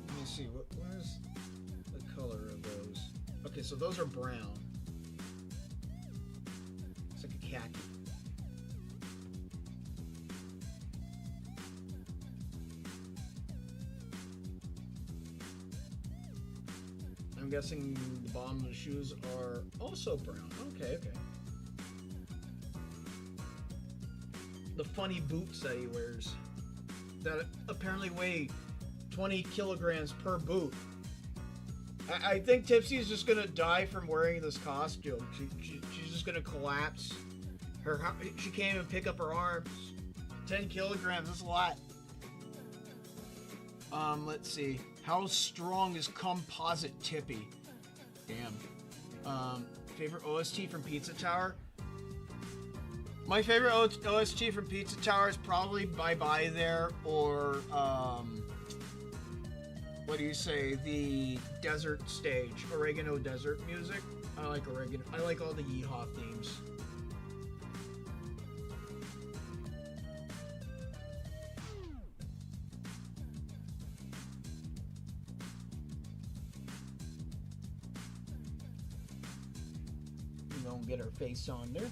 Let me see. Where's the color of those? Okay, so those are brown. It's like a khaki. I'm guessing the bottom of the shoes are also brown. Okay, okay. The funny boots that he wears that apparently weigh 20 kilograms per boot. I think Tipsy's just gonna die from wearing this costume. She's just gonna collapse. She can't even pick up her arms. 10 kilograms, that's a lot. Let's see. How strong is Composite Tippy? Damn. Favorite OST from Pizza Tower? My favorite OST from Pizza Tower is probably Bye Bye There, or, what do you say? The desert stage. Oregano desert music. I like oregano. I like all the Yeehaw themes. Don't get her face on there.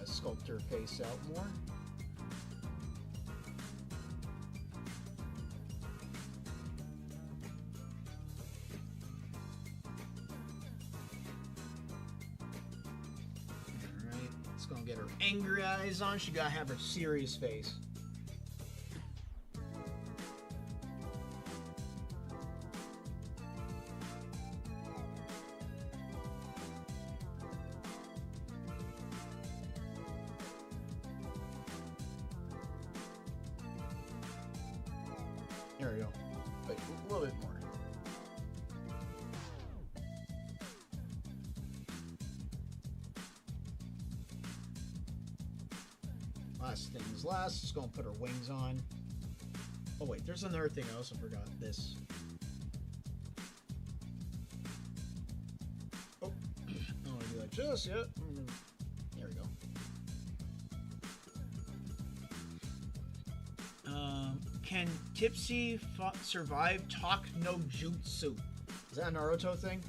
sculpt her face out more. Alright, let's go and get her angry eyes on. She gotta have her serious face. There we go. Wait, a little bit more. Last things last. Just gonna put her wings on. Oh wait, there's another thing I also forgot. This. Oh, I don't want to do that just yet. There we go. Can Tipsy survive talk no jutsu? Is that a Naruto thing?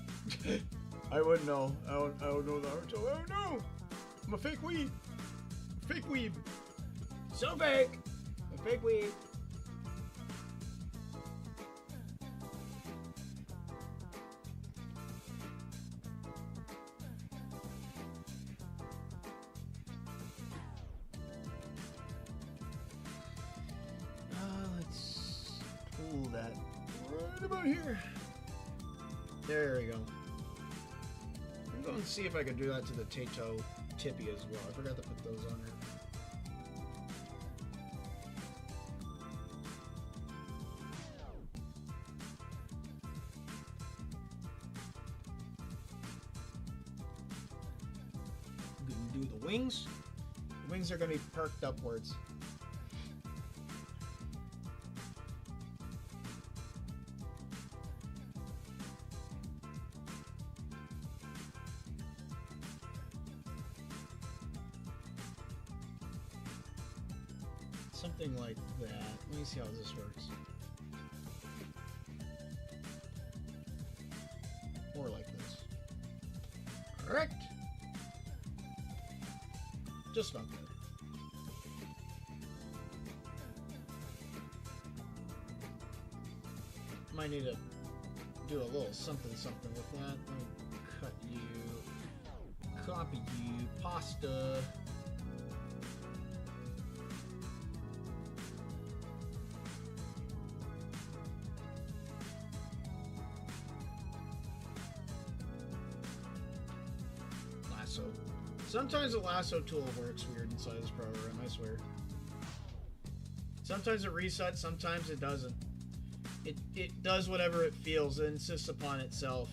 I wouldn't know. I don't know Naruto. I don't know. I'm a fake weeb. Fake weeb. So fake. A fake weeb. That right about here. There we go. I'm going to see if I can do that to the Touhou Tippy as well. I forgot to put those on her. I'm going to do the wings. The wings are going to be perked upwards. Something like that. Let me see how this works. More like this. Correct. Just about there. Might need to do a little something with that. Let me cut you. Copy you. Pasta. Sometimes the lasso tool works weird inside this program, I swear. Sometimes it resets, sometimes it doesn't. It does whatever it feels, it insists upon itself.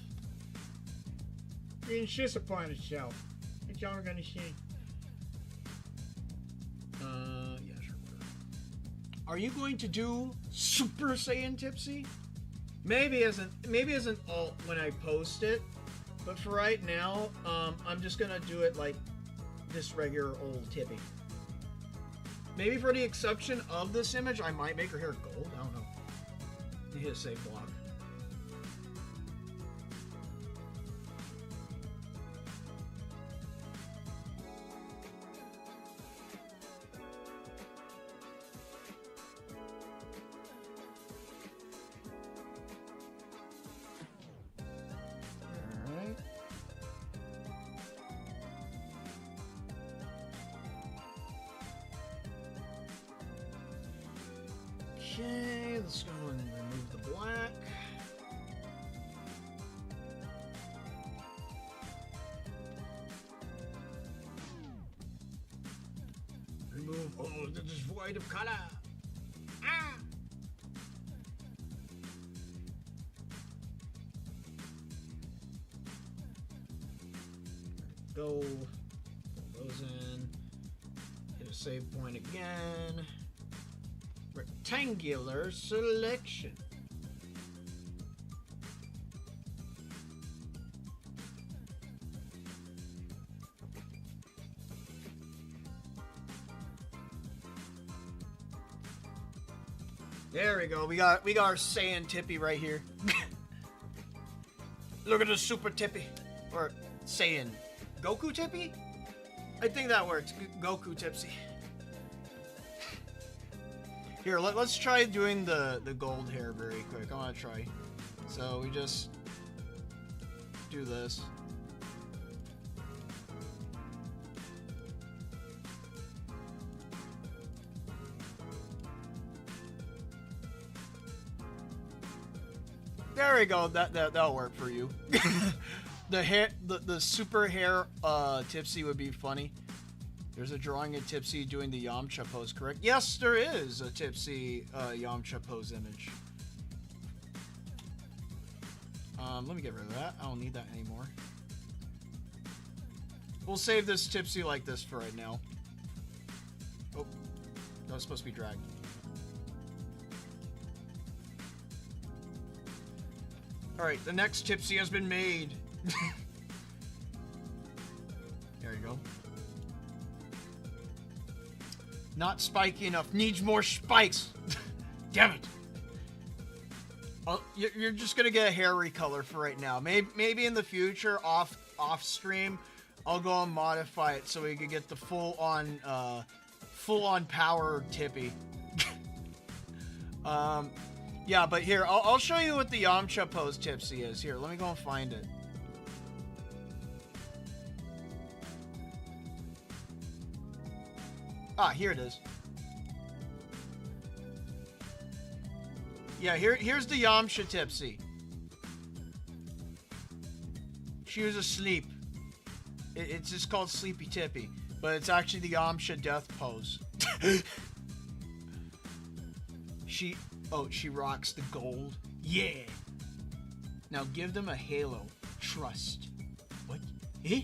It insists upon itself. That's all I'm gonna say. Yeah, sure, whatever. Are you going to do Super Saiyan Tipsy? Maybe as an alt when I post it. But for right now, I'm just gonna do it like this regular old Tippy. Maybe for the exception of this image, I might make her hair gold. I don't know. You hit a save block. Okay, let's go and remove the black. Remove all that is void of color. Ah! Go. Pull those in. Hit a save point again. Rectangular selection. There we go. We got our Saiyan Tippy right here. Look at the Super Tippy. Or Saiyan Goku Tippy? I think that works. Goku Tipsy. Here, let's try doing the gold hair very quick. I want to try. So we just do this. There we go. That'll work for you. the super hair Tipsy would be funny. There's a drawing of Tipsy doing the Yamcha pose, correct? Yes, there is a Tipsy Yamcha pose image. Let me get rid of that. I don't need that anymore. We'll save this Tipsy like this for right now. Oh, that was supposed to be dragged. Alright, the next Tipsy has been made. There you go. Not spiky enough. Needs more spikes. Damn it. You're just gonna get a hair recolor for right now. Maybe in the future, off stream, I'll go and modify it so we can get the full on power Tippy. Yeah, but here I'll show you what the Yamcha pose Tipsy is. Here, let me go and find it. Ah, here it is. Yeah, here's the Yamcha Tipsy. She was asleep. It's just called Sleepy Tippy, but it's actually the Yamcha death pose. She rocks the gold. Yeah. Now give them a halo. Trust. What? Eh?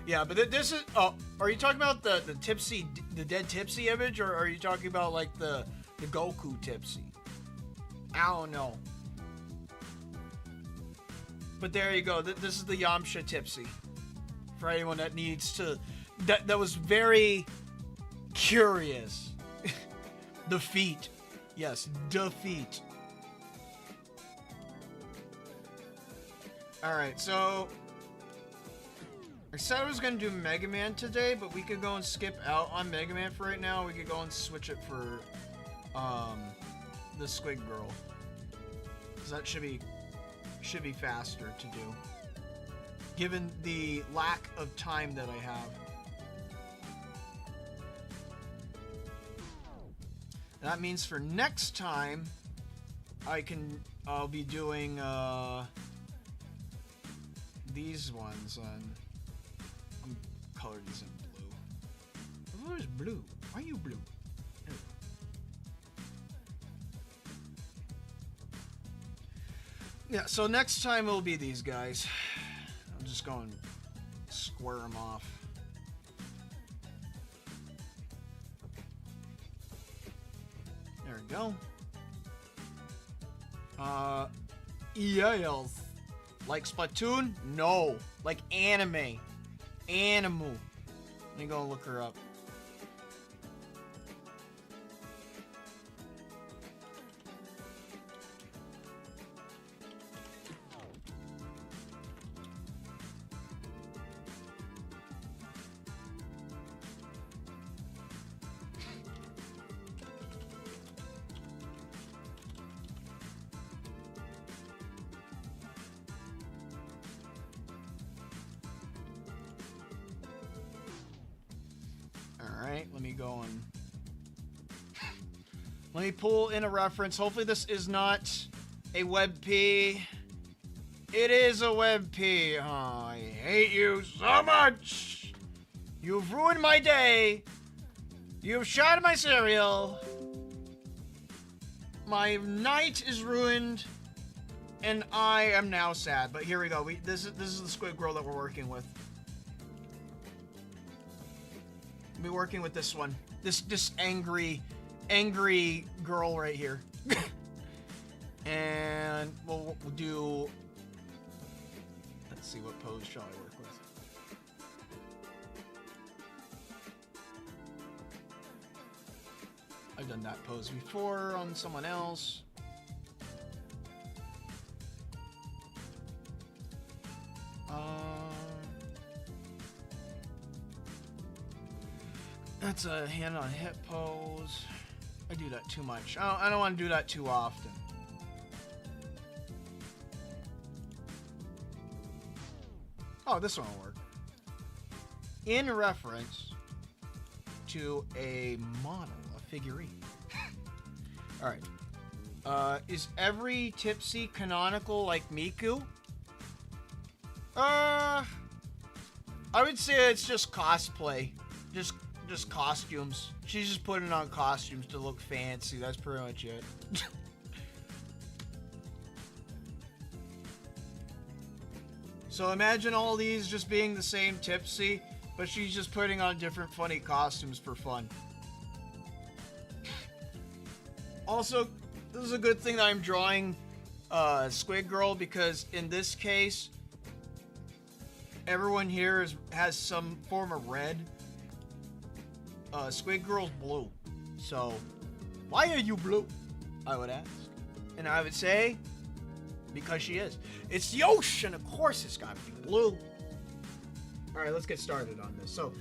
Yeah, but this is. Oh, are you talking about the Tipsy, the dead Tipsy image, or are you talking about like the Goku Tipsy? I don't know. But there you go. This is the Yamcha Tipsy. For anyone that needs to, that was very curious. The feet. Yes, the feet. Alright, so I said I was going to do Mega Man today, but we could go and skip out on Mega Man for right now. We could go and switch it for the Squid Girl. Because that should be faster to do. Given the lack of time that I have. That means for next time, I'll be doing these ones on. I'm colored these in blue. Where's blue? Why are you blue? Yeah, so next time it'll be these guys. I'm just going to square them off. There we go. Yes. Like Splatoon? No. Like anime. Animal. Let me go and look her up. Let me pull in a reference. Hopefully this is not a WebP. It is a WebP. Oh, I hate you so much. You've ruined my day. You've shattered my cereal. My night is ruined. And I am now sad. But here we go. This is the Squid Girl that we're working with. We'll be working with this one. This angry girl right here. And we'll do, let's see, what pose shall I work with? I've done that pose before on someone else. That's a hand on hip pose. I do that too much. I don't want to do that too often. Oh, this one will work. In reference to a model, a figurine. Alright. Is every Tipsy canonical like Miku? I would say it's just cosplay. Just costumes. She's just putting on costumes to look fancy. That's pretty much it. So imagine all these just being the same Tipsy, but she's just putting on different funny costumes for fun. Also, this is a good thing that I'm drawing Squid Girl, because in this case, everyone here has some form of red. Squid Girl's blue. So, why are you blue? I would ask. And I would say, because she is. It's the ocean, of course it's gotta be blue. Alright, let's get started on this. So,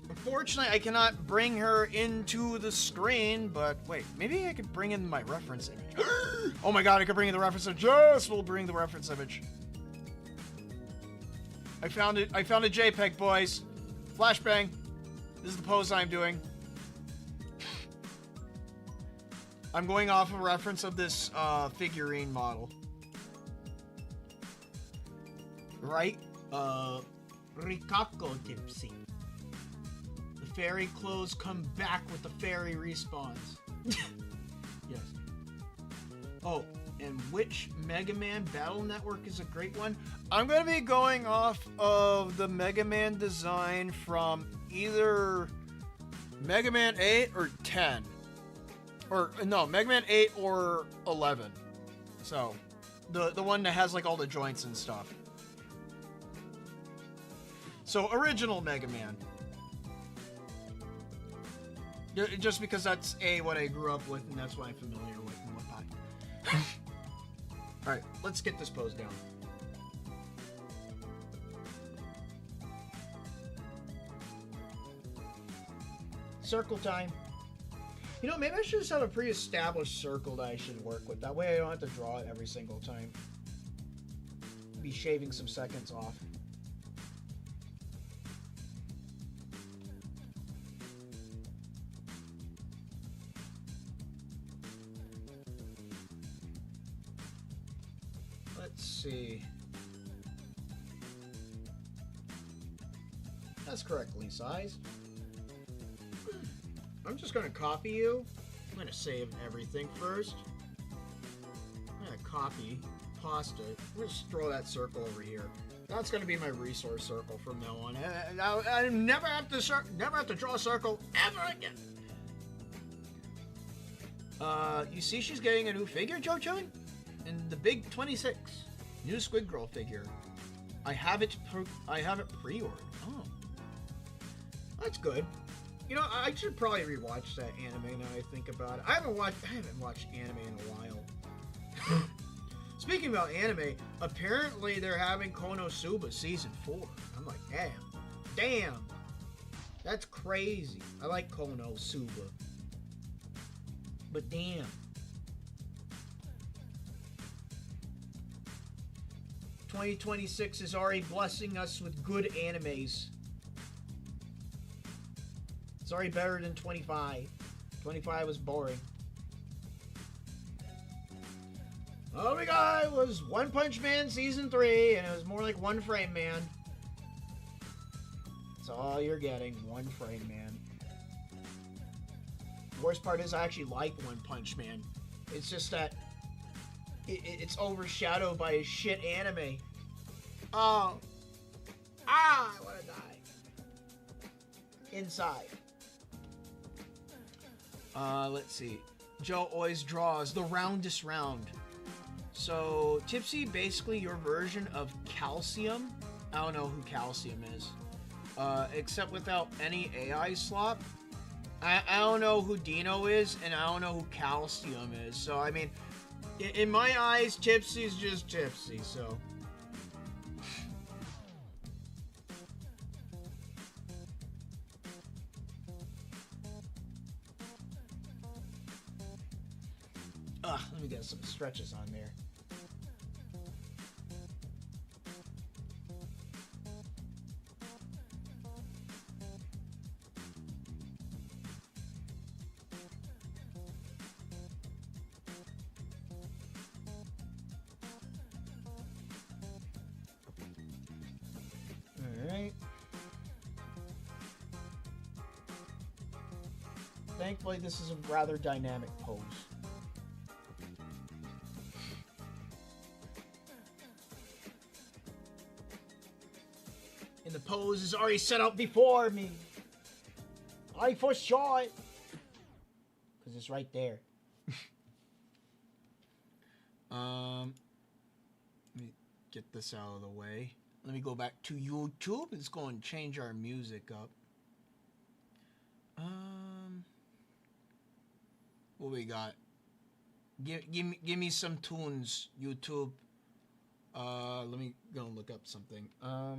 unfortunately, I cannot bring her into the screen, but wait, maybe I could bring in my reference image. Oh my god, I could bring in the reference image. Yes, we'll bring the reference image. I found it. I found a JPEG, boys. Flashbang. This is the pose I'm doing. I'm going off a reference of this figurine model. Right? Rikako Tipsy. The fairy clothes come back with the fairy respawns. Yes. Oh, and which Mega Man Battle Network is a great one? I'm going to be going off of the Mega Man design from either Mega Man 8 or 10. Or, no, Mega Man 8 or 11. So, the one that has, like, all the joints and stuff. So, original Mega Man. Just because that's, what I grew up with, and that's what I'm familiar with and whatnot. Alright, let's get this pose down. Circle time. You know, maybe I should just have a pre-established circle that I should work with. That way I don't have to draw it every single time. Be shaving some seconds off. Let's see. That's correctly sized. I'm just going to copy you. I'm going to save everything first. I'm going to copy pasta. I'm going to just throw that circle over here. That's going to be my resource circle from now on. I never have to draw a circle ever again. You see she's getting a new figure, Joe-chan? And the big 26. New Squid Girl figure. I have it pre-ordered. Oh. That's good. You know, I should probably rewatch that anime now I think about it. I haven't watched anime in a while. Speaking about anime, apparently they're having Konosuba Season 4. I'm like, damn. That's crazy. I like Konosuba. But damn. 2026 is already blessing us with good animes. It's already better than 25. 25 was boring. All we got was One Punch Man Season 3, and it was more like One Frame Man. That's all you're getting, One Frame Man. The worst part is I actually like One Punch Man. It's just that it's overshadowed by a shit anime. Oh. I want to die. Inside. Let's see. Joe always draws the roundest round. So, Tipsy, basically your version of Calcium. I don't know who Calcium is. Except without any AI slop. I don't know who Dino is, and I don't know who Calcium is. So, I mean, in my eyes, Tipsy's just Tipsy, so... Let me get some stretches on there. Alright. Thankfully, this is a rather dynamic pose. And the pose is already set up before me. I foresaw it. Because it's right there. Let me get this out of the way. Let me go back to YouTube. Let's go and change our music up. What we got? Give me some tunes, YouTube. Let me go and look up something. I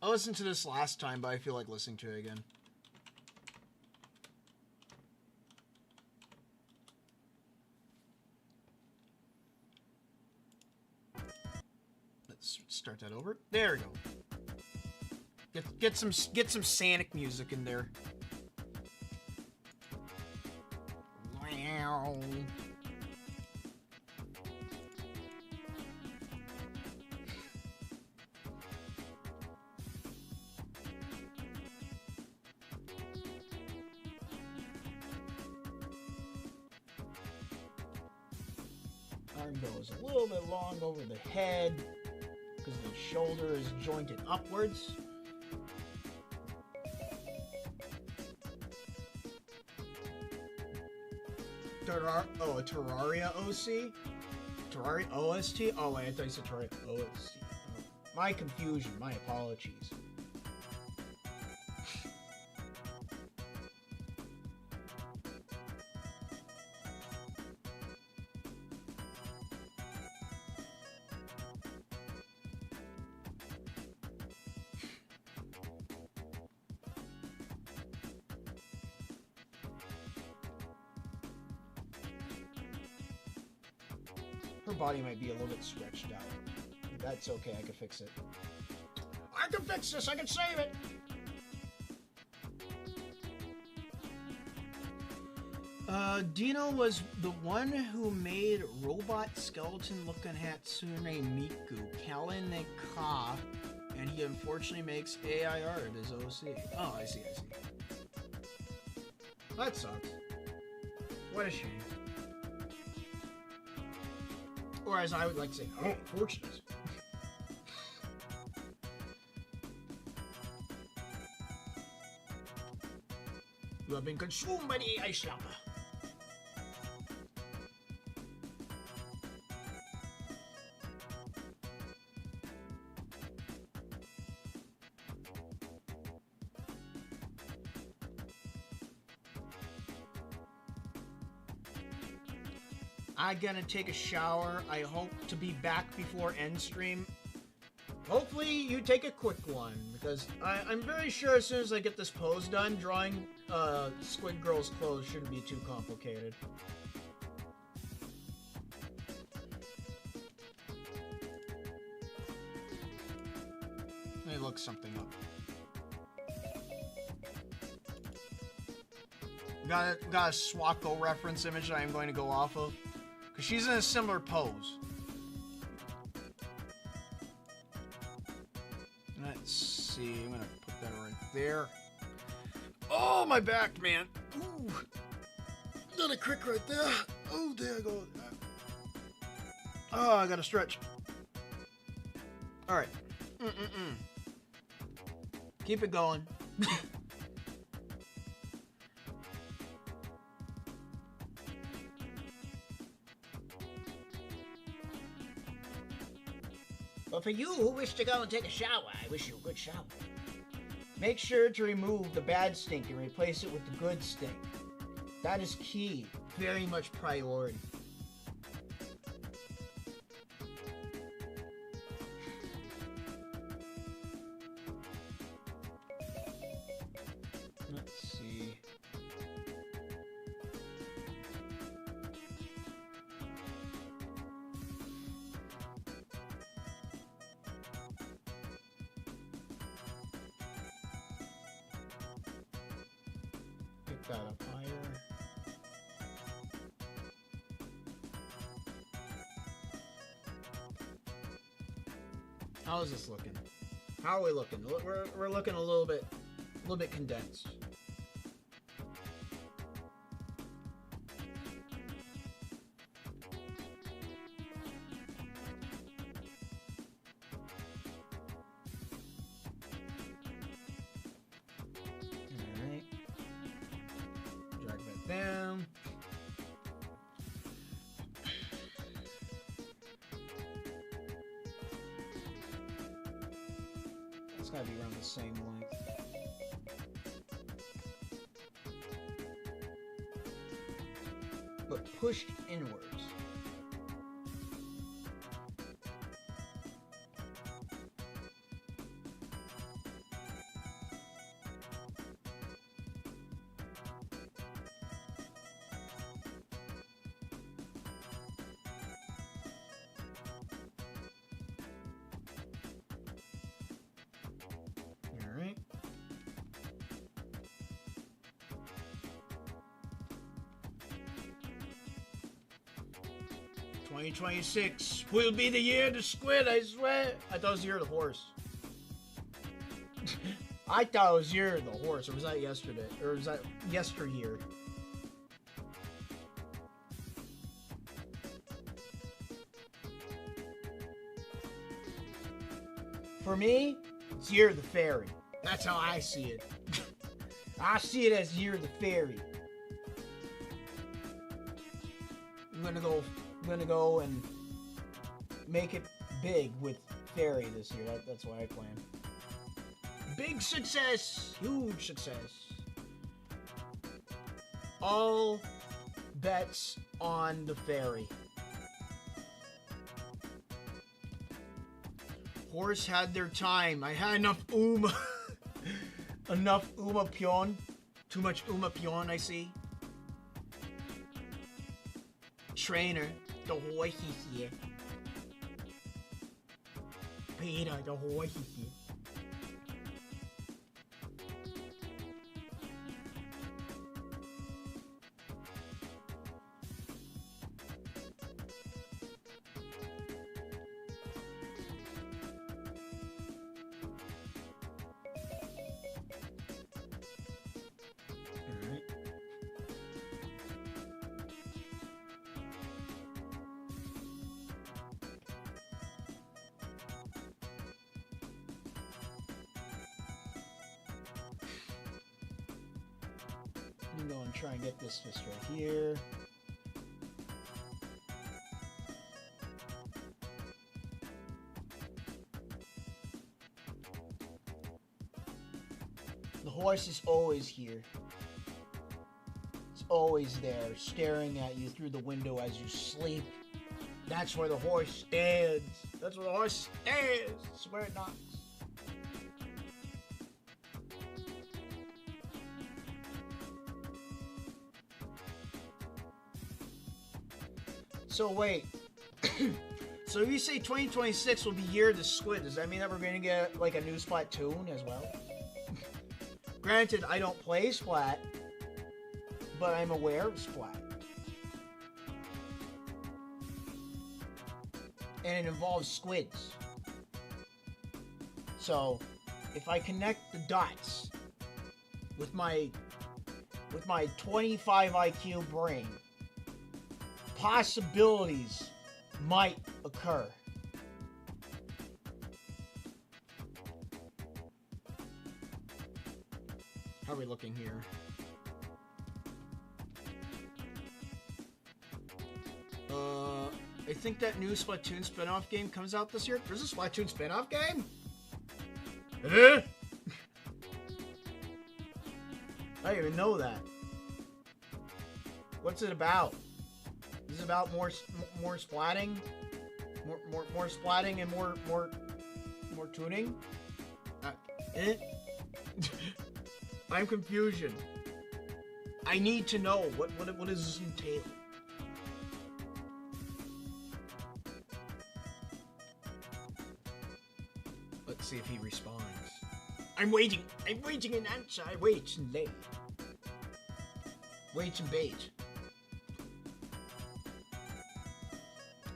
listened to this last time, but I feel like listening to it again. Let's start that over. There we go. Get some Sonic music in there. Wow. Arm goes a little bit long over the head because the shoulder is jointed upwards. A Terraria OC? Terraria OST? Oh wait, I thought you said Terraria OSC. Oh, my confusion, my apologies. Her body might be a little bit stretched out. That's okay, I can fix it. I can fix this, I can save it! Dino was the one who made robot skeleton-looking Hatsune Miku, Kalineka, and he unfortunately makes AI art as OC. Oh, I see. That sucks. What a shame. Or as I would like to say, oh, unfortunate. You have been consumed by the AI slapper. I'm gonna take a shower. I hope to be back before end stream. Hopefully you take a quick one, because I'm very sure as soon as I get this pose done, drawing Squid Girl's clothes shouldn't be too complicated. Let me look something up. Got a Swako reference image that I'm going to go off of. Because she's in a similar pose. Let's see. I'm going to put that right there. Oh, my back, man. Ooh. Got a crick right there. Oh, there I go. Oh, I got to stretch. All right. Keep it going. But for you who wish to go and take a shower, I wish you a good shower. Make sure to remove the bad stink and replace it with the good stink. That is key. Very much priority. Let's see. Pick that up higher. How is this looking? How are we looking? We're looking a little bit condensed. Alright. Drag that down. It's gotta be around the same length. But pushed inwards. Alright. "2026 will be the year of the squid, I swear." I thought it was the year of the horse. I thought it was the year of the horse, or was that yesterday? Or was that yesteryear? For me, it's year of the fairy. That's how I see it. I see it as year of the fairy. I'm gonna go and make it big with fairy this year. That's what I plan. Big success, huge success. All bets on the fairy. Horse had their time. I had enough enough pion. Too much pion, I see. Trainer, the horse is here. Peter, the horse is here. I'm going to try and get this fist right here. The horse is always here. It's always there, staring at you through the window as you sleep. That's where the horse stands. That's where the horse stands. That's where it knocks. So wait, so if you say 2026 will be year of the squid, does that mean that we're going to get like a new Splatoon as well? Granted, I don't play Splat, but I'm aware of Splat. And it involves squids. So, if I connect the dots with my 25 IQ brain, possibilities might occur. How are we looking here? I think that new Splatoon spin-off game comes out this year. There's a Splatoon spin-off game? I didn't even know that. What's it about? Is it about more splatting? More splatting and more tuning? I'm confusion. I need to know what does this entail? Let's see if he responds. I'm waiting an answer. I wait and lay. Weights and bait.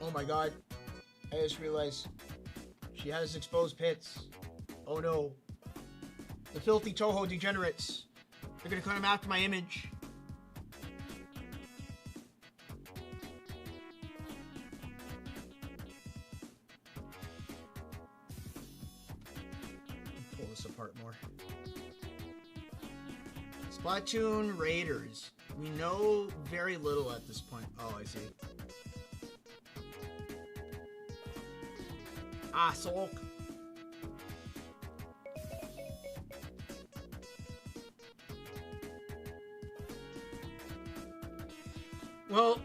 Oh my god. I just realized she has exposed pits. Oh no. The filthy Touhou degenerates. They're gonna come after my image. Pull this apart more. Splatoon Raiders. We know very little at this point. Oh, I see. Ah, Sulk. Well,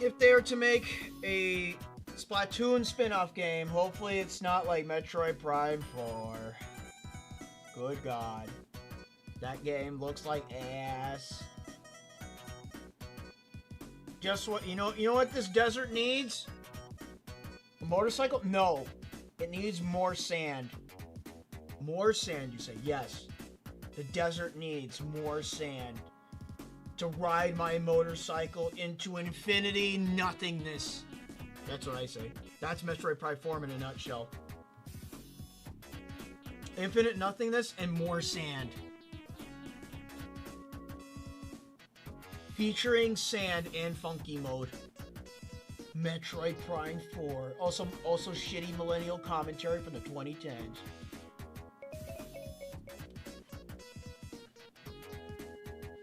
if they are to make a Splatoon spin-off game, hopefully it's not like Metroid Prime 4. Good God. That game looks like ass. Just what, you know what this desert needs? A motorcycle? No. It needs more sand. More sand, you say? Yes. The desert needs more sand to ride my motorcycle into infinity nothingness. That's what I say. That's Metroid Prime 4 in a nutshell. Infinite nothingness and more sand. Featuring sand and funky mode. Metroid Prime 4. Also shitty millennial commentary from the 2010s.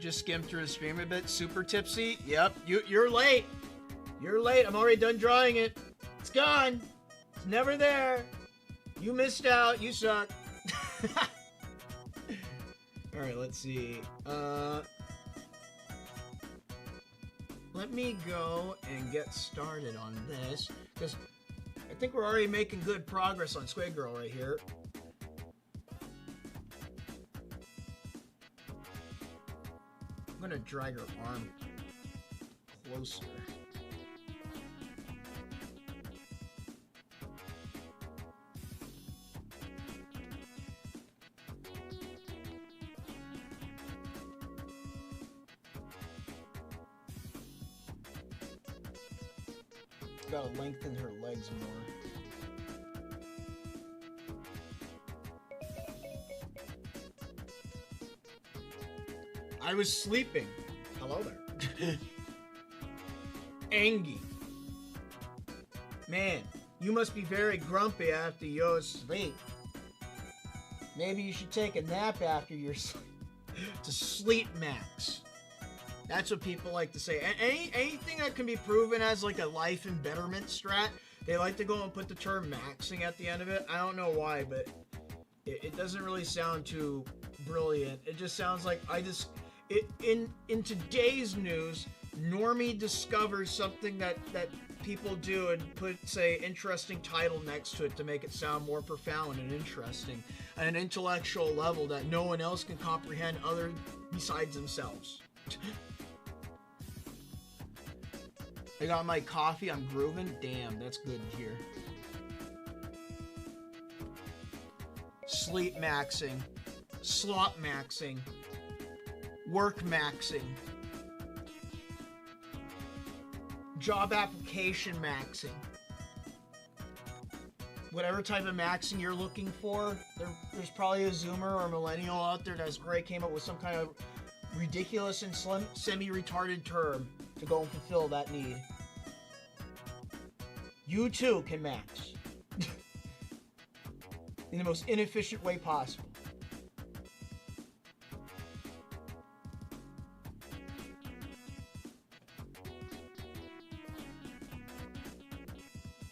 Just skimmed through the stream a bit. Super tipsy. Yep, you're late. You're late. I'm already done drawing it. It's gone. It's never there. You missed out. You suck. Alright, let's see. Let me go and get started on this, because I think we're already making good progress on Squid Girl right here. I'm gonna drag her arm closer. Gotta lengthen her legs more. I was sleeping. Hello there. Angie. Man, you must be very grumpy after your sleep. Maybe you should take a nap after your sleep. To sleep max. That's what people like to say. Anything that can be proven as like a life and betterment strat, they like to go and put the term maxing at the end of it. I don't know why, but it doesn't really sound too brilliant. It just sounds like in today's news, Normie discovers something that people do and put, say, interesting title next to it to make it sound more profound and interesting at an intellectual level that no one else can comprehend other besides themselves. I got my coffee, I'm grooving. Damn, that's good to hear. Sleep maxing. Slot maxing. Work maxing. Job application maxing. Whatever type of maxing you're looking for, there's probably a Zoomer or a millennial out there that's already came up with some kind of ridiculous and semi-retarded term to go and fulfill that need. You too can max. In the most inefficient way possible.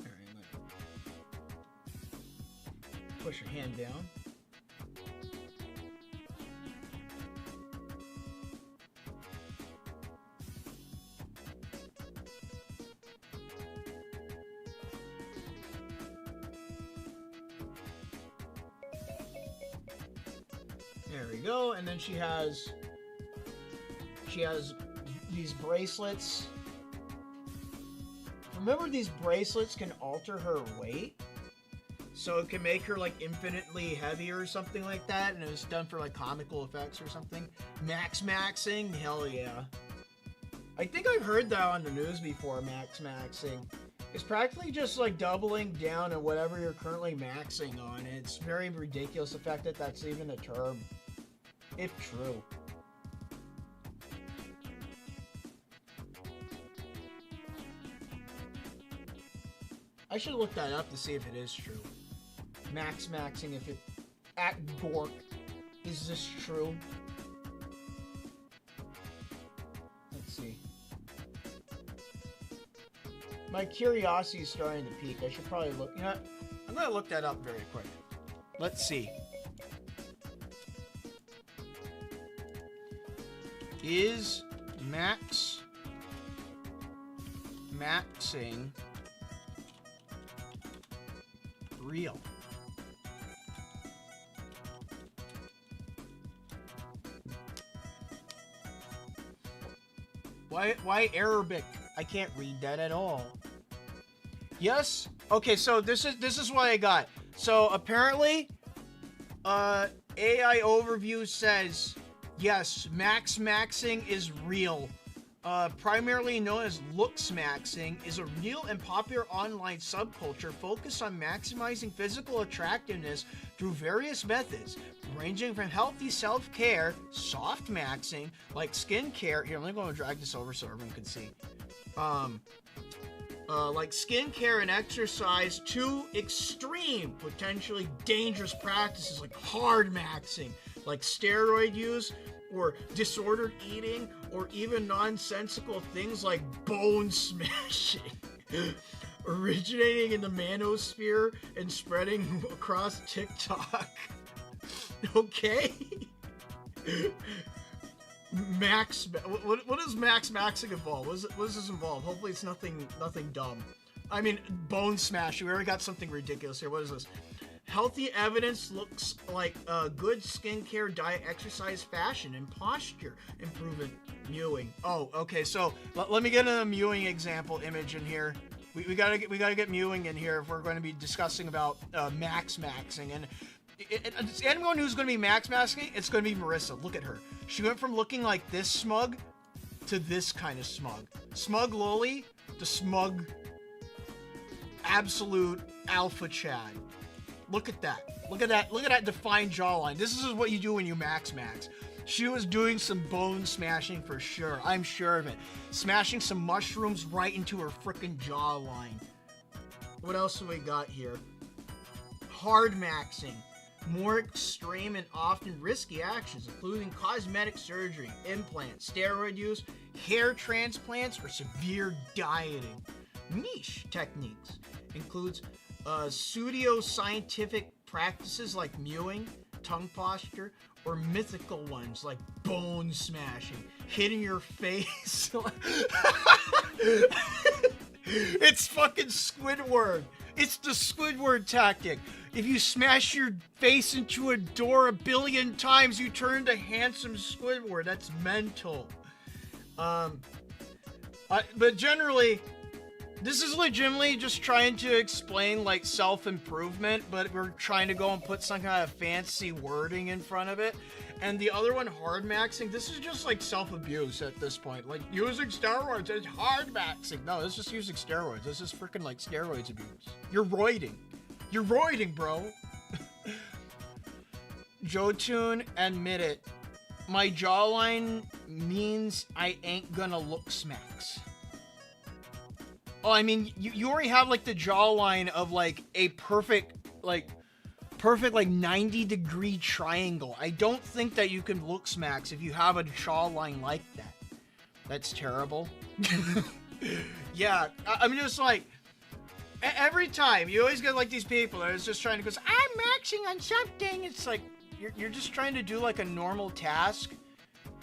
Alright, push your hand down. There we go, and then she has these bracelets. Remember, these bracelets can alter her weight, so it can make her like infinitely heavier or something like that, and it was done for like comical effects or something. Maxing, hell yeah. I think I've heard that on the news before, maxing. It's practically just like doubling down on whatever you're currently maxing on. It's very ridiculous the fact that that's even a term. If true. I should look that up to see if it is true. Maxing, if it... At Gork, is this true? Let's see. My curiosity is starting to peak. I should probably look... You know what? I'm going to look that up very quick. Let's see. Is maxing real? Why Arabic? I can't read that at all. Yes? Okay, so this is what I got. So apparently, AI overview says yes, maxing is real. Primarily known as looks maxing, is a real and popular online subculture focused on maximizing physical attractiveness through various methods, ranging from healthy self-care, soft maxing, like skincare. Here, let me go and drag this over so everyone can see. Like skincare and exercise, to extreme, potentially dangerous practices like hard maxing, like steroid use, or disordered eating, or even nonsensical things like bone smashing, originating in the manosphere and spreading across TikTok. Okay? What does maxing involve? What does this involve? Hopefully it's nothing dumb. I mean, bone smashing. We already got something ridiculous here. What is this? Healthy evidence looks like good skincare, diet, exercise, fashion, and posture improvement. Mewing. Oh, okay. So let me get a mewing example image in here. We gotta get mewing in here if we're going to be discussing about maxing. And anyone who's going to be maxing, it's going to be Marissa. Look at her. She went from looking like this smug to this kind of smug. Smug loli to smug absolute alpha Chad. Look at that. Look at that. Look at that defined jawline. This is what you do when you max. She was doing some bone smashing for sure. I'm sure of it. Smashing some mushrooms right into her frickin' jawline. What else do we got here? Hard maxing. More extreme and often risky actions, including cosmetic surgery, implants, steroid use, hair transplants, or severe dieting. Niche techniques includes pseudo-scientific practices like mewing, tongue posture, or mythical ones like bone smashing, hitting your face. It's fucking Squidward. It's the Squidward tactic. If you smash your face into a door 1 billion times, you turn to handsome Squidward. That's mental. But generally, this is legitimately just trying to explain like self-improvement, but we're trying to go and put some kind of fancy wording in front of it. And the other one, hard maxing, this is just like self-abuse at this point. Like using steroids is hard maxing. No, it's just using steroids. This is freaking like steroids abuse. You're roiding. You're roiding, bro. Jotun, admit it. My jawline means I ain't gonna look smacks. Oh, I mean, you already have like the jawline of like a perfect like 90-degree triangle. I don't think that you can look smacks if you have a jawline like that. That's terrible. Yeah, I'm just like, every time you always get like these people that is just trying to go, I'm maxing on something. It's like you're just trying to do like a normal task,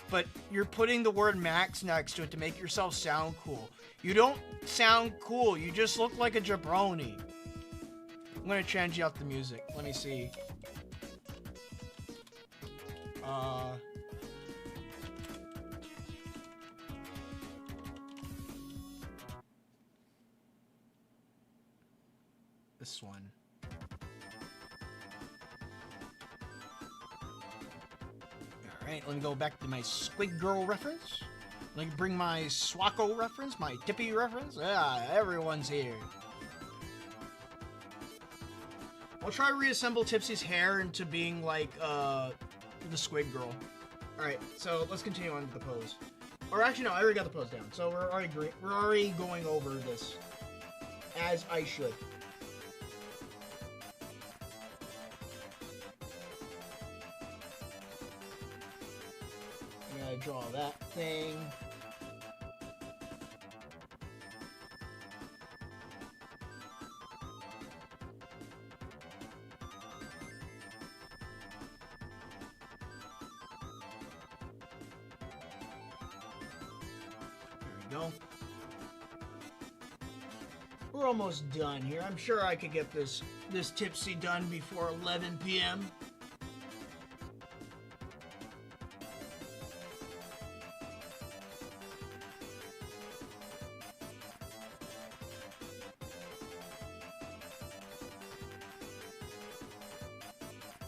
but you're putting the word max next to it to make yourself sound cool. You don't sound cool. You just look like a jabroni. I'm gonna change out the music. Let me see. This one. All right, let me go back to my Squid Girl reference. Like, bring my Swacko reference, my Tippy reference. Yeah, everyone's here. I'll try to reassemble Tipsy's hair into being like the Squid Girl. All right, so let's continue on with the pose. Or actually, no, I already got the pose down. So we're already going over this as I should. I'm gonna draw that thing. Go. We're almost done here. I'm sure I could get this Tipsy done before 11 p.m.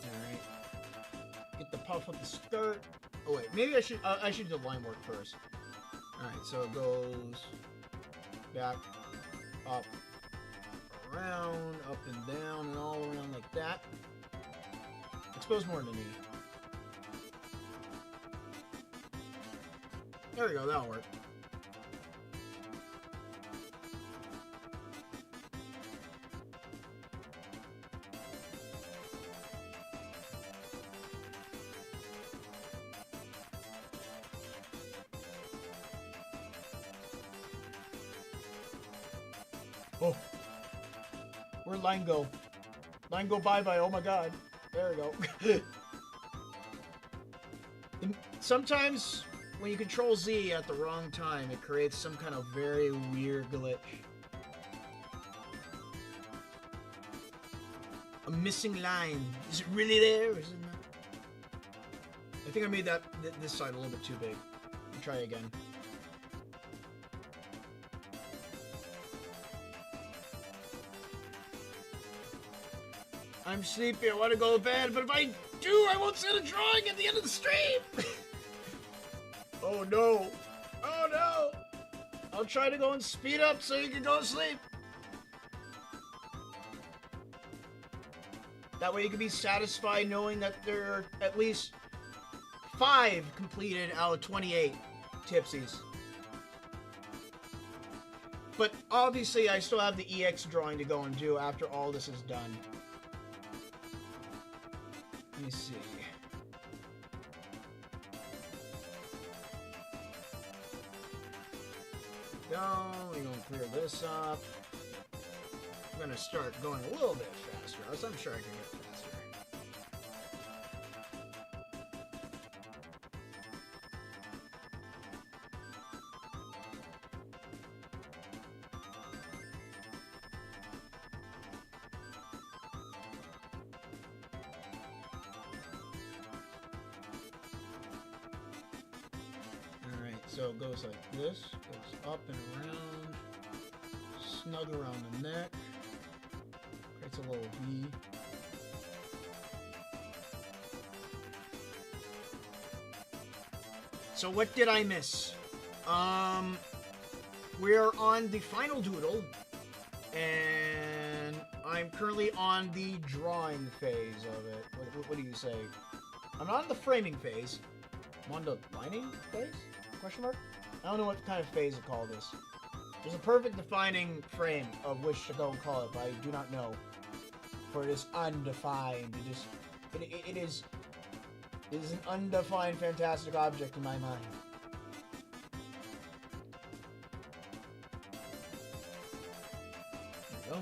Alright. Get the puff of the skirt. Oh wait, maybe I should do the line work first. Alright, so it goes back, up, around, up and down, and all around like that. Expose more than me. There we go, that'll work. Oh, where'd line go? Line go bye-bye, oh my god. There we go. Sometimes, when you control Z at the wrong time, it creates some kind of very weird glitch. A missing line. Is it really there, or is it not? I think I made this side a little bit too big. I'll try again. I'm sleepy, I want to go to bed, but if I do, I won't see the drawing at the end of the stream! Oh no! Oh no! I'll try to go and speed up so you can go to sleep! That way you can be satisfied knowing that there are at least 5 completed out of 28 Tipsies. But obviously I still have the EX drawing to go and do after all this is done. Let me see. Go. We're gonna clear this up. I'm gonna start going a little bit faster. I'm sure I can get faster. So it goes like this, goes up and around, snug around the neck, creates a little V. So what did I miss? We're on the final doodle, and I'm currently on the drawing phase of it. What do you say? I'm not in the framing phase. I'm on the lining phase? Question mark? I don't know what kind of phase to call this. There's a perfect defining frame of which to go and call it, but I do not know. For it is undefined. It is an undefined fantastic object in my mind. There we go.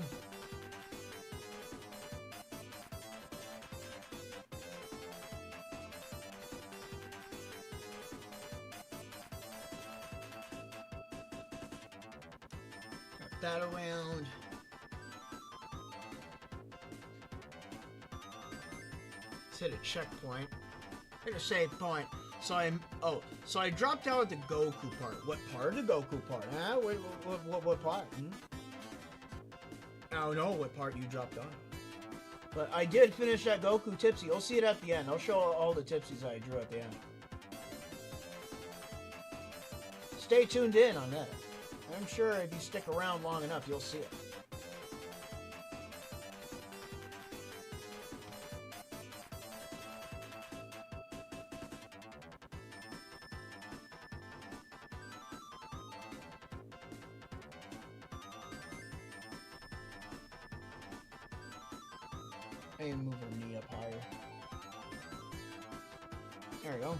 That around. Let's hit a checkpoint. Hit a save point. So I dropped out at the Goku part. What part of the Goku part? Huh? What part? I don't know what part you dropped on. But I did finish that Goku Tipsy. You'll see it at the end. I'll show all the Tipsies I drew at the end. Stay tuned in on that. I'm sure if you stick around long enough, you'll see it. And move her knee up higher. There we go.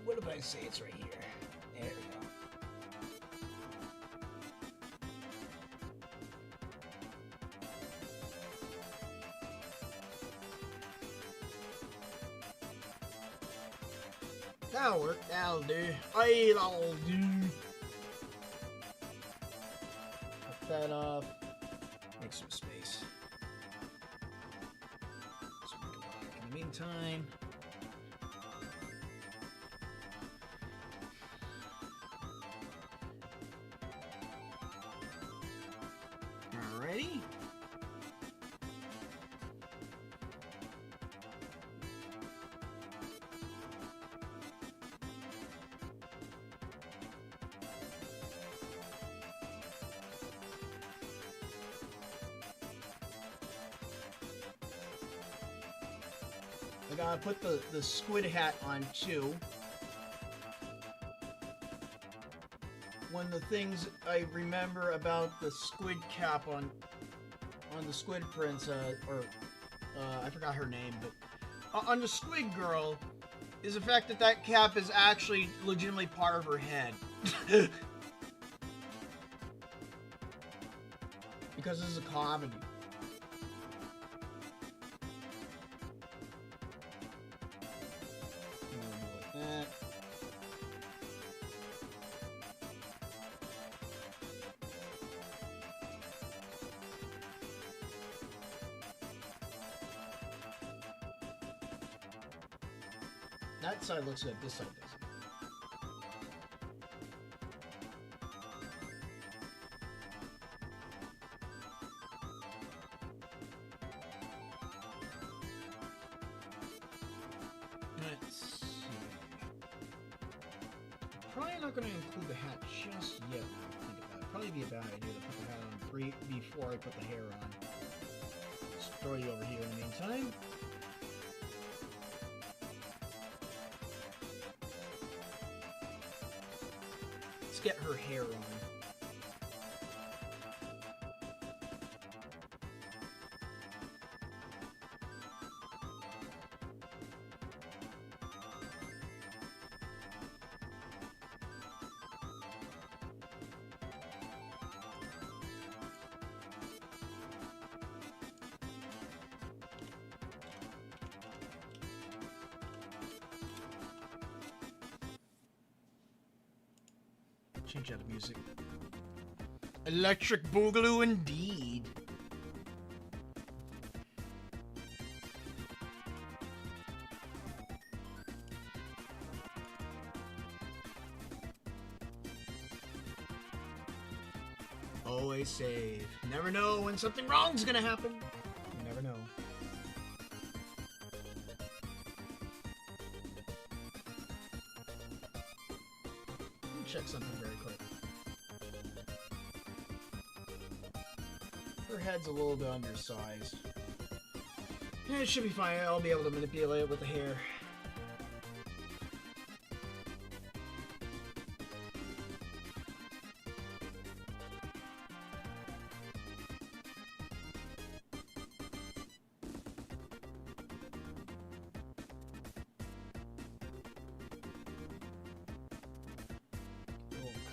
What if I say it's right here? There we go. That'll work. That'll do. That'll do. Cut that off. Make some space. So we can go back in the meantime. Alrighty. I gotta put the squid hat on too. One of the things I remember about the squid cap on the Squid Princess, I forgot her name, but on the Squid Girl, is the fact that that cap is actually legitimately part of her head. Because this is a comedy. That. That side looks good, this side doesn't. Let's see. Probably not going to include the hat just yet. Think about it. Probably be a bad idea to put the hat on before I put the hair on. Just throw you over here in the meantime. Let's get her hair on. Change out the music. Electric Boogaloo indeed. Always save. Never know when something wrong's gonna happen. You never know. Check something very quick. Her head's a little bit undersized. Yeah, it should be fine. I'll be able to manipulate it with the hair.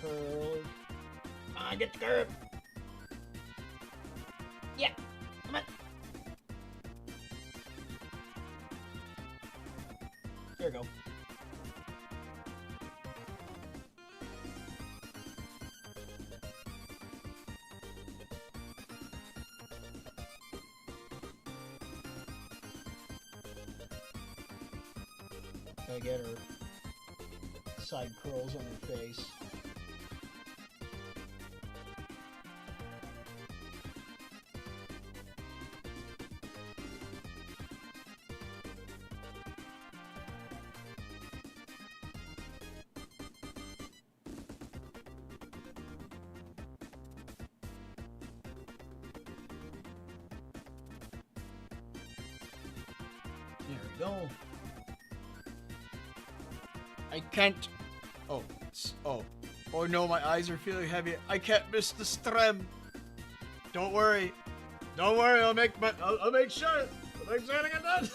Curl. Get the curve. Yeah, come on. There we go. Gotta get her side curls on her face. No. I can't. Oh. Oh. Oh no, my eyes are feeling heavy. I can't miss the stream. Don't worry. Don't worry, I'll make sure. I'll make sure to get done.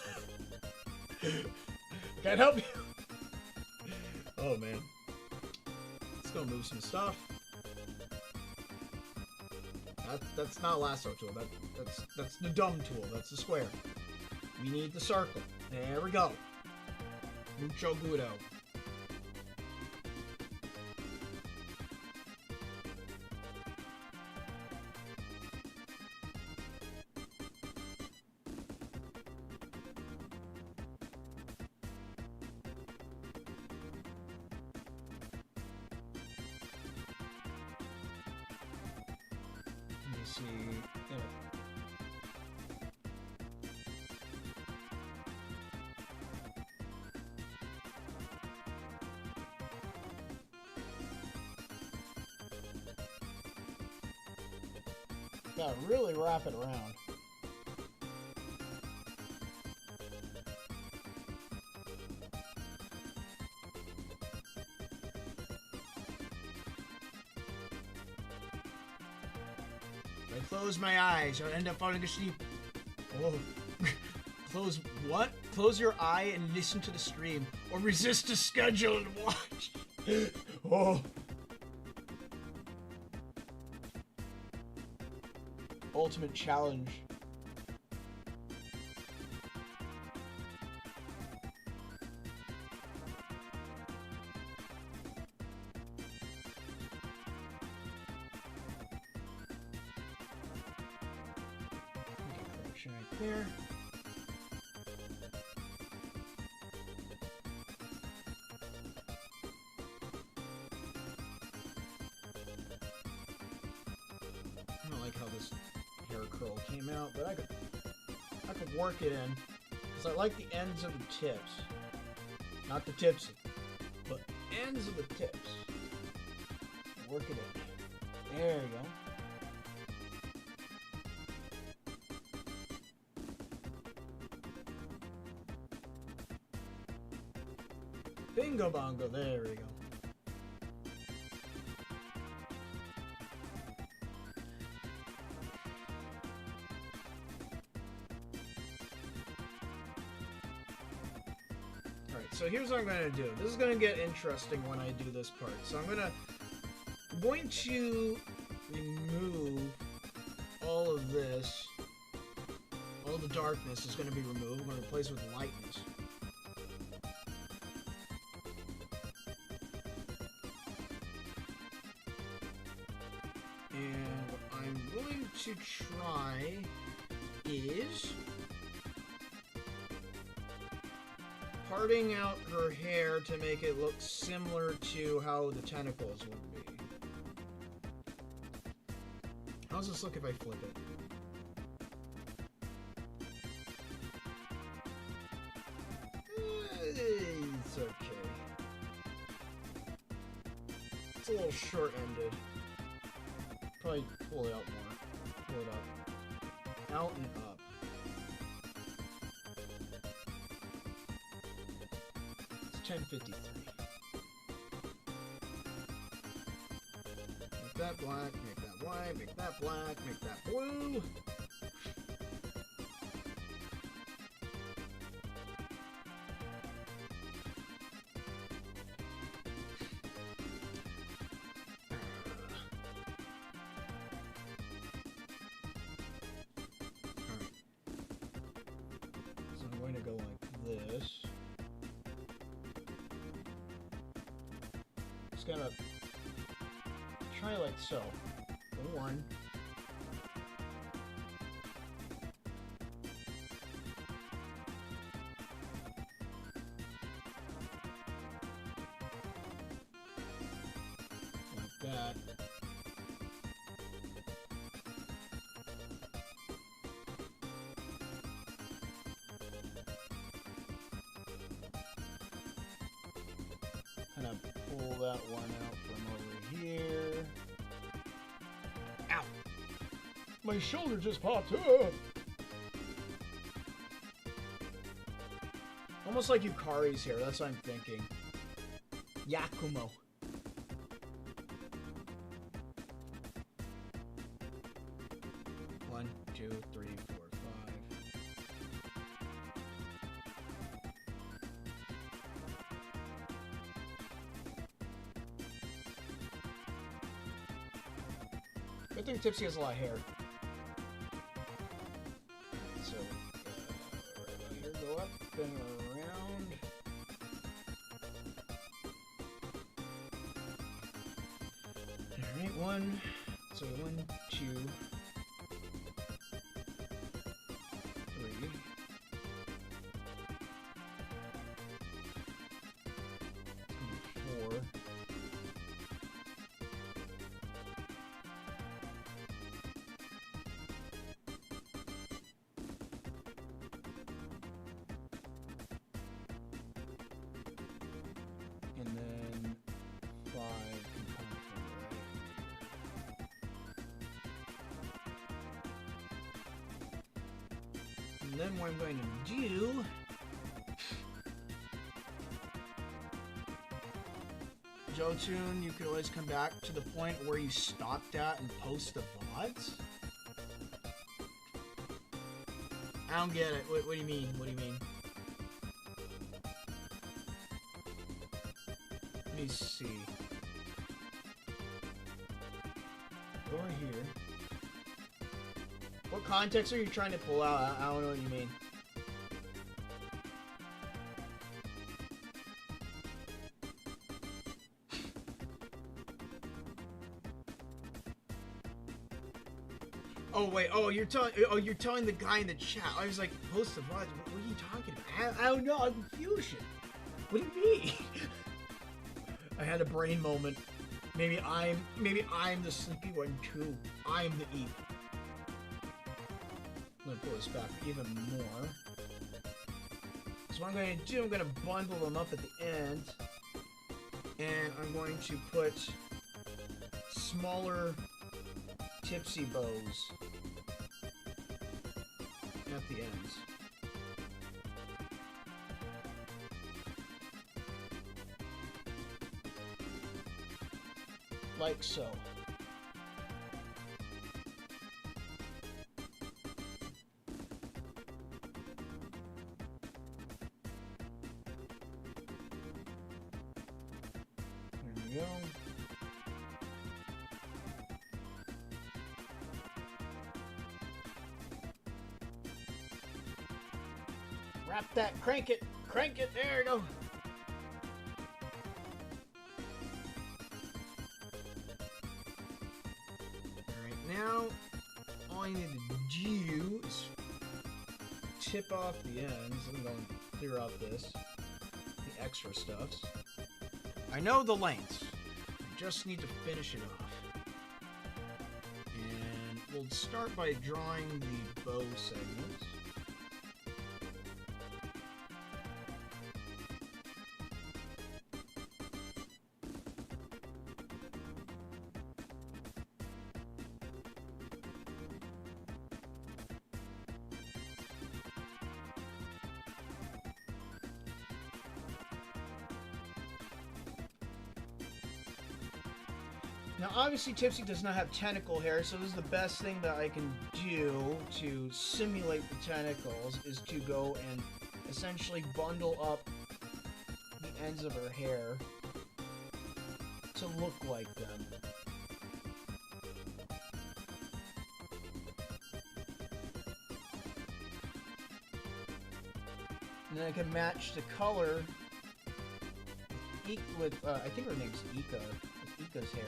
Can't help you. Oh man. Let's go move some stuff. That's not a lasso tool. That's the dumb tool. That's the square. We need the circle. There we go. Mucho gudo. Gotta really wrap it around. If I close my eyes, I'll end up falling asleep. Oh. Close what? Close your eye and listen to the stream. Or resist the schedule and watch. Oh. Ultimate challenge. Correction right there. I don't like how this hair curl came out, but I could work it in because I like the ends of the tips, not the tipsy, but ends of the tips. Work it in. There you go. Bingo bongo. There we go. So here's what I'm going to do. This is going to get interesting when I do this part. So I'm going to remove all of this. All the darkness is going to be removed. I'm going to replace it with lightness. And what I'm going to try is parting out her hair to make it look similar to how the tentacles would be. How's this look if I flip it? It's okay. It's a little short-ended. Probably pull it out more. Pull it up. Out and up. It's 10:53. Make that black, make that white, make that black, make that blue. Gonna try like so. Go one. Like that. Kind of pull that one out from over here. Ow! My shoulder just popped up! almost like Yukari's hair. That's what I'm thinking. Yakumo. One, two, three, four, five. Good thing Tipsy has a lot of hair. So, right here, go up and around. Alright, one. So, 1, 2, 3. Four. And then 5 can come from right. And then what I'm going to do Jotun, you could always come back to the point where you stopped at and post the VODs. I don't get it. What do you mean? What do you mean? Let me see. Go over here. What context are you trying to pull out? I don't know what you mean. Oh wait, you're telling the guy in the chat. I was like, post the VODs. What are you talking about? I don't know. I'm confusion. What do you mean? I had a brain moment. Maybe I'm the sleepy one too. I'm the eep. I'm gonna pull this back even more. So what I'm going to do, I'm going to bundle them up at the end, and I'm going to put smaller Tipsy bows at the ends. Like so. There we go. Wrap that, crank it, there you go. Alright, now, all I need to do is tip off the ends. I'm going to clear out this, the extra stuffs. I know the lengths, I just need to finish it off. And we'll start by drawing the bow segments. Now, obviously, Tipsy does not have tentacle hair, so this is the best thing that I can do to simulate the tentacles, is to go and essentially bundle up the ends of her hair to look like them. And then I can match the color with I think her name's Ika, with Ika's hair.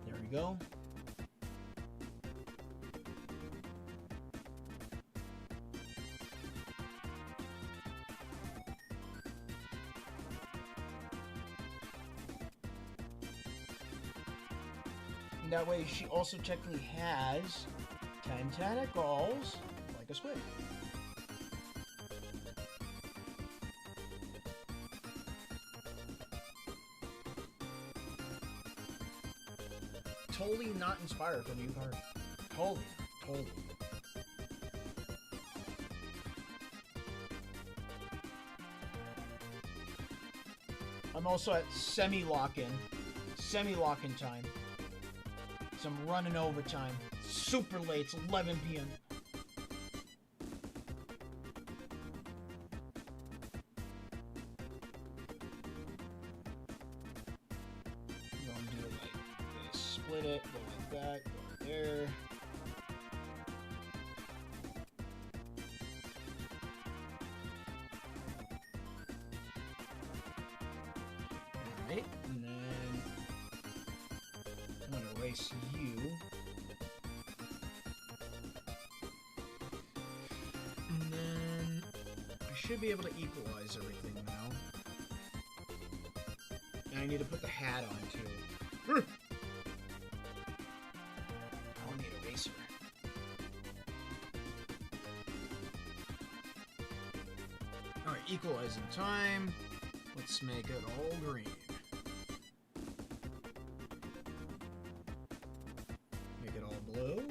There we go. And that way she also technically has 10 tentacles, like a squid. Totally not inspired from you, Card. Totally. Totally. I'm also at semi-lock-in. Semi-lock-in time. So I'm running overtime. Super late. It's 11 p.m. I'm going to do it like this. Split it. Go like that. Go right there. Alright. And then I'm going to erase you. And then I should be able to equalize everything now. And I need to put the hat on too. I don't need an eraser. Alright, equalizing time. Let's make it all green. Make it all blue.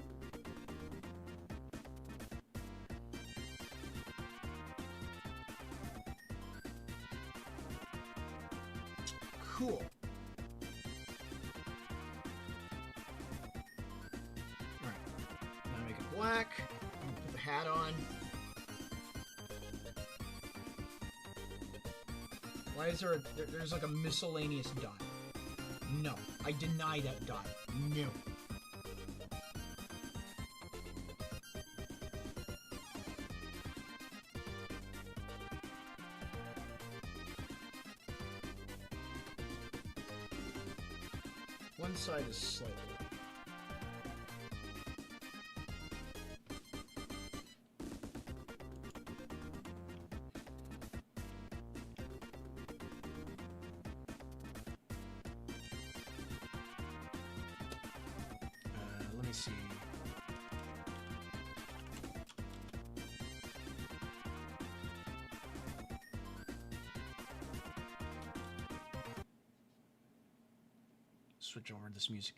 Cool. Alright. Now make it black. Put the hat on. Why is there there's like a miscellaneous dot? No. I deny that dot. No. One side is slightly off. Let me see. Switch over to this music.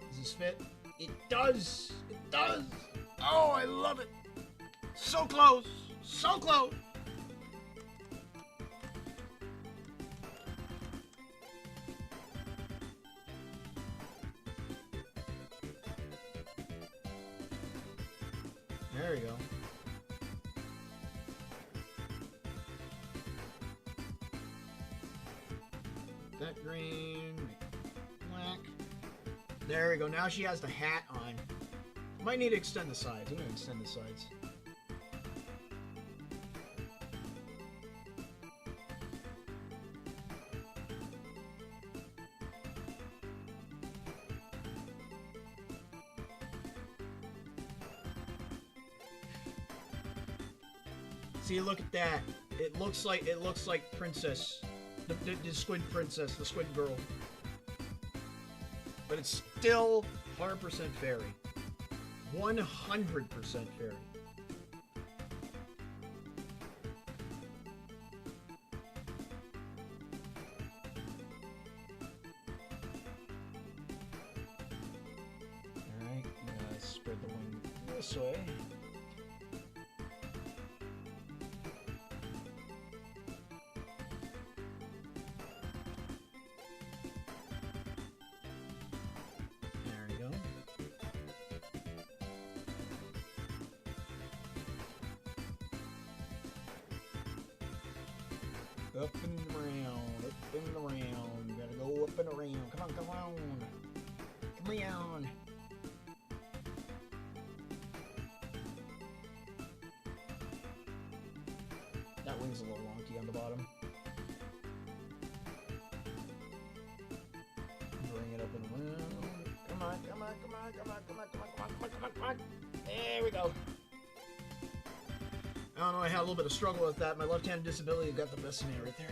Does this fit? It does! It does! Oh, I love it! So close! So close! There we go. That green, black. There we go. Now she has the hat on. Might need to extend the sides. I'm going to extend the sides. See, look at that. It looks like Princess, the Squid Princess, the Squid Girl. But it's still 100% fairy. 100% fairy. Alright, I'm gonna spread the wing this way. Up and around, up and around. Gotta go up and around. Come on, come on. Come on. That wing's a little wonky on the bottom. Bring it up and around. Come on, come on, come on, come on, come on, come on, come on, come on, come on, come on. There we go. I don't know, I had a little bit of struggle with that. My left-handed disability got the best of me right there.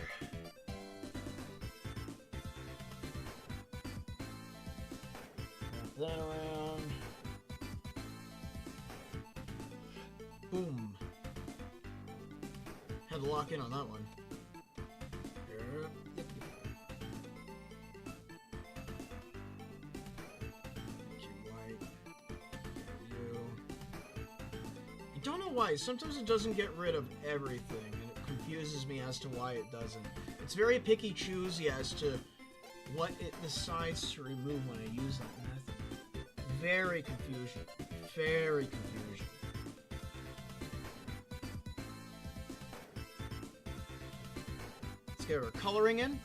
Wrap that around. Boom. wanted to lock in on that one. Yep. I don't know why. Sometimes it doesn't get rid of everything, and it confuses me as to why it doesn't. It's very picky choosy as to what it decides to remove when I use that method. Very confusion. Very confusion. Let's get our coloring in.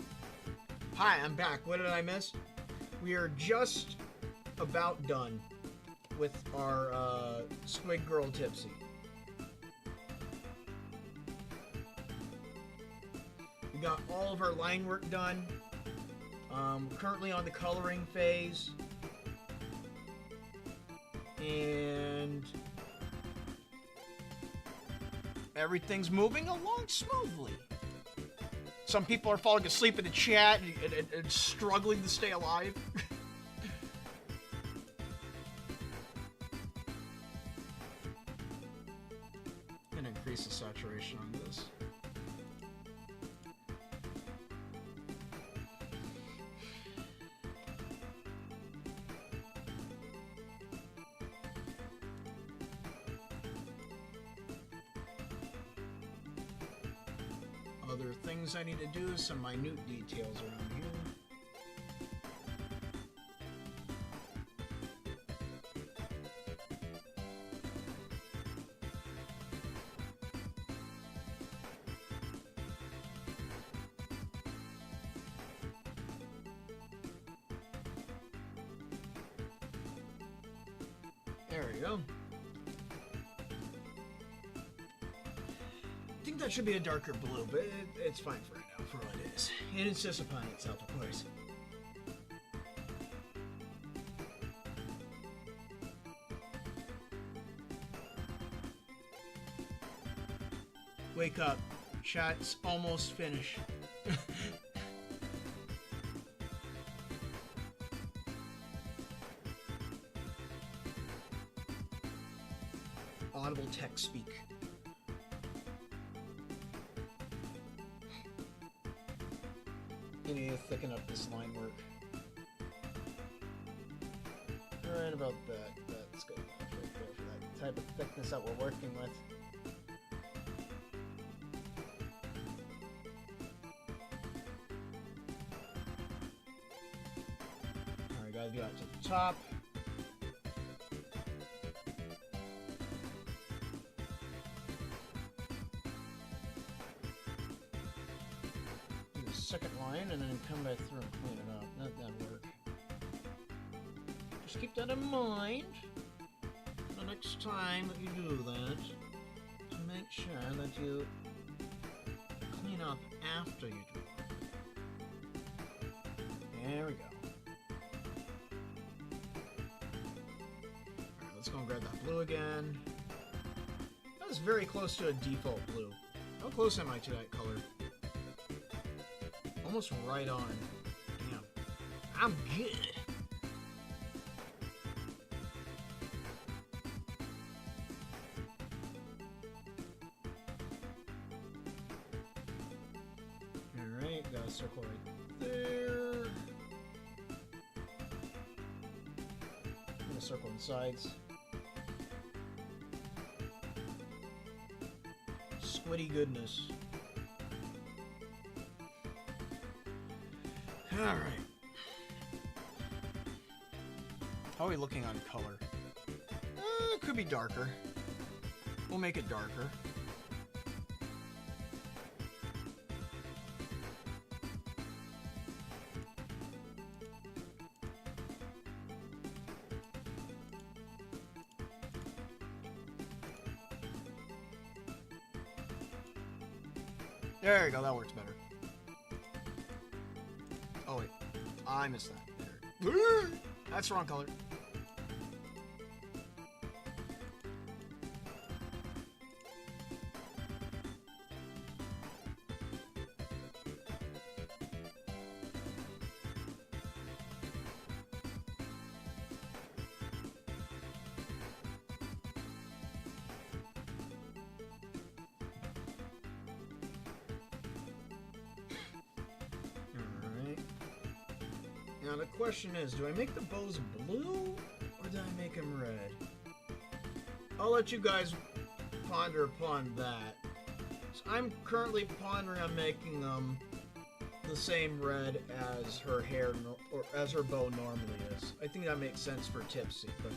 Hi, I'm back. What did I miss? We are just about done with our Squid Girl Tipsy. We got all of our line work done. We're currently on the coloring phase. And everything's moving along smoothly. Some people are falling asleep in the chat and struggling to stay alive. I'm gonna increase the saturation on this. Other things I need to do, some minute details around here. There we go. I think that should be a darker blue, but it's fine for right now, for what it is. It insists upon itself, of course. Wake up. Chat's almost finished. Audible text speak. I need to thicken up this line work. Right about that. That's good enough right there for that type of thickness that we're working with. Alright, gotta do that to the top. Second line and then come back through and clean it up. That'll work. Just keep that in mind the next time that you do that, to make sure that you clean up after you do it. There we go. Alright, let's go and grab that blue again. That was very close to a default blue. How close am I to that color? Almost right on. Damn. I'm good. Alright, got a circle right there. And a circle on the sides. Squiddy goodness. Alright. How are we looking on color? It could be darker. We'll make it darker. There you go, that works better. Oh wait, I missed that. There. That's the wrong color. Now the question is, do I make the bows blue or do I make them red? I'll let you guys ponder upon that. So I'm currently pondering on making them the same red as her hair or as her bow normally is. I think that makes sense for Tipsy, but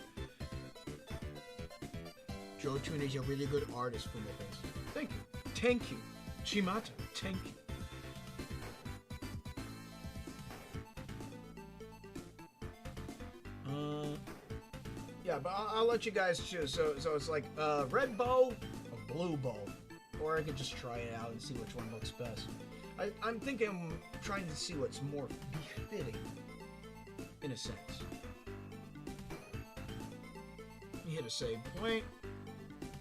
Jotun is a really good artist for my face. Thank you. Thank you. Chimata, thank you. Yeah, but I'll let you guys choose. So it's like a red bow, a blue bow. Or I could just try it out and see which one looks best. I'm thinking I'm trying to see what's more befitting, in a sense. You hit a save point.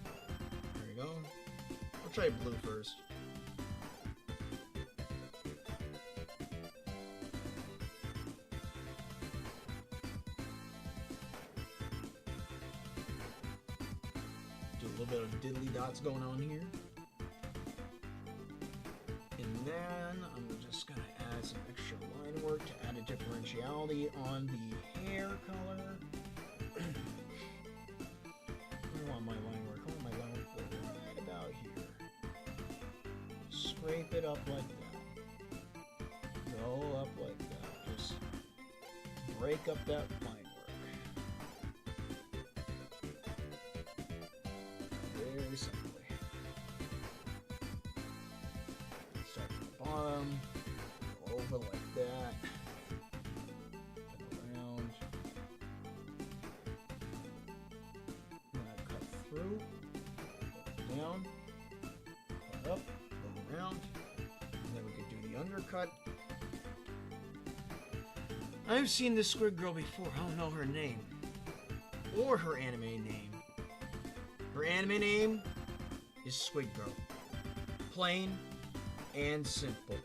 There you go. I'll try blue first. Do a little bit of diddly dots going on here. And then I'm just going to add some extra line work to add a differentiality on the hair color. I want my line work. I want my line work right about here. Scrape it up like that. Go up like that. Just break up that line work. Very simply. Start from the bottom. Go over like that. And around. Through, go down, cut up, go around, and then we can do the undercut. I've seen this squid girl before. I don't know her name or her anime name. Her anime name is Squid Girl. Plain and simple.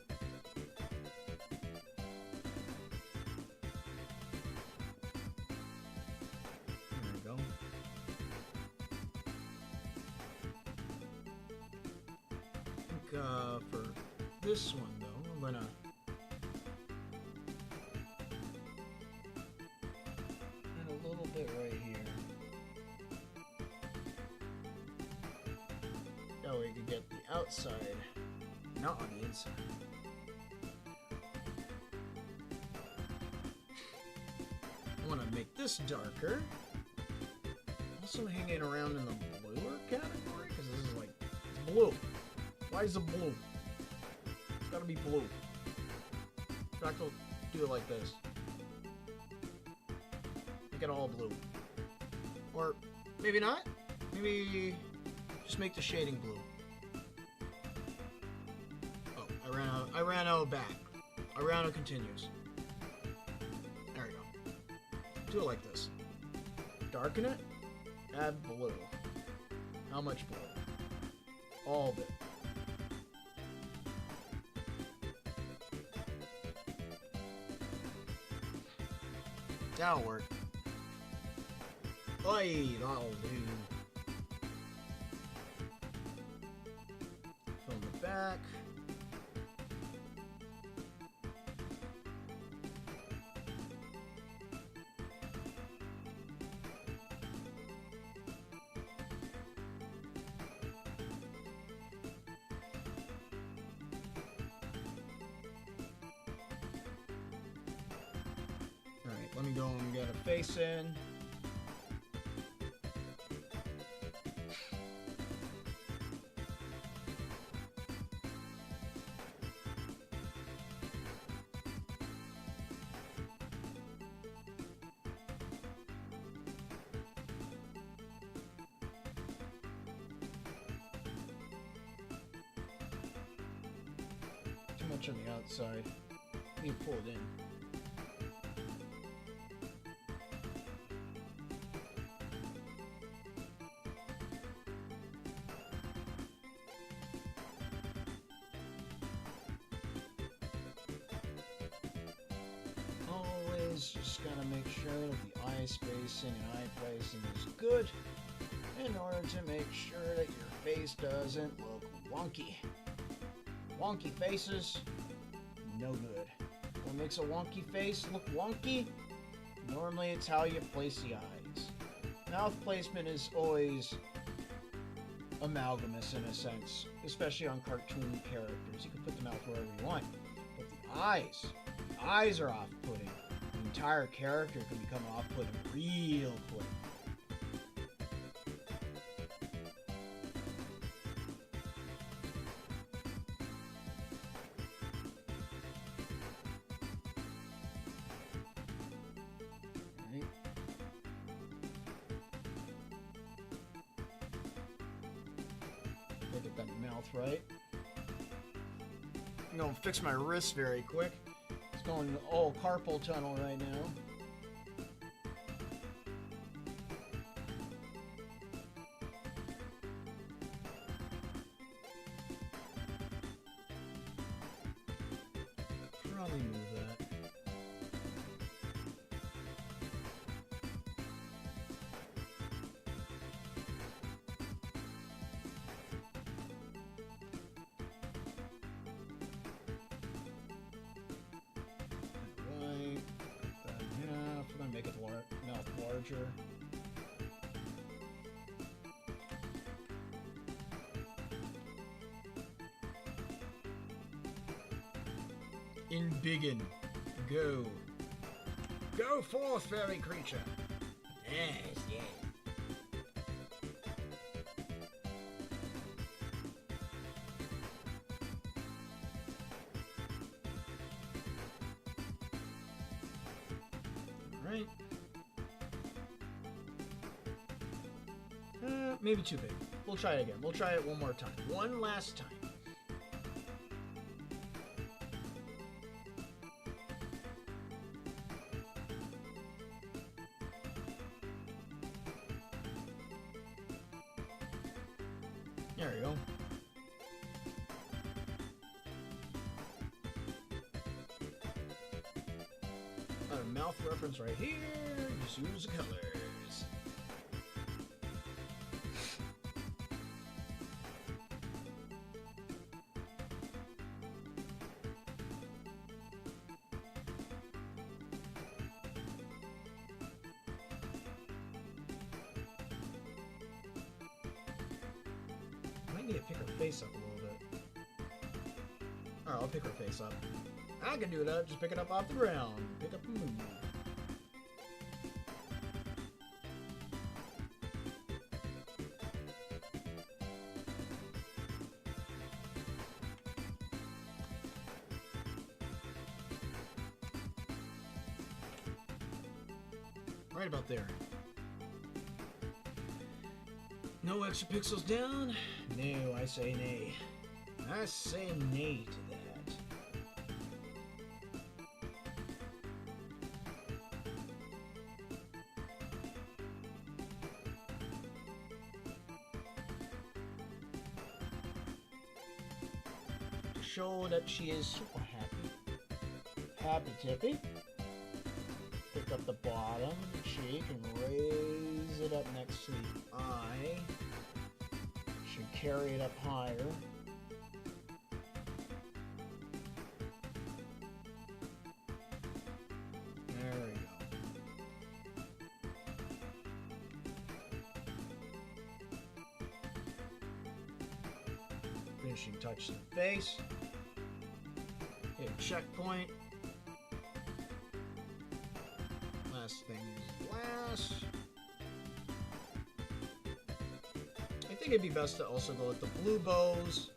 There we go. For this one though, I'm gonna add a little bit right here. That way you can get the outside, not on the inside. I want to make this darker. Also hanging around in the bluer category because this is like blue. Why is it blue? It's gotta be blue. In fact, I'll do it like this. Make it all blue. Or maybe not. Maybe just make the shading blue. Oh, I ran out of back. I ran out of continues. There we go. Do it like this. Darken it. Add blue. How much blue? All of it. That'll work. Oi, that'll do. Fill in the back. Let me go and get a face in. Too much on the outside. You pull it in. Just gotta make sure that the eye spacing and eye placing is good in order to make sure that your face doesn't look wonky. Wonky faces, no good. What makes a wonky face look wonky? Normally it's how you place the eyes. Mouth placement is always amalgamous in a sense, especially on cartoon characters. You can put the mouth wherever you want. But the eyes are off-putting. The entire character can become off-putting real quick. Get that mouth right. I'm gonna fix my wrist very quick. It's going all carpal tunnel right now. Probably move that. Make it mouth larger. Embiggen. Go. Go forth, fairy creature. Yes, yes. Right. Maybe too big. We'll try it again. We'll try it one more time. One last time. There we go. A mouth reference right here. Just use the colors. I need to pick her face up a little bit. Alright, I'll pick her face up. I can do that. Just pick it up off the ground. Pick up and move. Right about there. No extra pixels down? No, I say nay. I say nay to that. To show that she is super happy. Happy Tippy. Pick up the bottom of the cheek and raise it up next to the eye. Should carry it up higher. There we go. Finishing touch to the face. Hit a checkpoint. Last thing is last. I think it'd be best to also go with the blue bows.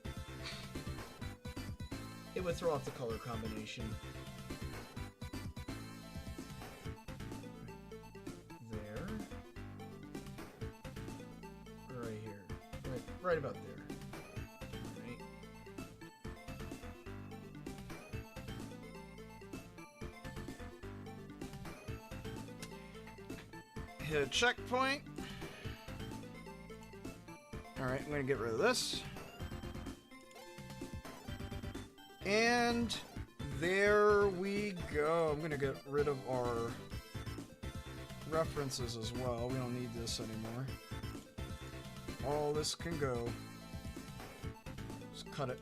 It would throw off the color combination. There. Right here. Right about there. Right. Hit a checkpoint. Alright, I'm going to get rid of this. And there we go. I'm going to get rid of our references as well. We don't need this anymore. All this can go. Just cut it.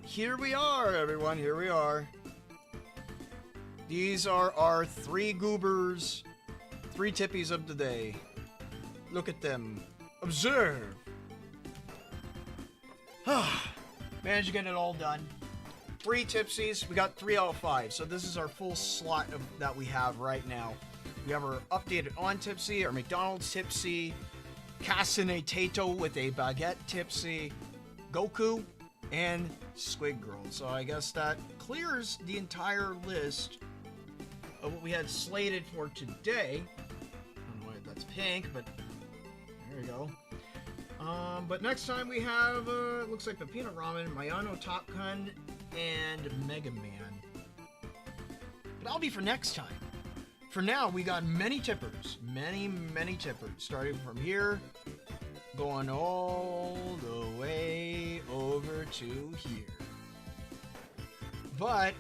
But here we are, everyone. Here we are. These are our 3 goobers, 3 tippies of the day. Look at them. Observe. Managed to get it all done. 3 tipsies. We got 3 out of 5. So this is our full slot that we have right now. We have our updated on tipsy, our McDonald's tipsy, Cassine Tato with a baguette tipsy, Goku, and Squid Girl. So I guess that clears the entire list of what we had slated for today. I don't know why that's pink, but there we go. But next time we have, looks like Pepino Ramen, Mayano Top Gun, and Mega Man. But that'll be for next time. For now, we got many tippers. Many tippers. Starting from here, going all the way over to here. But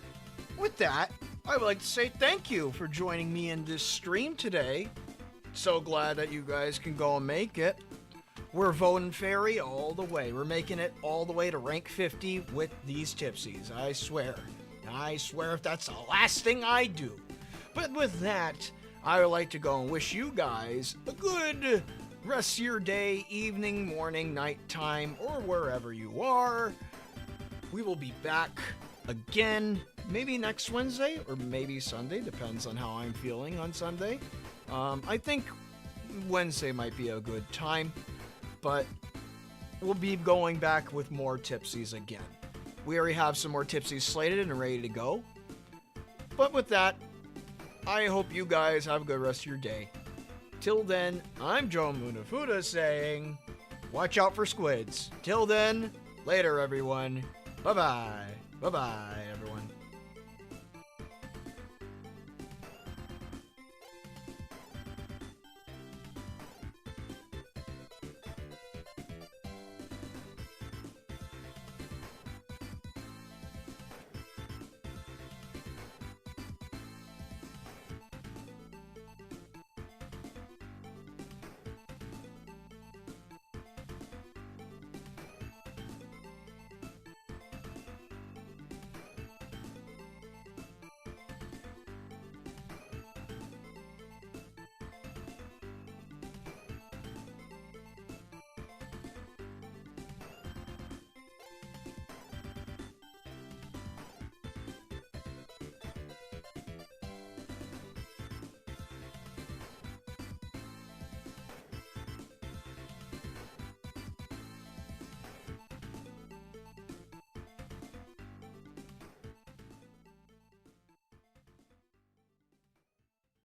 with that, I would like to say thank you for joining me in this stream today. So glad that you guys can go and make it. We're voting Fairy all the way. We're making it all the way to rank 50 with these tipsies. I swear. I swear if that's the last thing I do. But with that, I would like to go and wish you guys a good rest of your day, evening, morning, nighttime, or wherever you are. We will be back again, maybe next Wednesday or maybe Sunday, depends on how I'm feeling on Sunday. I think Wednesday might be a good time, but we'll be going back with more tipsies again. We already have some more tipsies slated and ready to go. But with that, I hope you guys have a good rest of your day. Till then, I'm Joe Munafuda saying, watch out for squids. Till then, later everyone. Bye-bye. Bye-bye, everyone.